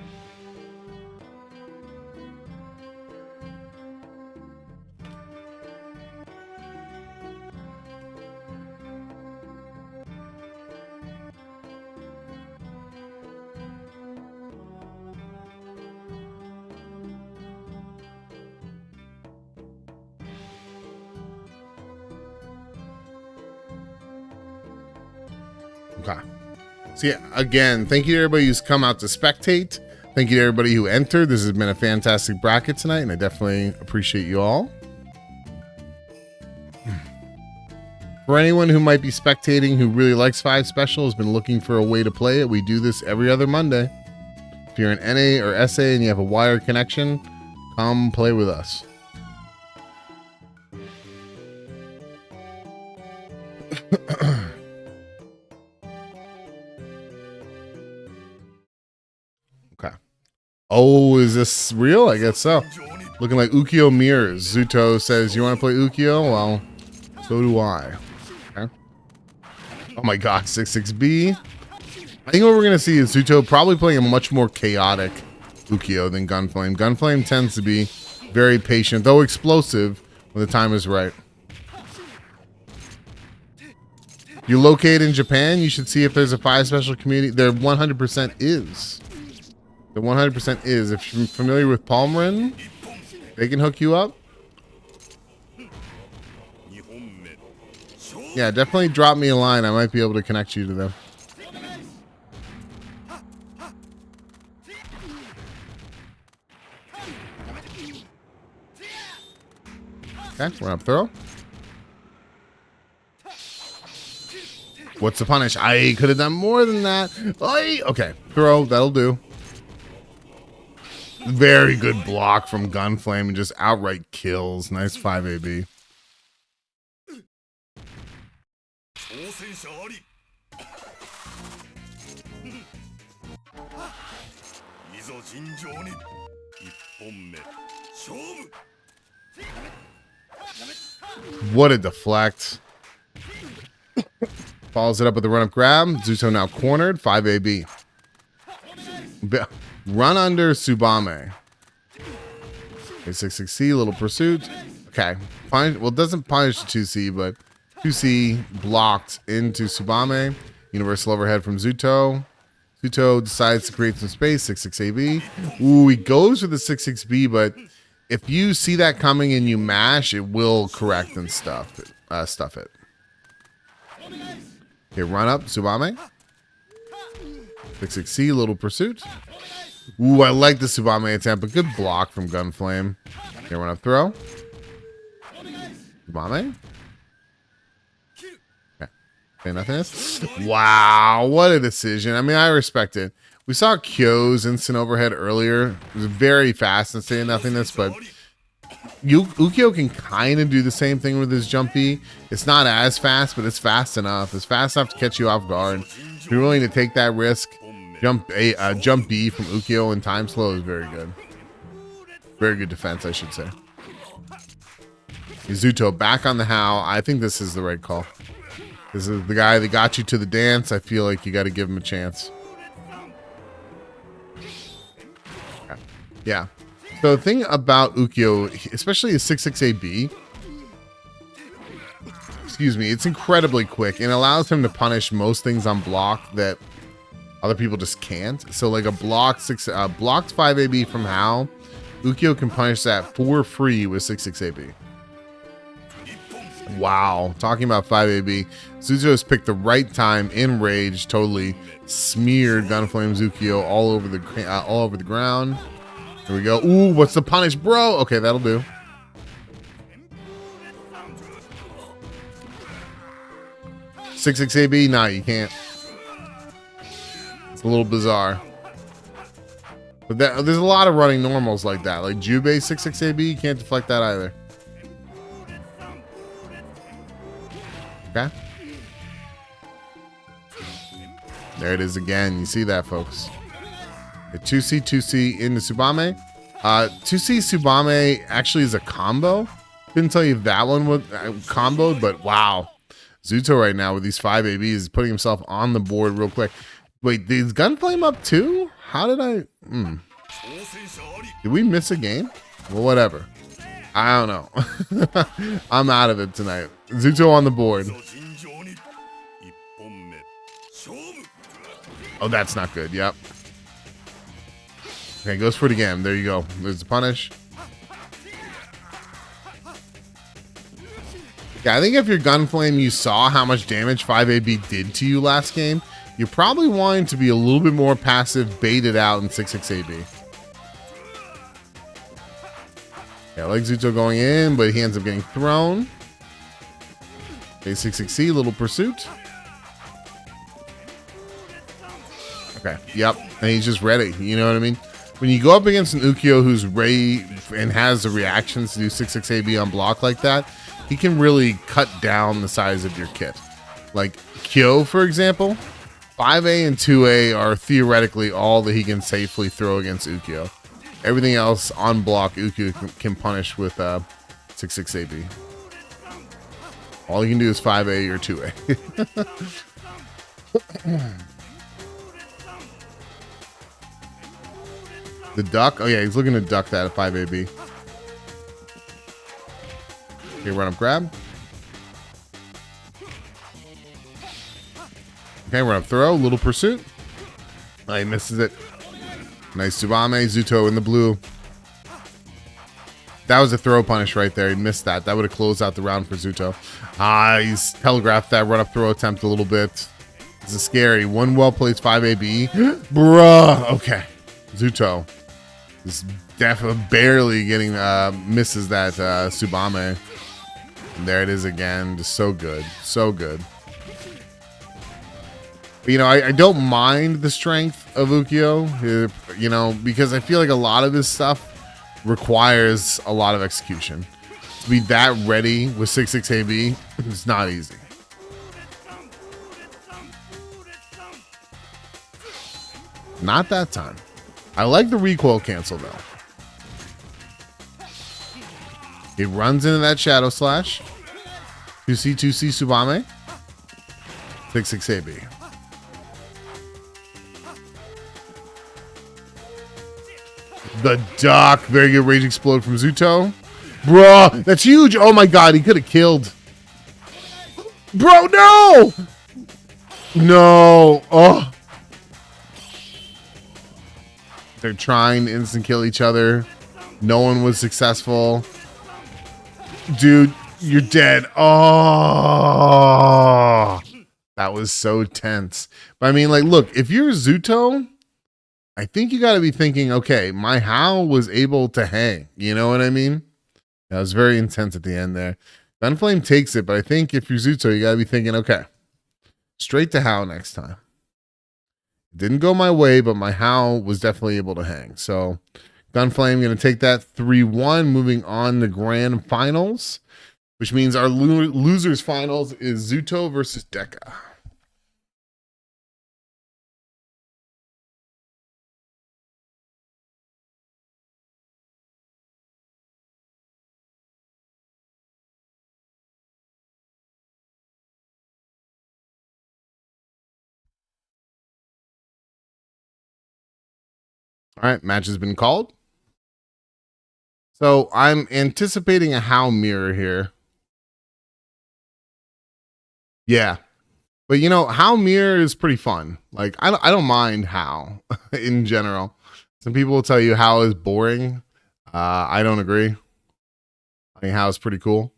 Okay. So yeah, again, thank you to everybody who's come out to spectate. Thank you to everybody who entered. This has been a fantastic bracket tonight, and I definitely appreciate you all. For anyone who might be spectating who really likes 5 Special, has been looking for a way to play it, we do this every other Monday. If you're an NA or SA and you have a wired connection, come play with us. Okay. Oh, is this real? I guess so. Looking like Ukiyo mirrors. Zooto says, you want to play Ukiyo? Well, so do I. Okay. Oh my god, 66B. I think what we're going to see is Zooto probably playing a much more chaotic Ukiyo than GanFleim. GanFleim tends to be very patient, though explosive when the time is right. You locate in Japan, you should see if there's a 5 Special community. There 100% is. The 100% is. If you're familiar with Palmarin, they can hook you up. Yeah, definitely drop me a line. I might be able to connect you to them. Okay, run up throw. What's the punish? I could have done more than that. Okay, throw. That'll do. Very good block from GanFleim and just outright kills. Nice 5 AB. What a deflect. Follows it up with a run-up grab. Zooto now cornered. 5 AB. Run under Tsubame. Okay, 66C, little pursuit. Okay. Well, it doesn't punish the 2C, but 2C blocked into Tsubame. Universal overhead from Zooto. Zooto decides to create some space. 66AB. Ooh, he goes for the 66B, but if you see that coming and you mash, it will correct and stuff it. Okay, run up, Tsubame. 66C, little pursuit. Ooh, I like the Tsubame attempt, but good block from GanFleim. Okay, run up, throw. Tsubame. Okay, nothingness. Wow, what a decision. I mean, I respect it. We saw Kyo's instant overhead earlier. It was very fast and saying nothingness, but Ukiyo can kind of do the same thing with his jump B. It's not as fast, but it's fast enough. It's fast enough to catch you off guard. If you're willing to take that risk, jump B from Ukiyo in time slow is very good. Very good defense, I should say. Zooto back on the How. I think this is the right call. This is the guy that got you to the dance. I feel like you got to give him a chance. Yeah. So the thing about Ukiyo, especially his 66AB, excuse me, it's incredibly quick and allows him to punish most things on block that other people just can't. So like a blocked 5AB from How, Ukiyo can punish that for free with 66AB. Wow, talking about 5AB, Zooto has picked the right time in rage, totally smeared GanFleim's Ukiyo all over the ground. Here we go. Ooh, what's the punish, bro? Okay, that'll do. 66AB? Nah, you can't. It's a little bizarre. But there's a lot of running normals like that. Like Jubei 66AB, you can't deflect that either. Okay. There it is again. You see that, folks. The 2C, 2C into Tsubame. 2C Tsubame actually is a combo. Couldn't tell you if that one was comboed, but wow. Zooto right now with these 5 ABs is putting himself on the board real quick. Wait, is GanFleim up too? How did I... Did we miss a game? Well, whatever. I don't know. I'm out of it tonight. Zooto on the board. Oh, that's not good. Yep. Okay, goes for it again. There you go. There's the punish. Yeah, I think if you're GanFleim, you saw how much damage 5AB did to you last game. You're probably wanting to be a little bit more passive, bait it out in 66AB. Yeah, I like Zooto going in, but he ends up getting thrown. Okay, 66C, little pursuit. Okay, yep, and he's just ready. You know what I mean? When you go up against an Ukyo who's ready and has the reactions to do 66AB on block like that, he can really cut down the size of your kit. Like Kyo, for example, 5A and 2A are theoretically all that he can safely throw against Ukyo. Everything else on block, Ukyo can punish with 66AB. All he can do is 5A or 2A. The duck? Oh yeah, he's looking to duck that at 5AB. Okay, run up grab. Okay, run up throw, little pursuit. Oh, he misses it. Nice Tsubame, Zooto in the blue. That was a throw punish right there. He missed that. That would have closed out the round for Zooto. He's telegraphed that run up throw attempt a little bit. This is scary. One well-placed 5AB. Bruh. Okay. Zooto is definitely barely getting, misses that Tsubame. And there it is again. Just so good. So good. But, you know, I don't mind the strength of Ukyo, you know, because I feel like a lot of his stuff requires a lot of execution. To be that ready with 66AB is not easy. Not that time. I like the recoil cancel though. He runs into that Shadow Slash. 2C, 2C Tsubame. 66AB. The duck. Very good Rage Explode from Zooto. Bruh, that's huge. Oh my god, he could have killed. Bro, no! No. Oh. They're trying to instant kill each other. No one was successful. Dude, you're dead. Oh. That was so tense. But I mean, like, look, if you're Zooto, I think you got to be thinking, okay, my How was able to hang. You know what I mean? That was very intense at the end there. GanFleim takes it, but I think if you're Zooto, you got to be thinking, okay, straight to How next time. Didn't go my way, but my How was definitely able to hang. So GanFleim going to take that 3-1, moving on to grand finals, which means our losers finals is Zooto versus Deka. All right, match has been called. So I'm anticipating a How mirror here. Yeah. But you know, How mirror is pretty fun. Like I don't mind How in general. Some people will tell you How is boring. I don't agree. I think How is pretty cool.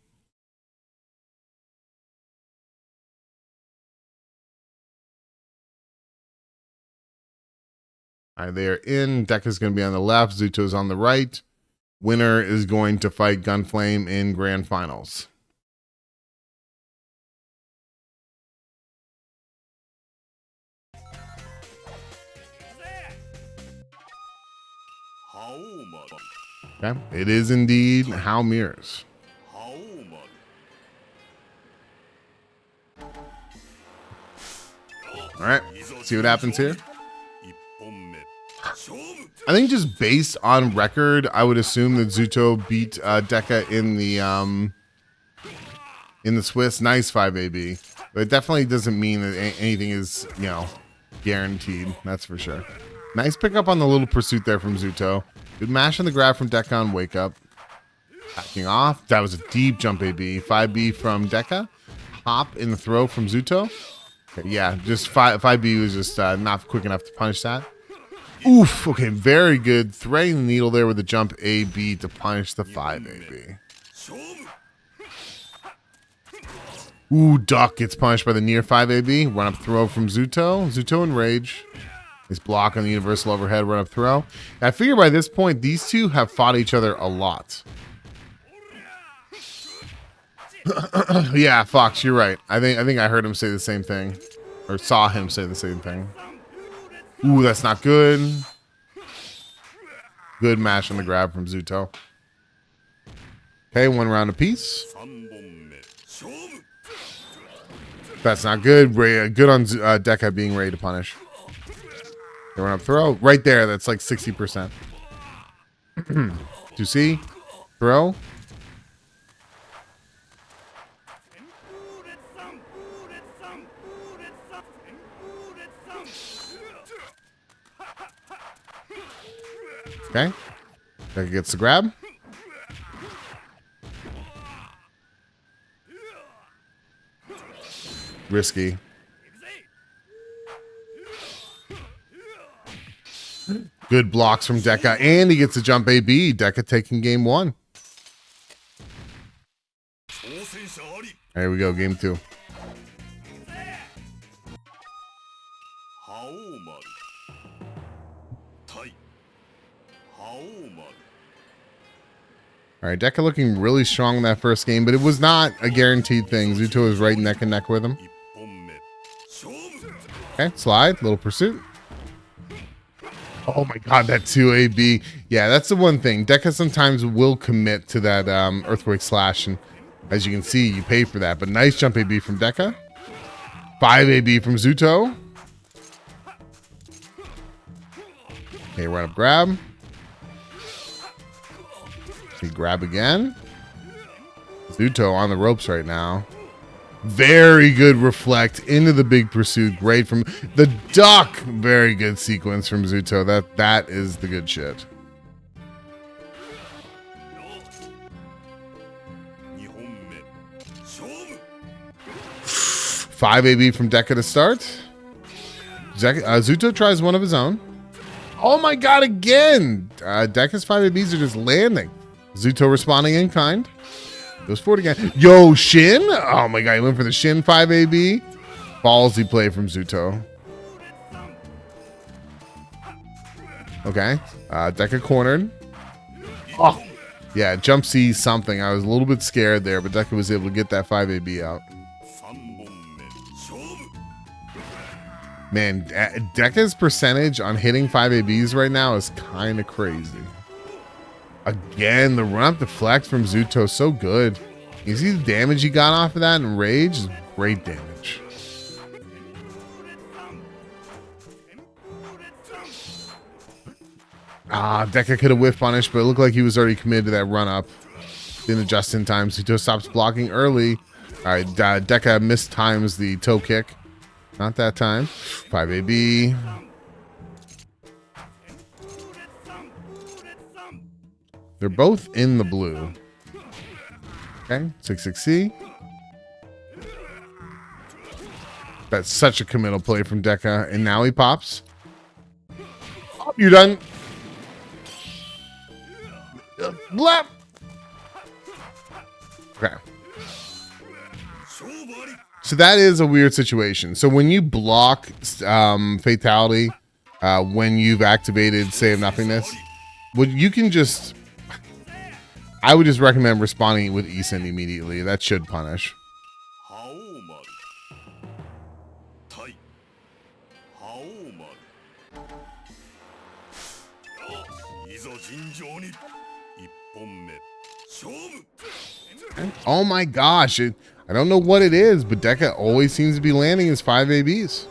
All right, they are in. Deka's going to be on the left. Zooto's on the right. Winner is going to fight GanFleim in grand finals. Okay, it is indeed How Mirrors. All right, see what happens here. I think just based on record, I would assume that Zooto beat Deka in the Swiss. Nice 5AB, but it definitely doesn't mean that anything is, you know, guaranteed. That's for sure. Nice pickup on the little pursuit there from Zooto. Good mash on the grab from Deka on wake up. Backing off. That was a deep jump AB. 5B from Deka. Hop in the throw from Zooto. Okay, yeah, just 5B was just not quick enough to punish that. Oof. Okay, very good. Threading the needle there with the jump AB to punish the 5AB. Ooh, duck gets punished by the near 5AB. Run up throw from Zooto. Zooto in rage. Nice block on the universal overhead run up throw. I figure by this point, these two have fought each other a lot. Yeah, Fox, you're right. I think I heard him say the same thing. Or saw him say the same thing. Ooh, that's not good. Good mash on the grab from Zooto. Okay, one round apiece. That's not good. Good on Deka being ready to punish. They run up throw. Right there, that's like 60%. 2C. Throw. Okay. Deka gets the grab. Risky. Good blocks from Deka, and he gets a jump AB. Deka taking game 1. There we go, game 2. All right, Deka looking really strong in that first game, but it was not a guaranteed thing. Zooto was right neck and neck with him. Okay, slide, little pursuit. Oh my god, that 2AB. Yeah, that's the one thing. Deka sometimes will commit to that earthquake slash, and as you can see, you pay for that. But nice jump AB from Deka. 5AB from Zooto. Okay, run up grab. Okay, grab again. Zooto on the ropes right now. Very good reflect into the big pursuit. Great from the duck. Very good sequence from Zooto. That is the good shit. Five AB from Deka to start. Zooto tries one of his own. Oh my god, again. Deka's 5 ABs are just landing. Zooto responding in kind. Goes forward again. Yo, Shin. Oh my god, he went for the Shin 5 AB. Ballsy play from Zooto. Okay. Deka cornered. Oh. Yeah, jump C something. I was a little bit scared there, but Deka was able to get that 5 AB out. Man, Deka's percentage on hitting 5 ABs right now is kind of crazy. Again, the run-up deflect from Zooto, so good. You see the damage he got off of that in Rage? Is great damage. Deka could have whiff punished, but it looked like he was already committed to that run-up. Didn't adjust in time. Zooto stops blocking early. All right, Deka mistimes the toe kick. Not that time. 5 AB. They're both in the blue. Okay, 6-6C. That's such a committal play from Deka. And now he pops. Oh, you're done. Blap. Okay. So that is a weird situation. So when you block fatality, when you've activated Save Nothingness, you can just... I would just recommend responding with Easend immediately. That should punish. Oh my gosh. I don't know what it is, but Deka always seems to be landing his 5 ABs.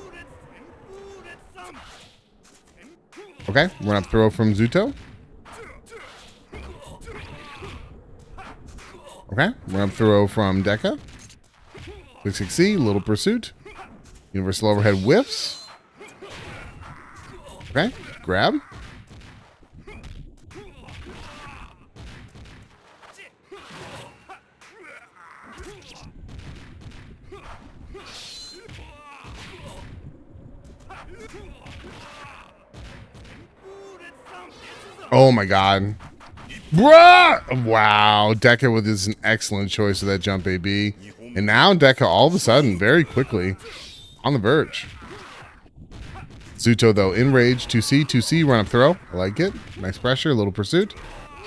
Okay, run up throw from Zooto. Okay, run up throw from Deka. Quick 6C, little pursuit. Universal overhead whiffs. Okay, grab. Oh my god. Bruh! Wow, Deka with this an excellent choice of that jump AB. And now Deka all of a sudden, very quickly, on the verge. Zooto though, in rage, 2C, run up throw. I like it. Nice pressure, little pursuit.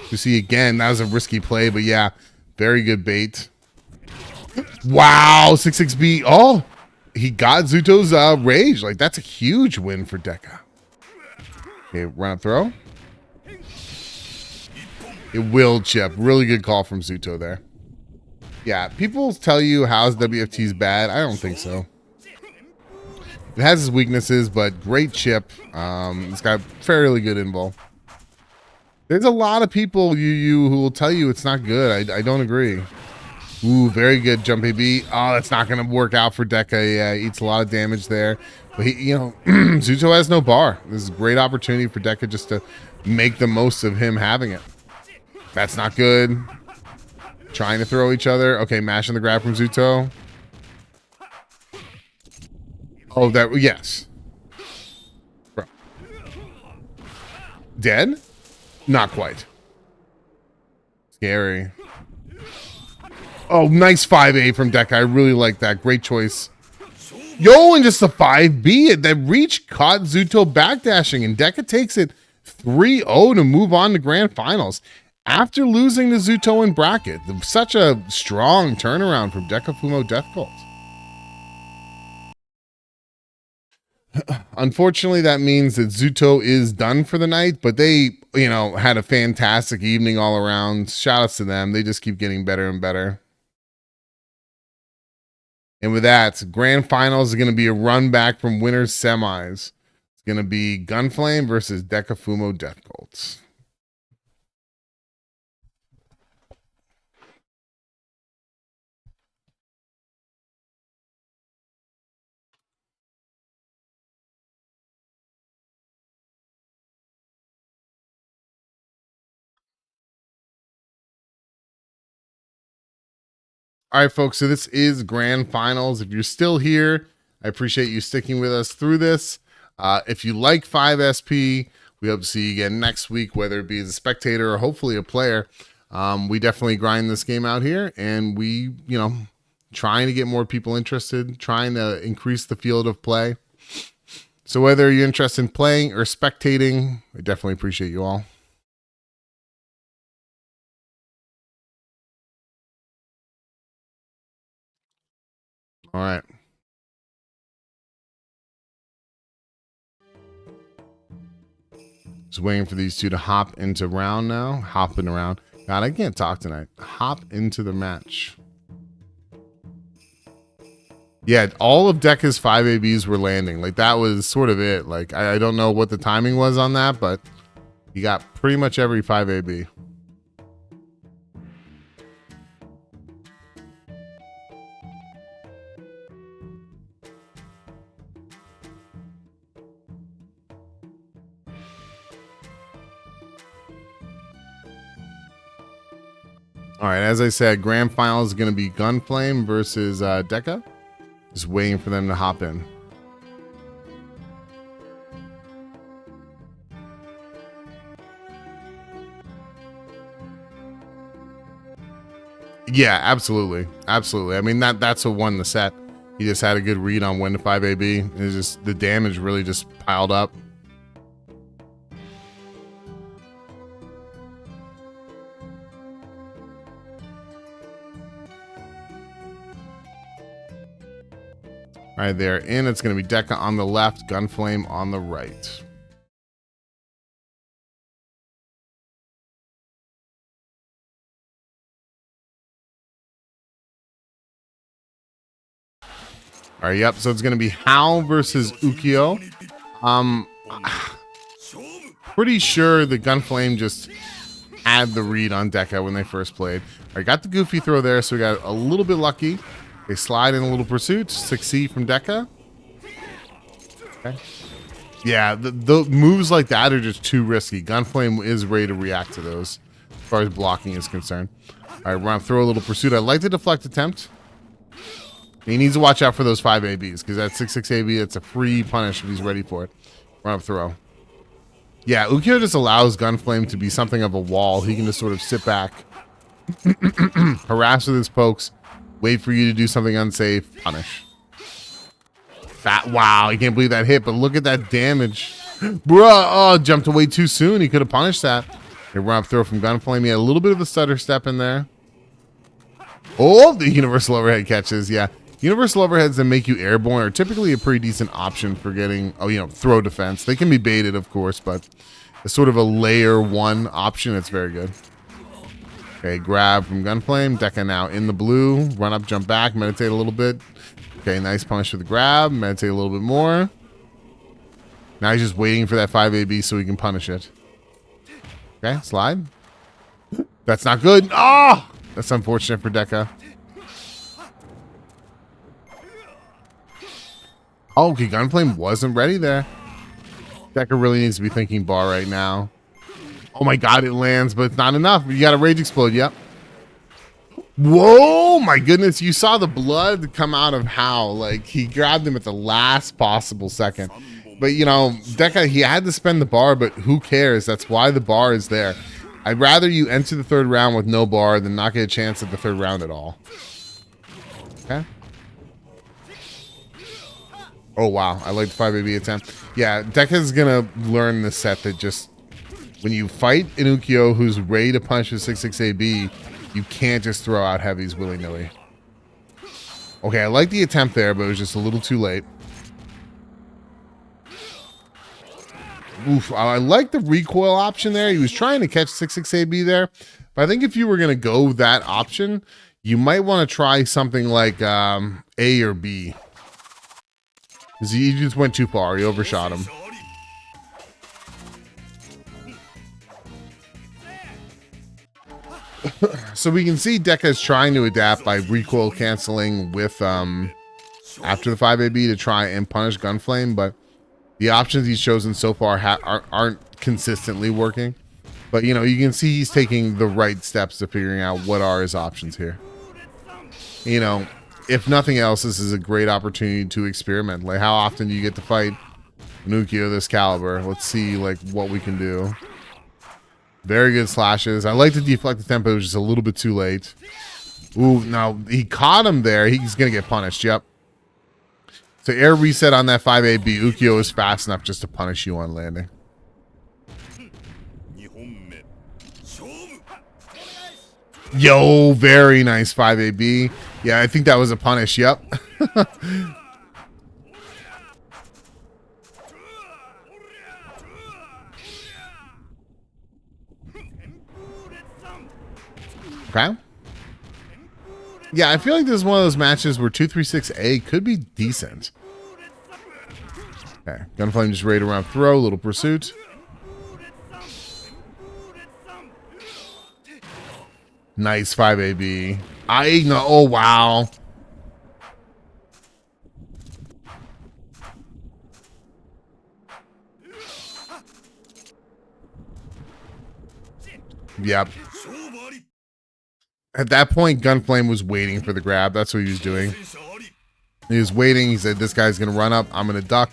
2C again, that was a risky play, but yeah, very good bait. Wow, 6-6B. Oh, he got Zooto's rage. Like, that's a huge win for Deka. Okay, run up throw. It will chip. Really good call from Zooto there. Yeah, people tell you how's WFT's bad. I don't think so. It has its weaknesses, but great chip. It's got fairly good invul. There's a lot of people who will tell you it's not good. I don't agree. Ooh, very good jump AB. Oh, that's not going to work out for Deka. Yeah, he eats a lot of damage there. But he, Zooto has no bar. This is a great opportunity for Deka just to make the most of him having it. That's not good. Trying to throw each other. Okay, mashing the grab from Zooto. Oh, yes. Bro. Dead? Not quite. Scary. Oh, nice 5A from Deka. I really like that. Great choice. Yo, and just the 5B. That reach caught Zooto backdashing, and Deka takes it 3-0 to move on to grand finals. After losing to Zooto in bracket, such a strong turnaround from Deka Fumo Death Cult. Unfortunately, that means that Zooto is done for the night, but they, had a fantastic evening all around. Shout outs to them. They just keep getting better and better. And with that, grand finals is going to be a run back from winners semis. It's going to be GanFleim versus Deka Fumo Death Cults. All right, folks, so this is grand finals. If you're still here, I appreciate you sticking with us through this. If you like 5SP, we hope to see you again next week, whether it be as a spectator or hopefully a player. We definitely grind this game out here, and we, trying to get more people interested, trying to increase the field of play. So whether you're interested in playing or spectating, I definitely appreciate you all. All right. Just waiting for these two to hop into round now. Hopping around. God, I can't talk tonight. Hop into the match. Yeah, all of Deka's 5 ABs were landing. Like, that was sort of it. Like, I don't know what the timing was on that, but he got pretty much every 5 AB. All right, as I said, grand final is going to be GanFleim versus Deka. Just waiting for them to hop in. Yeah, absolutely. Absolutely. I mean, that's what won the set. He just had a good read on when to 5 AB. It's just the damage really just piled up. All right, they're in. It's going to be Deka on the left, GanFleim on the right. All right, yep. So it's going to be Hao versus Ukyo. Pretty sure the GanFleim just had the read on Deka when they first played. I got the goofy throw there, so we got a little bit lucky. They slide in a little pursuit. 6C from Deka. Okay. Yeah, the moves like that are just too risky. GanFleim is ready to react to those as far as blocking is concerned. All right, run, throw a little pursuit. I like the deflect attempt. He needs to watch out for those 5 ABs because that 6-6 AB, it's a free punish if he's ready for it. Run up throw. Yeah, Ukyo just allows GanFleim to be something of a wall. He can just sort of sit back, harass with his pokes, wait for you to do something unsafe, punish. Wow, I can't believe that hit, but look at that damage. Bruh, oh, jumped away too soon. He could have punished that. Okay, run up throw from GanFleim. He had a little bit of a stutter step in there. Oh, the universal overhead catches, yeah. Universal overheads that make you airborne are typically a pretty decent option for getting, throw defense. They can be baited, of course, but it's sort of a layer 1 option. It's very good. Okay, grab from GanFleim. Deka now in the blue. Run up, jump back, meditate a little bit. Okay, nice punish for the grab. Meditate a little bit more. Now he's just waiting for that 5 AB so he can punish it. Okay, slide. That's not good. Oh! That's unfortunate for Deka. Oh, okay, GanFleim wasn't ready there. Deka really needs to be thinking bar right now. Oh my god, it lands, but it's not enough. You got a rage explode, yep. Whoa, my goodness, you saw the blood come out of Hao. Like, he grabbed him at the last possible second. But, Deka, he had to spend the bar, but who cares? That's why the bar is there. I'd rather you enter the 3rd round with no bar than not get a chance at the 3rd round at all. Okay. Oh, wow. I like the 5 AB attempt. Yeah, Deka's going to learn the set that just when you fight an Ukyo who's ready to punch with 6-6 AB, you can't just throw out heavies willy-nilly. Okay, I like the attempt there, but it was just a little too late. Oof, I like the recoil option there. He was trying to catch 6-6 AB there. But I think if you were going to go that option, you might want to try something like A or B. Because he just went too far. He overshot him. So we can see Deka is trying to adapt by recoil canceling with after the 5 AB to try and punish GanFleim, but the options he's chosen so far aren't consistently working. But you can see he's taking the right steps to figuring out what are his options here. If nothing else, this is a great opportunity to experiment. Like, how often do you get to fight an Ukyo this caliber? Let's see, like, what we can do. Very good slashes. I like to deflect the tempo, it was just a little bit too late. Ooh, no, he caught him there. He's going to get punished, yep. So air reset on that 5 AB. Ukyo is fast enough just to punish you on landing. Yo, very nice 5 AB. Yeah, I think that was a punish. Yep. Okay. Yeah, I feel like this is one of those matches where 236A could be decent. Okay, GanFleim just ready to run throw, little pursuit. Nice 5 AB. Oh, wow. Yep. At that point, GanFleim was waiting for the grab. That's what he was doing. He was waiting. He said, this guy's going to run up. I'm going to duck.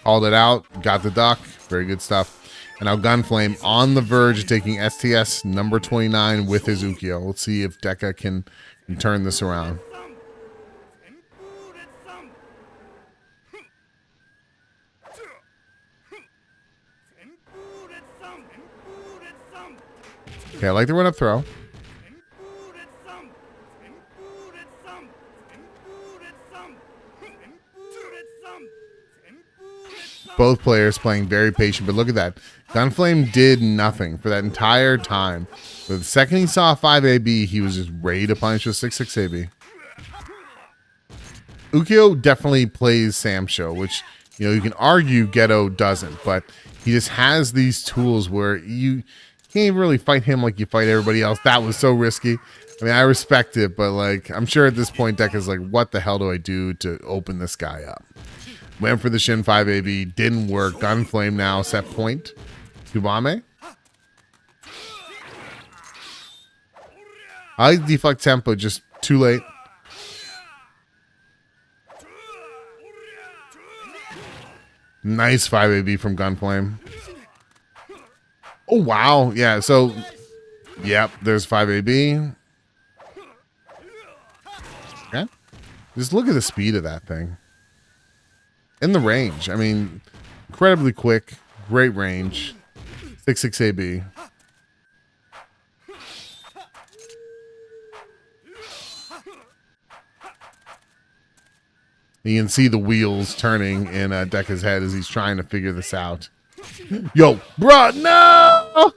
Called it out. Got the duck. Very good stuff. And now GanFleim on the verge of taking STS number 29 with his Ukyo. Let's see if Deka can turn this around. Okay, I like the run up throw. Both players playing very patient, but look at that. GanFleim did nothing for that entire time. But the second he saw 5 AB, he was just ready to punish with 6-6 AB. Ukyo definitely plays Samsho, which, you know, you can argue Geto doesn't, but he just has these tools where you can't really fight him like you fight everybody else. That was so risky. I mean, I respect it, but like, I'm sure at this point, Deka's like, what the hell do I do to open this guy up? Went for the Shin 5 AB, didn't work. GanFleim now, set point. Tsubame. I like deflect tempo, just too late. Nice 5AB from GanFleim. Oh, wow. Yeah, so, yep, there's 5AB. Okay. Just look at the speed of that thing. And the range. I mean, incredibly quick. Great range. 6-6 AB. You can see the wheels turning in Deka's head as he's trying to figure this out. Yo, bruh, no!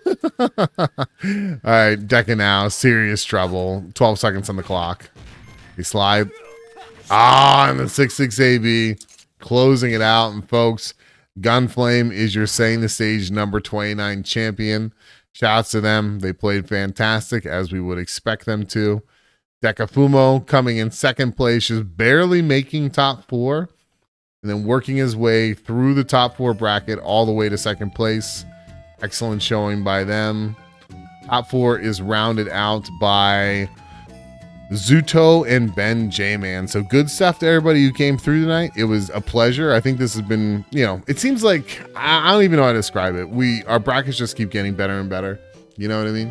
All right, Deka now, serious trouble. 12 seconds on the clock. He slide. And the 6-6 AB, closing it out. And folks, GanFleim is your Setting the Stage number 29 champion. Shouts to them. They played fantastic, as we would expect them to. Deka Fumo coming in second place, just barely making top 4, and then working his way through the top 4 bracket all the way to second place. Excellent showing by them. Top 4 is rounded out by Zooto and BenJMan. So good stuff to everybody who came through tonight. It was a pleasure. I think this has been, you know, it seems like, I don't even know how to describe it. Our brackets just keep getting better and better. You know what I mean?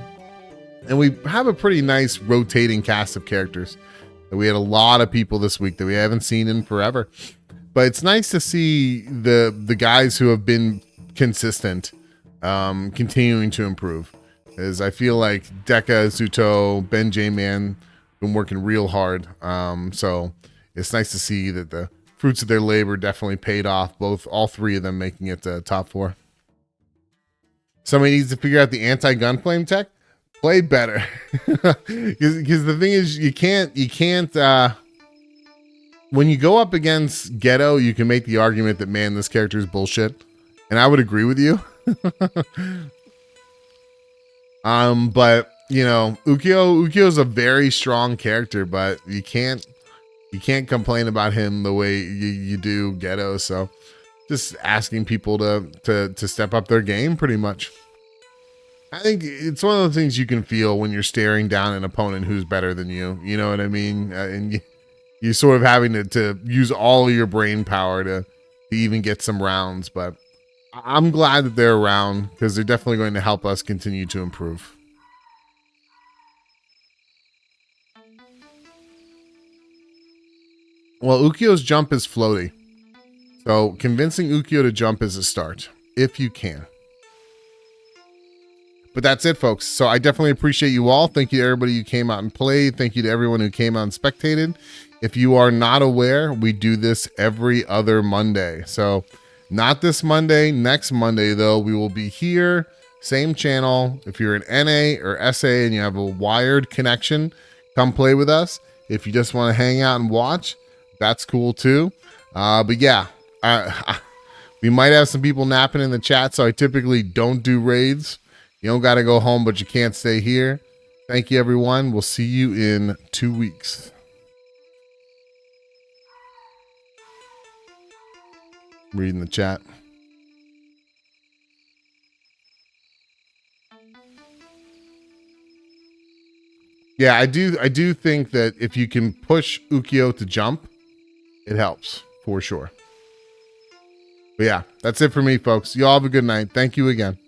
And we have a pretty nice rotating cast of characters. We had a lot of people this week that we haven't seen in forever. But it's nice to see the guys who have been consistent continuing to improve. As I feel like Deka, Zooto, BenJMan been working real hard. So it's nice to see that the fruits of their labor definitely paid off. All three of them making it to top 4. Somebody needs to figure out the anti-GanFleim tech. Play better. Because the thing is, you can't when you go up against Geto, you can make the argument that, man, this character is bullshit. And I would agree with you. But you know, Ukyo is a very strong character, but you can't complain about him the way you do Geto. So just asking people to step up their game pretty much. I think it's one of the things you can feel when you're staring down an opponent who's better than you. You know what I mean? And you're sort of having to use all of your brain power to even get some rounds. But I'm glad that they're around, because they're definitely going to help us continue to improve. Well, Ukyo's jump is floaty. So convincing Ukyo to jump is a start, if you can. But that's it, folks. So I definitely appreciate you all. Thank you to everybody who came out and played. Thank you to everyone who came out and spectated. If you are not aware, we do this every other Monday. So not this Monday, next Monday, though, we will be here, same channel. If you're an NA or SA and you have a wired connection, come play with us. If you just want to hang out and watch, that's cool too. But yeah, we might have some people napping in the chat, so I typically don't do raids. You don't got to go home, but you can't stay here. Thank you, everyone. We'll see you in 2 weeks. Reading the chat. Yeah, I do think that if you can push Ukyo to jump, it helps for sure. But yeah, that's it for me, folks. You all have a good night. Thank you again.